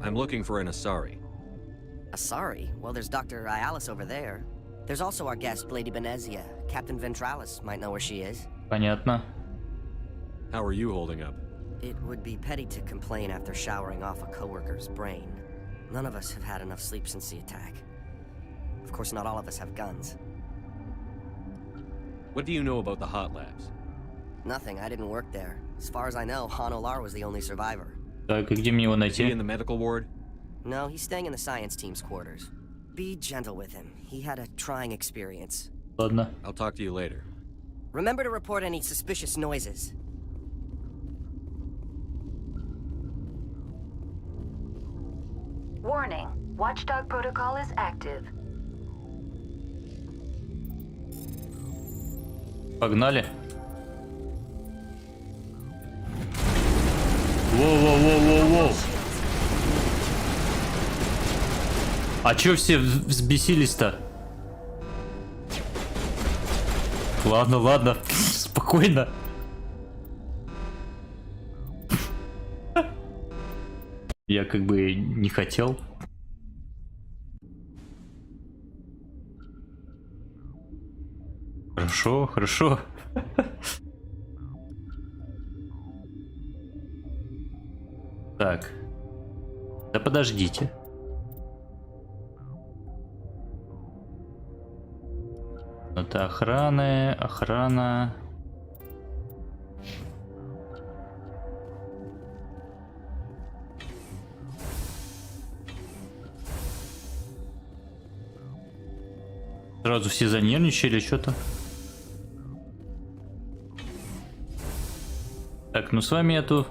S20: I'm looking for an Asari.
S24: Asari? Well, there's Dr. Ayalis over there. There's also our guest, Lady Benezia. Captain Ventralis might know where she is.
S1: Понятно.
S20: How are you holding up?
S24: It would be petty to complain after showering off a coworker's brain. None of us have had enough sleep since the attack. Of course, not all of us have guns.
S20: What do you know about the hot labs?
S24: Nothing, I didn't work there. As far as I know, Han Olar was the only survivor.
S1: Так, и где мне его
S20: Is he
S1: найти?
S20: in the medical ward?
S24: No, he's staying in the science team's quarters. Be gentle with him. He had a trying experience.
S1: Ладно.
S20: I'll talk to you later.
S24: Remember to report any suspicious noises.
S9: Warning. Watchdog protocol is active.
S1: Погнали. Воу-воу-воу-воу-воу. А чё все взбесились-то? Ладно, ладно. Спокойно. Я как бы не хотел. Хорошо, хорошо. Так. Да подождите. Это охрана. Сразу все занервничали что-то. Так, ну с вами я тут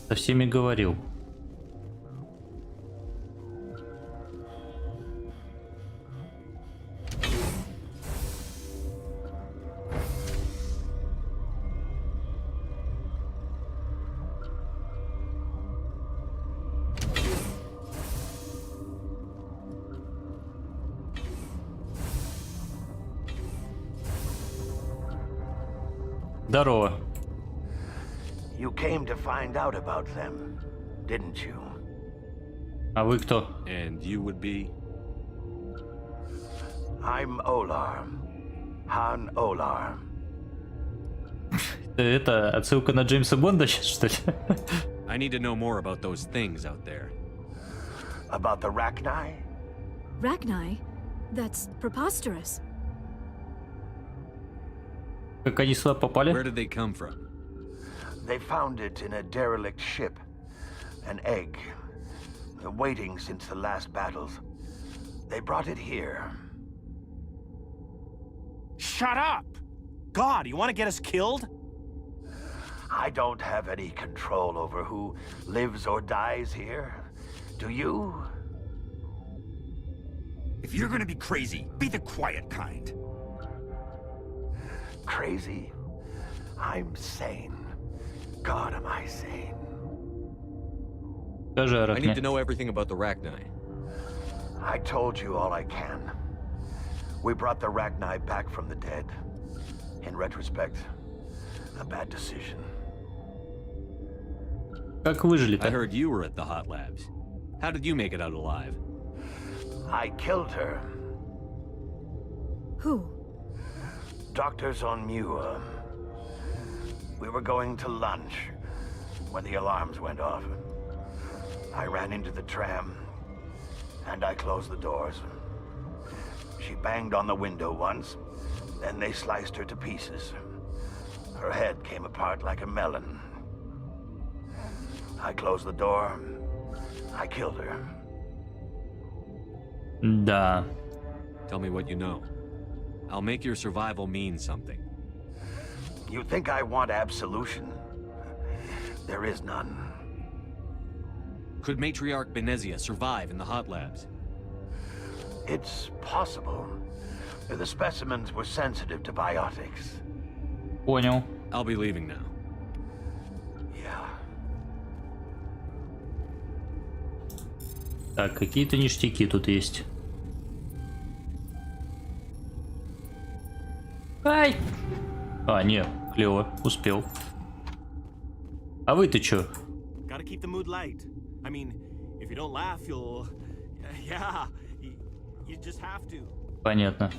S1: со всеми говорил. Здорово.
S3: You came to find out about them, didn't you?
S1: А вы кто?
S20: And you would be?
S3: I'm Olar. Han Olar.
S1: Это отсылка на Джеймса Бонда сейчас, что ли?
S20: I need to know more about those things out there.
S3: About the Rachni?
S12: Rachni? That's preposterous.
S1: Как они сюда попали?
S20: Where did they come from?
S3: They found it in a derelict ship. An egg. Waiting since the last battles. They brought it here.
S5: Shut up! God, you want to get us killed?
S3: I don't have any control over who lives or dies here. Do you?
S14: If you're gonna be crazy, be the quiet kind.
S3: Crazy? I'm sane. God, am I sane?
S20: I need to know everything about the Rachni.
S3: I told you all I can. We brought the Rachni back from the dead. In retrospect, a bad decision.
S1: Как выжили-то?
S20: I heard you were at the hot labs. How did you make it out alive?
S3: I killed her.
S12: Who?
S3: Doctors on Muir. We were going to lunch when the alarms went off. I ran into the tram, and I closed the doors. She banged on the window once, then they sliced her to pieces. Her head came apart like a melon. I closed the door. I killed her.
S1: Да.
S20: Tell me what you know. I'll make your survival mean something.
S3: You think I want absolution? There is none.
S20: Could Matriarch Benezia survive in the hot labs?
S3: It's possible. The specimens were sensitive to biotics.
S1: Понял.
S20: I'll be leaving now.
S3: Yeah.
S1: Так, какие-то ништяки тут есть. Ай! А, не, клево, успел. А вы-то чё?
S5: Gotta keep the mood light. I mean, if you don't laugh, you'll... Yeah, you just have to.
S1: Понятно.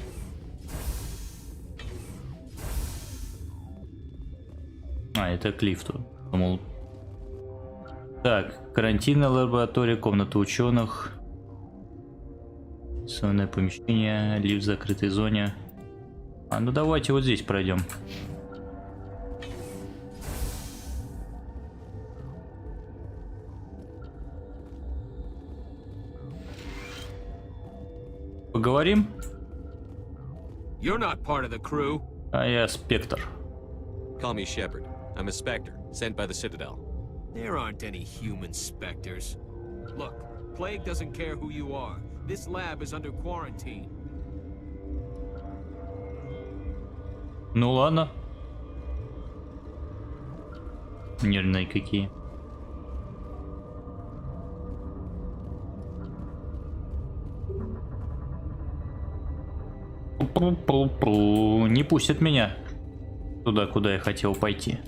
S1: А, это к лифту. Думал. Так, карантинная лаборатория, комната ученых. Сонное помещение, лифт в закрытой зоне. А, ну давайте вот здесь пройдем. Поговорим?
S20: You're not part of the crew.
S1: А я Спектр.
S20: Call me Shepard. I'm a Spectre, sent by the Citadel.
S11: There aren't any human specters. Look, Plague doesn't care who you are. This lab is under quarantine.
S1: Ну ладно. Нервные какие. Не пустят меня туда, куда я хотел пойти.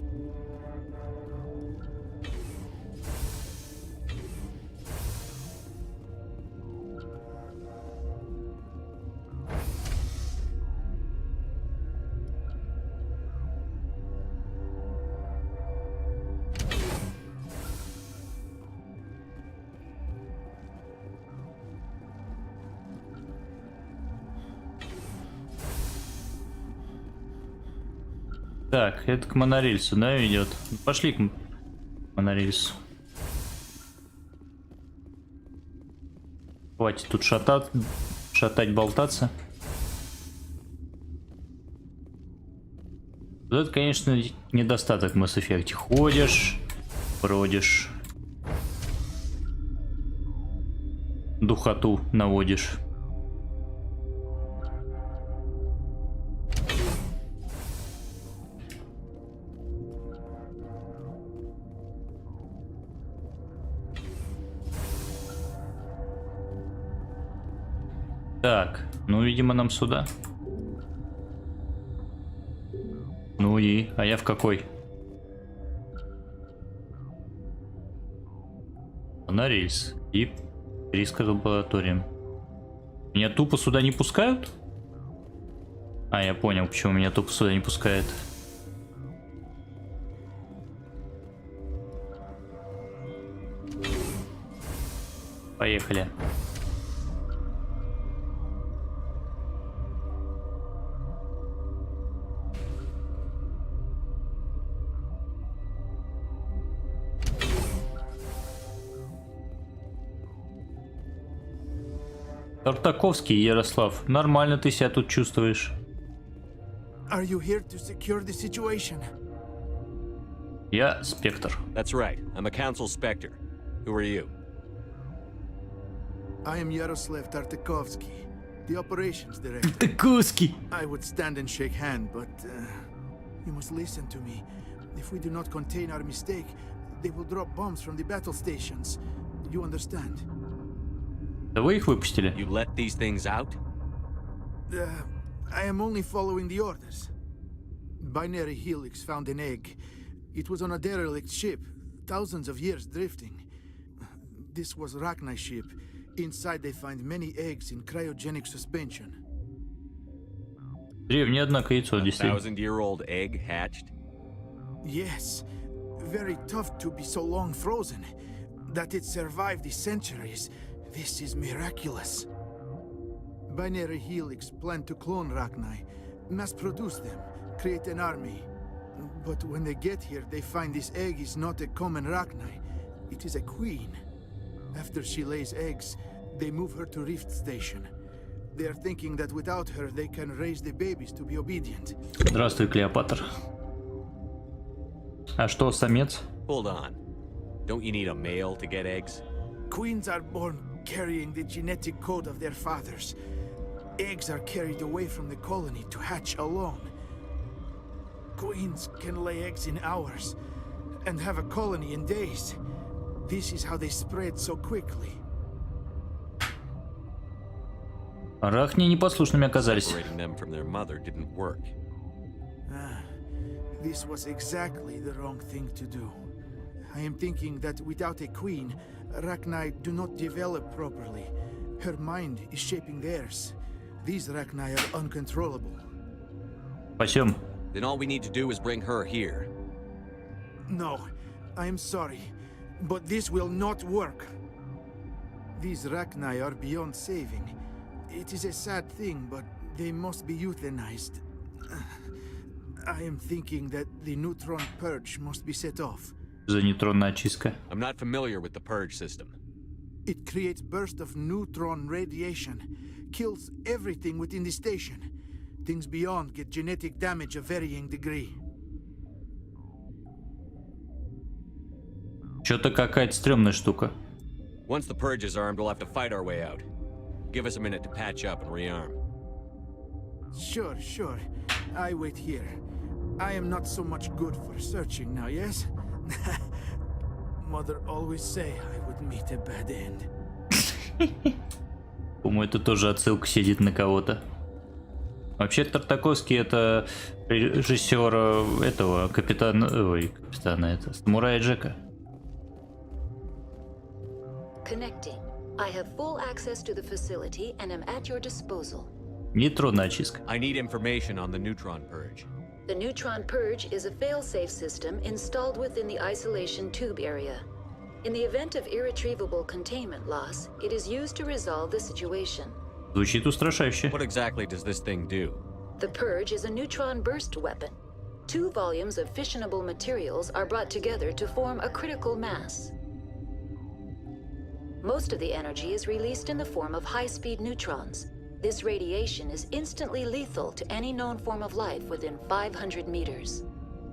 S1: Так, это к монорельсу, да, ведет? Пошли к монорельсу. Хватит тут шатать, болтаться. Вот это, конечно, недостаток в Mass Effect. Ходишь, бродишь, духоту наводишь. Так, ну, видимо, нам сюда. Ну и, а я в какой? На рельс. И риска лабораториям. Меня тупо сюда не пускают? А, я понял, почему меня тупо сюда не пускают. Поехали. Тартаковский, Ярослав, нормально ты себя тут чувствуешь.
S17: Are you here to secure the situation?
S1: Я Спектр.
S20: That's right. I'm a council Spectre. Who are you?
S17: I am Yaroslav Tartakovsky, the operations director.
S1: Tartakovsky.
S17: I would stand and shake hand, but you must listen to me. If we do not contain our mistake, they will drop bombs from the battle stations. You understand?
S1: Да вы их выпустили?
S20: You let these things out?
S17: I am only following the orders. Binary Helix found an egg. It was on a derelict ship, thousands of years drifting. This was Rachni's ship. Inside they find many eggs in cryogenic suspension.
S1: Древнее, однако, яйцо,
S20: A
S1: действительно.
S20: 1,000-year-old egg hatched?
S17: Yes. Very tough to be so long frozen. That it survived the centuries. This is miraculous. Binary Helix planned to clone Rachni, mass-produce them, create an army. But when they get here, they find this egg is not a common Rachni. It is a queen. After she lays eggs, they move her to Rift Station. They are thinking that without her, they can raise the babies to be obedient.
S1: Здравствуй, Клеопатра. А что, самец?
S20: Hold on. Don't you need a male to get eggs?
S17: Queens are born carrying the genetic code of their fathers. Eggs are carried away from the colony to hatch alone. Queens can lay eggs in hours and have a colony in days. This is how they spread so quickly.
S1: Рахни непослушными оказались.
S20: Separating them from their mother didn't work.
S17: This was exactly the wrong thing to do. I am thinking that without a queen, Rachni do not develop properly. Her mind is shaping theirs. These Rachni are uncontrollable.
S1: Пойдем.
S20: Then all we need to do is bring her here.
S17: No, I am sorry, but this will not work. These Rachni are beyond saving. It is a sad thing, but they must be euthanized. I am thinking that the neutron purge must be set off.
S1: За нейтронная очистка.
S20: I'm not familiar with the purge system.
S17: It creates bursts of neutron radiation, kills everything within the station. Things beyond get genetic damage of varying degree.
S1: Что-то какая-то стрёмная штука.
S20: Once the purge is armed, we'll have to fight our way out. Give us a minute to patch up and rearm.
S17: Sure, sure. I wait here. I am not so much good for searching now, yes? Mother always say I would meet a bad end.
S1: Думаю, это тоже отсылка сидит на кого-то. Вообще Тартаковский это режиссер этого капитана это самурая Джека.
S8: Connecting. I have full access to the facility and am at your disposal.
S1: Нейтронная очистка.
S20: I need information on the neutron purge.
S8: The neutron purge is a fail-safe system installed within the isolation tube area. In the event of irretrievable containment loss, it is used to resolve the situation.
S1: Звучит устрашающе.
S20: What exactly does this thing do?
S8: The purge is a neutron burst weapon. 2 volumes of fissionable materials are brought together to form a critical mass. Most of the energy is released in the form of high-speed neutrons. This radiation is instantly lethal to any known form of life within 500 meters.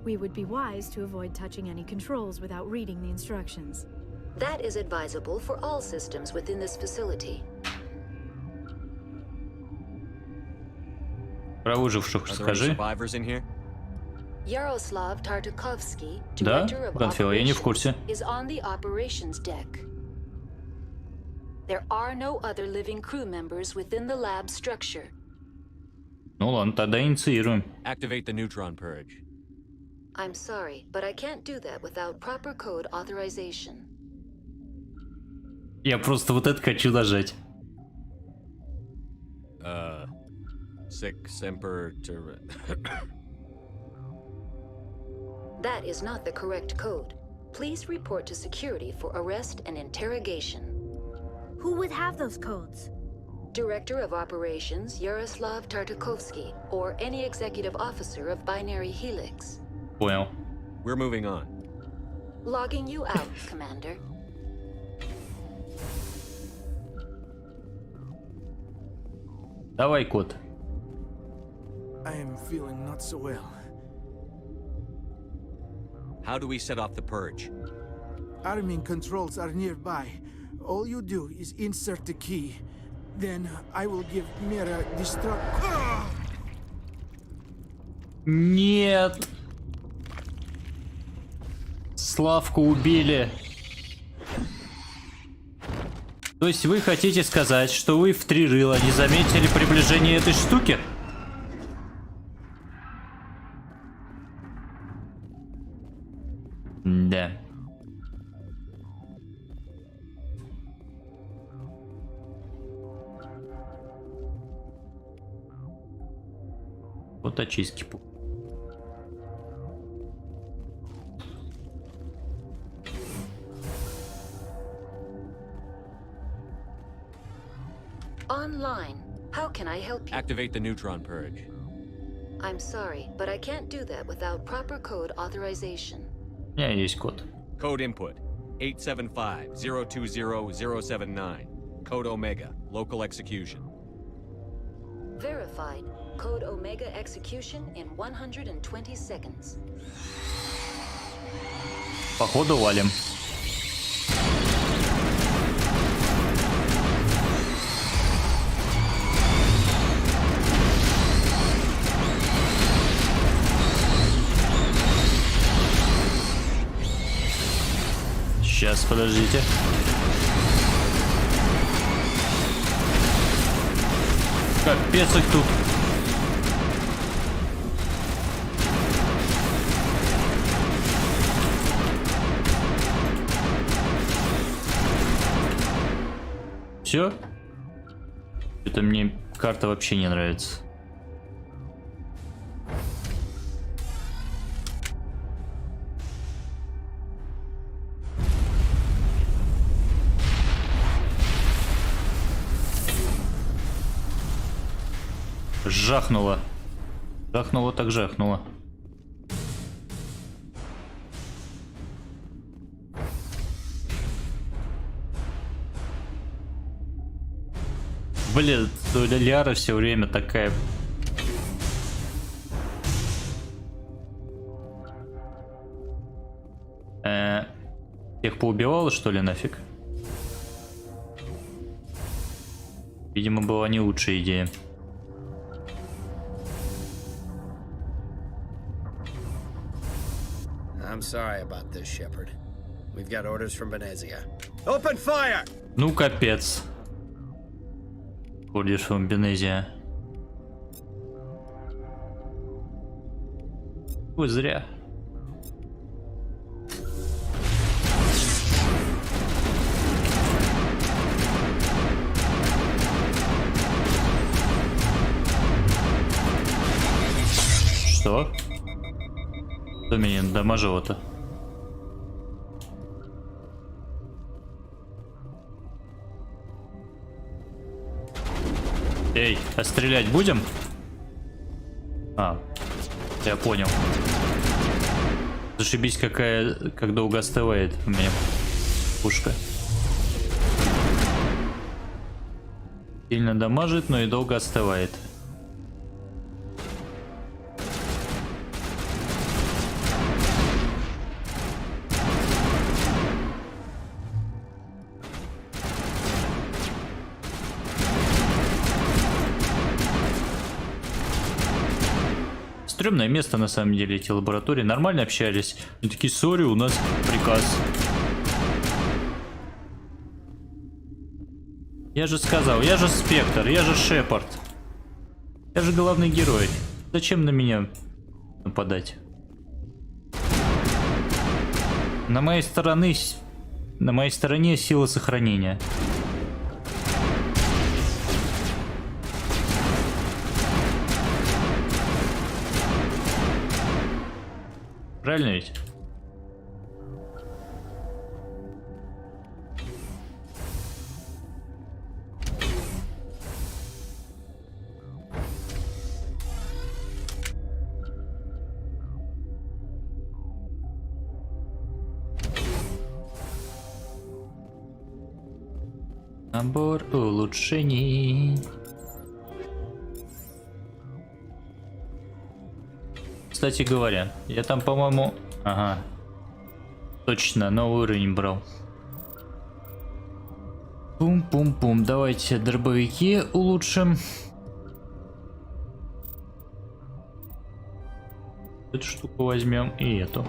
S12: We would be wise to avoid touching any controls without reading the instructions.
S8: That is advisable for all systems within this facility.
S1: Про выживших скажи.
S8: Yaroslav Tartakovsky,
S1: Да,
S8: director of
S1: Ганфила, я не в курсе.
S8: operations, is on the operations deck. There are no other living crew members within the lab structure.
S1: Ну ладно, тогда инициируем.
S20: Activate the neutron purge.
S8: I'm sorry, but I can't do that without proper code authorization.
S1: Я просто вот это хочу нажать.
S20: Sic semper
S8: That is not the correct code. Please report to security for arrest and interrogation.
S13: Who would have those codes?
S8: Director of Operations Yaroslav Tartakovsky, or any executive officer of Binary Helix.
S1: Понял.
S20: We're moving on.
S8: Logging you out, Commander.
S1: Давай, кот.
S17: I am feeling not so well.
S20: How do we set off the purge?
S17: Arming controls are nearby. All you do is insert the key. Then I will give Mira destruct.
S1: Нет. Славку убили. То есть вы хотите сказать, что вы в 3 рыла не заметили приближение этой штуки? Да. Вот очистки.
S8: Online. How can I help you?
S20: Activate the neutron purge.
S8: I'm sorry, but I can't do that without proper code authorization.
S1: У меня есть код.
S20: Code input 875-020-079. Code Omega. Local execution.
S8: Verified. Code Omega execution in 120 seconds.
S1: Походу валим. Сейчас, подождите. Капец их тут. Все? Это мне карта вообще не нравится. Жахнуло. Жахнуло так жахнуло. Блин, Ляра все время такая. Всех поубивала, что ли, нафиг? Видимо, была не лучшая идея.
S10: I'm sorry about this, Shepard. We've got orders from Venezia. Open fire!
S1: Ну, капец. Ходишь в Венезия. Ой, зря. Что? Кто меня дамажил-то? Эй, а стрелять будем? А, я понял. Зашибись, как долго остывает у меня пушка. Сильно дамажит, но и долго остывает. Стрёмное место, на самом деле, эти лаборатории. Нормально общались. Они такие, сори, у нас приказ. Я же сказал, я же Спектр, я же Шепард. Я же главный герой. Зачем на меня нападать? На моей стороне сила сохранения. Правильно ведь? Набор улучшений. Кстати говоря, я там, по-моему... Ага. Точно, новый уровень брал. Пум-пум-пум. Давайте дробовики улучшим. Эту штуку возьмем и эту.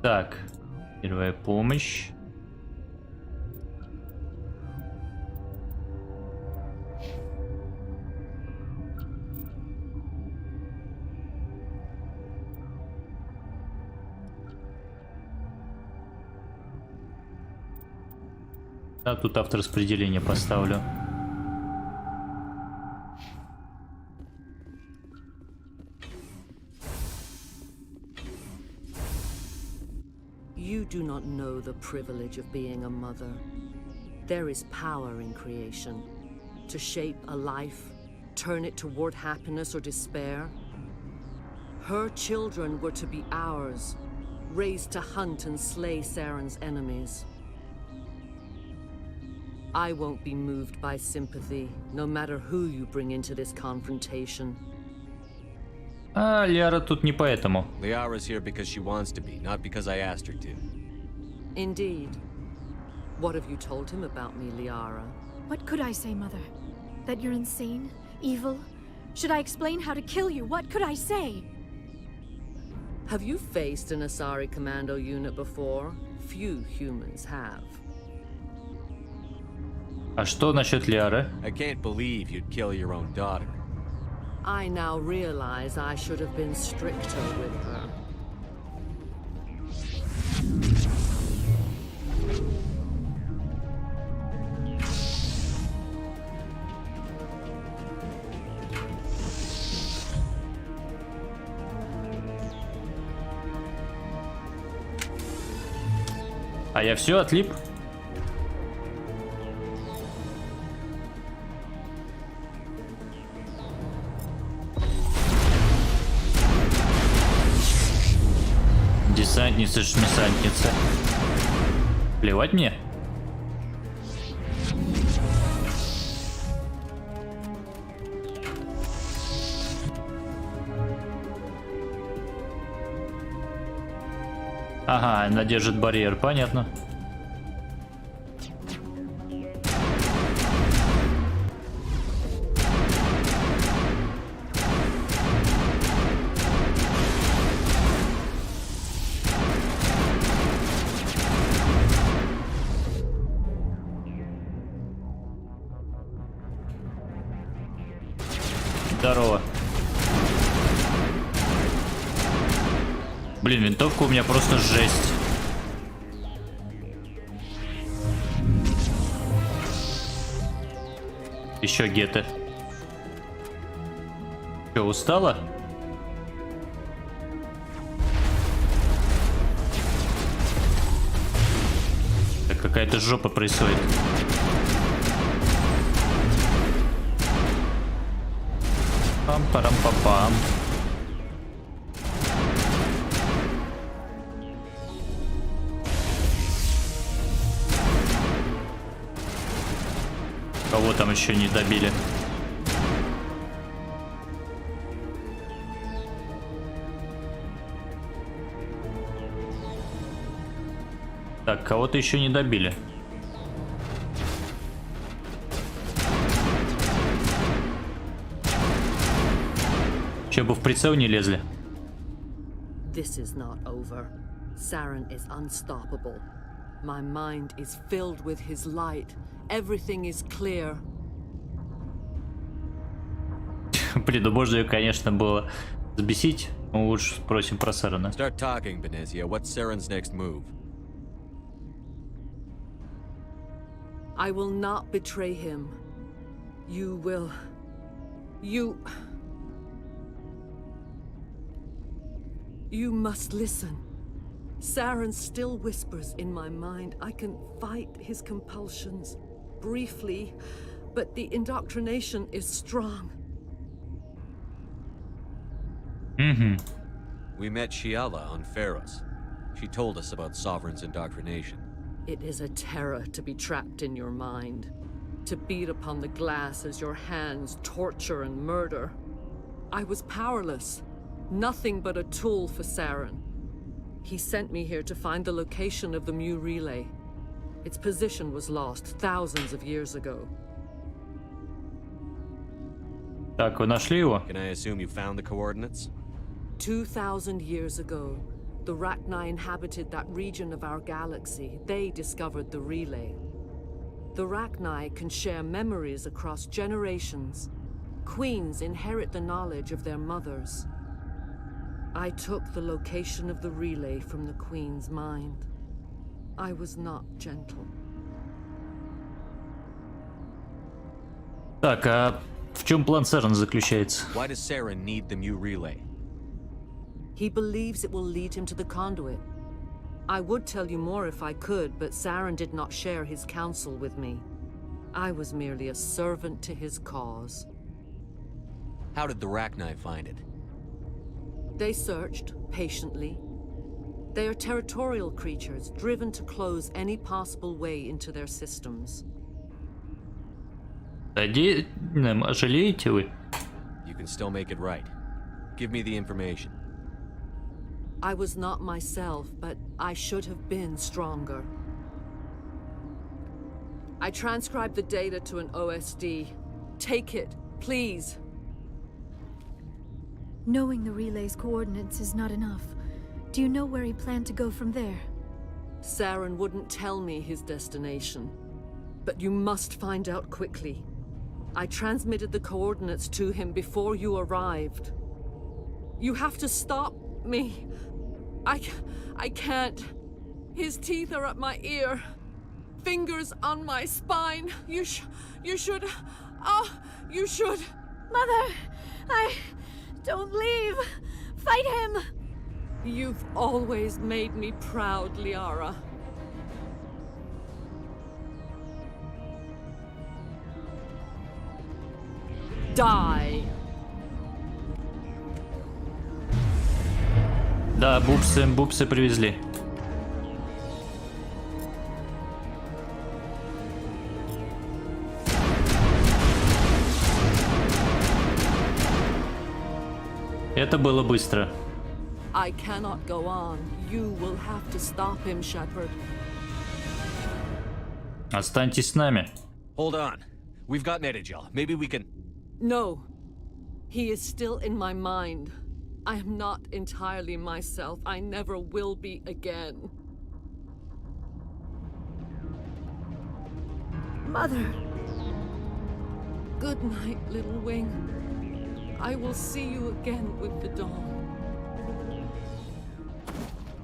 S1: Так, первая помощь. А тут автораспределение поставлю.
S6: You do not know the privilege of being a mother. There is power in creation. To shape a life, turn it toward happiness or despair. Her children were to be ours, raised to hunt and slay Saren's enemies. I won't be moved by sympathy, no matter who you bring into this confrontation.
S1: А Лиара тут не поэтому.
S20: Liara's here because she wants to be, not because I asked her to.
S6: Indeed. What have you told him about me, Liara?
S12: What could I say, Mother? That you're insane? Evil? Should I explain how to kill you? What could I say?
S6: Have you faced an Asari commando unit before? Few humans have.
S1: А что насчет Лиары?
S20: I can't believe you'd kill your own daughter.
S6: I now realize I should have been stricter with her.
S1: А я все отлип? Десантница, шмесантница. Плевать мне? Ага, она держит барьер, понятно. Здорово. Блин, винтовка у меня просто жесть. Еще геты. Че, устала? Так, Какая-то жопа происходит. Пам-парам-пам-пам. Кого там еще не добили? Так, кого-то еще не добили. Че бы в прицел не лезли?
S6: This is not over. Saren is unstoppable. My mind is filled with his light. Everything is clear.
S1: Блин, ну можно ее, конечно, было взбесить. Но лучше спросим про Сарена.
S20: Start talking, Venezia. What's Saren's next move?
S6: I will not betray him. You will... You must listen. Saren still whispers in my mind. I can fight his compulsions briefly, but the indoctrination is strong.
S20: We met Shiala on Pharos. She told us about Sovereign's indoctrination.
S6: It is a terror to be trapped in your mind, to beat upon the glass as your hands torture and murder. I was powerless, nothing but a tool for Saren. He sent me here to find the location of the Mu relay. Its position was lost thousands of years ago.
S1: Так, вы нашли его?
S20: Can I assume you found the coordinates?
S6: 2,000 years ago, the Rachni inhabited that region of our galaxy. They discovered the relay. The Rachni can share memories across generations. Queens inherit the knowledge of their mothers. I took the location of the relay from the Queen's mind. I was not gentle.
S1: Так, а в чем план Сарена заключается?
S20: Why does Saren need the Mu relay?
S6: He believes it will lead him to the conduit. I would tell you more if I could, but Saren did not share his counsel with me. I was merely a servant to his cause.
S20: How did the Rachni find it?
S6: They searched, patiently. They are territorial creatures, driven to close any possible way into their systems.
S1: Жалеете вы?
S20: You can still make it right. Give me the information.
S6: I was not myself, but I should have been stronger. I transcribed the data to an OSD. Take it, please.
S12: Knowing the relay's coordinates is not enough. Do you know where he planned to go from there?
S6: Saren wouldn't tell me his destination. But you must find out quickly. I transmitted the coordinates to him before you arrived. You have to stop me. I can't. His teeth are at my ear. Fingers on my spine. You should... Oh, you should...
S12: Mother! Don't leave! Fight him!
S6: You've always made me proud, Liara. Die!
S1: Да, бубсы привезли. Это было быстро.
S6: I cannot go on. You will have to stop him, Shepard.
S1: Останьтесь с нами.
S20: Hold on. We've got Nvidia. Maybe we can...
S6: No. He is still in my mind. I am not entirely myself. I never will be again.
S12: Mother!
S6: Good night, little wing. I will see you again with the dawn.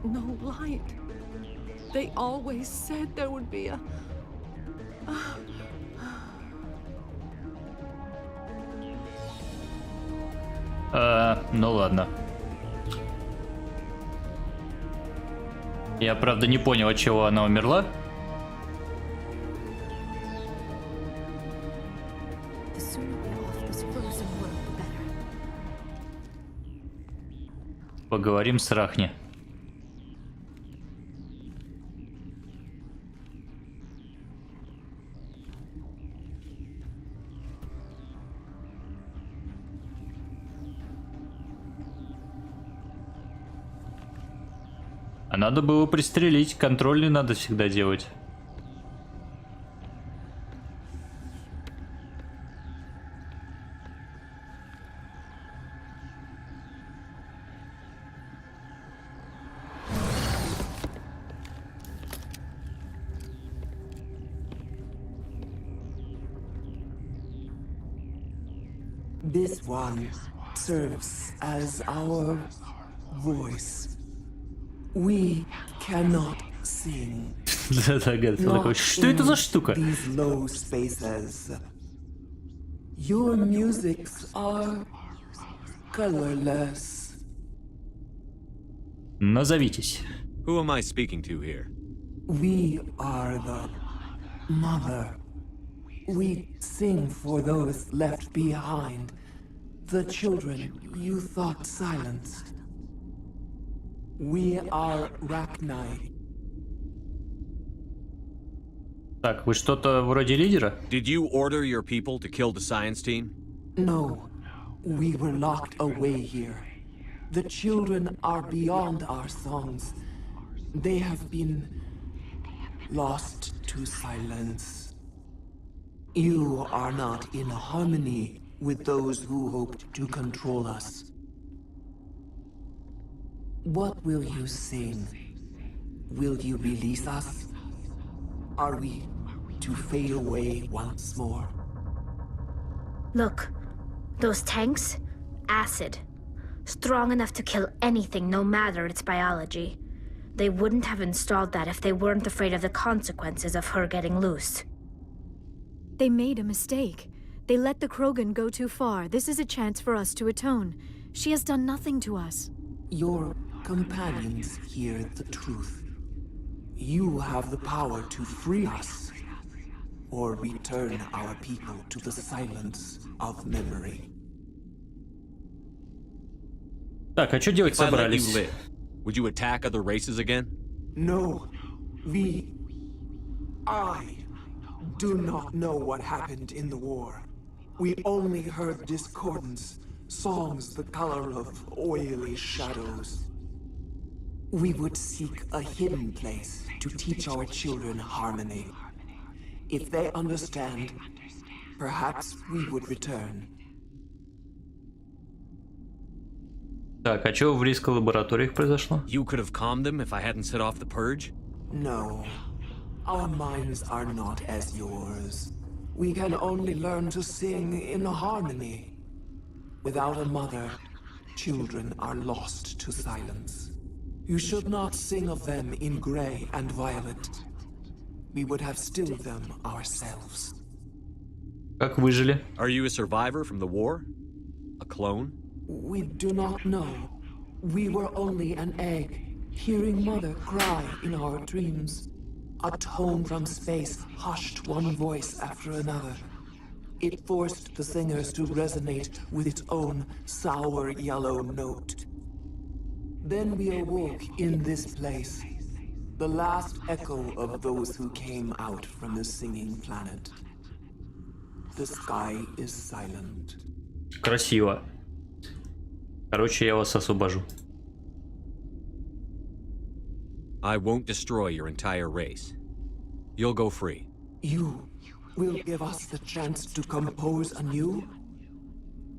S6: No light. They always said there would be a...
S1: Ну ладно. Я, правда, не понял, от чего она умерла. Поговорим с Рахни. А надо было пристрелить, контрольный надо всегда делать.
S7: This one serves as our voice. We cannot sing.
S1: Что это за штука?
S7: These low spaces. Your musics are colorless.
S1: Назовитесь.
S20: Who am I speaking to here?
S7: We are the mother. We sing for those left behind, the children you thought silenced. We are Rachni.
S1: Так, вы что-то вроде лидера?
S20: Did you order your people to kill the science team?
S7: No, we were locked away here. The children are beyond our songs. They have been lost to silence. You are not in harmony with those who hoped to control us. What will you sing? Will you release us? Are we to fade away once more?
S13: Look, those tanks? Acid. Strong enough to kill anything, no matter its biology. They wouldn't have installed that if they weren't afraid of the consequences of her getting loose.
S12: They made a mistake. They let the Krogan go too far. This is a chance for us to atone. She has done nothing to us.
S7: Your companions hear the truth. You have the power to free us, or return our people to the silence of memory.
S1: Так, а что делать собрались?
S20: If I let you live, would you attack other races again?
S7: No, I do not know what happened in the war. We only heard discordance, songs the color of oily shadows. We would seek a hidden place to teach our children harmony. If they understand, perhaps we would return.
S1: Так, а что в риск-лабораториях произошло?
S20: You could have calmed them if I hadn't set off the purge?
S7: No. Our minds are not as yours. We can only learn to sing in harmony. Without a mother, children are lost to silence. You should not sing of them in gray and violet. We would have stilled them ourselves.
S1: Как выжили?
S20: Are you a survivor from the war? A clone?
S7: We do not know. We were only an egg, hearing Mother cry in our dreams. A tone from space hushed one voice after another. It forced the singers to resonate with its own sour yellow note. Then we awoke in this place, the last echo of those who came out from the singing planet. The sky is silent.
S1: Красиво. Короче, я вас освобожу.
S20: I won't destroy your entire race. You'll go free.
S7: You will give us the chance to compose anew?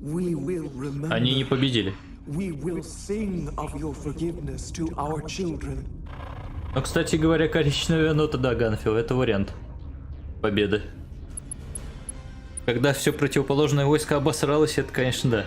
S7: We will remember.
S1: Они не победили.
S7: We will sing of your forgiveness to our children.
S1: Но, кстати говоря, коричневая нота, да, Ганфил, это вариант победы. Когда все противоположное войско обосралось, это, конечно, да.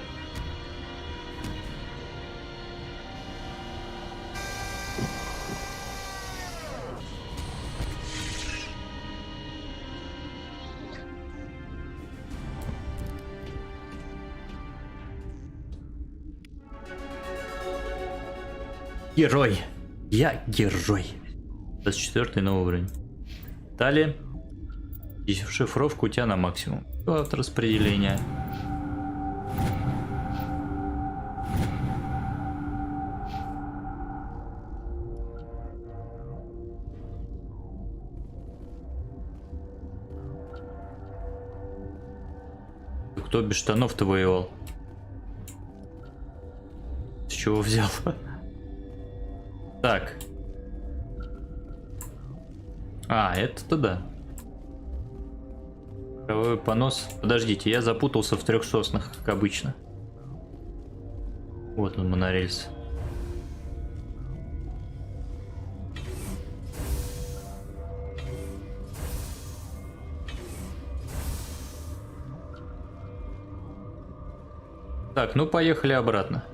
S1: Герой. Я герой. 24 новый уровень. Далее. Дешифровка у тебя на максимум. Автораспределение. Кто без штанов-то воевал? С чего взял? Так. А, это-то да. Кровавый понос. Подождите, я запутался в трех соснах, как обычно. Вот он, монорельс. Так, ну поехали обратно.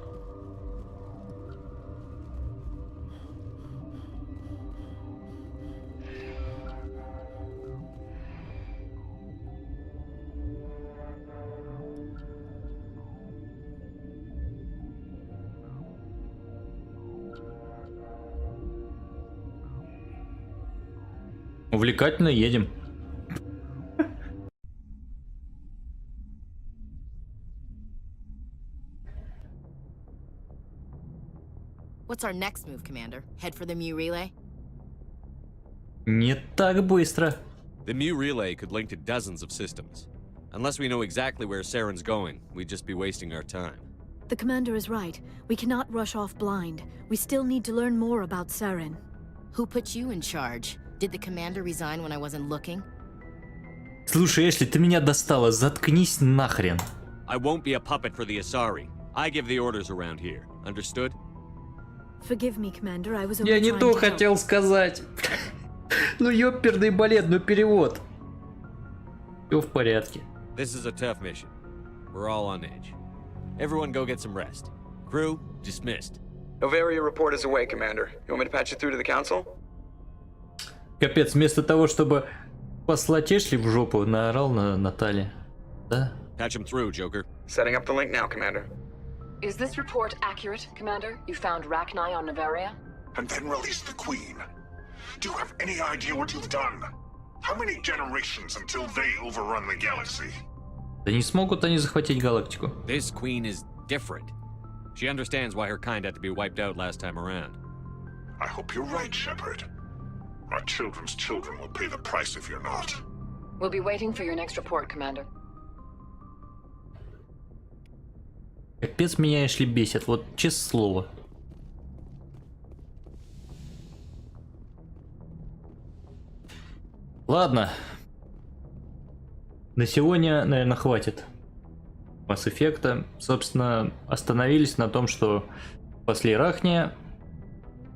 S1: Увлекательно едем.
S2: What's our next move, Commander? Head for the Mu relay?
S1: Не так быстро.
S4: The Mu relay could link to dozens of systems. Unless we know exactly where Saren's going, we'd just be wasting our time.
S12: The commander is right. We cannot rush off blind. We still need to learn more about Saren.
S2: Who put you in charge? Did the commander resign when I wasn't looking?
S1: Слушай, Эшли, ты меня достала. Заткнись нахрен.
S4: I won't be a puppet for the Asari. I give the orders around here. Understood?
S12: Forgive me, Commander. I was only
S1: Я не
S12: trying
S1: то
S12: to
S1: хотел сказать. Ну ёперный балет, ну перевод. Все в порядке.
S4: This is a tough mission. We're all on edge. Everyone go get some rest. Crew, dismissed.
S19: Novaria report is away, Commander. You want me to patch it through to the Council?
S1: Капец, вместо того, чтобы послать Эшли в жопу, наорал на Натали. Да?
S4: Patch him through, Joker.
S19: Setting up the link now, Commander.
S21: Is this report accurate, Commander? You found Rachni on Novaria?
S22: And then released the Queen. Do you have any idea what you've done? How many generations until they overrun the galaxy?
S1: Да не смогут они захватить галактику.
S4: This Queen is different. She understands why her kind had to be wiped out last time around.
S22: I hope you're right, Shepard. Our children's children will pay the price if you're not.
S21: We'll be waiting for your next report, Commander.
S1: Капец, меня Эшли бесит, вот честное слово. Ладно. На сегодня, наверное, хватит Mass Effect'а. Собственно, остановились на том, что спасли Рахния,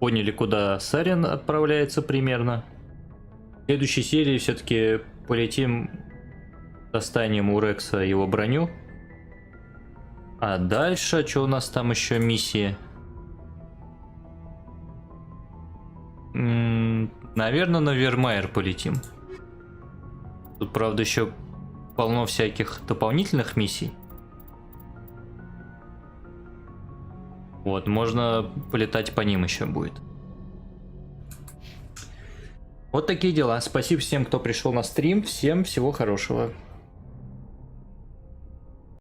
S1: поняли, куда Сарен отправляется примерно. В следующей серии все-таки полетим, достанем у Рекса его броню. А дальше, что у нас там еще миссии? Наверное, на Вермайер полетим. Тут, правда, еще полно всяких дополнительных миссий. Вот, можно полетать по ним еще будет. Вот такие дела. Спасибо всем, кто пришел на стрим. Всем всего хорошего.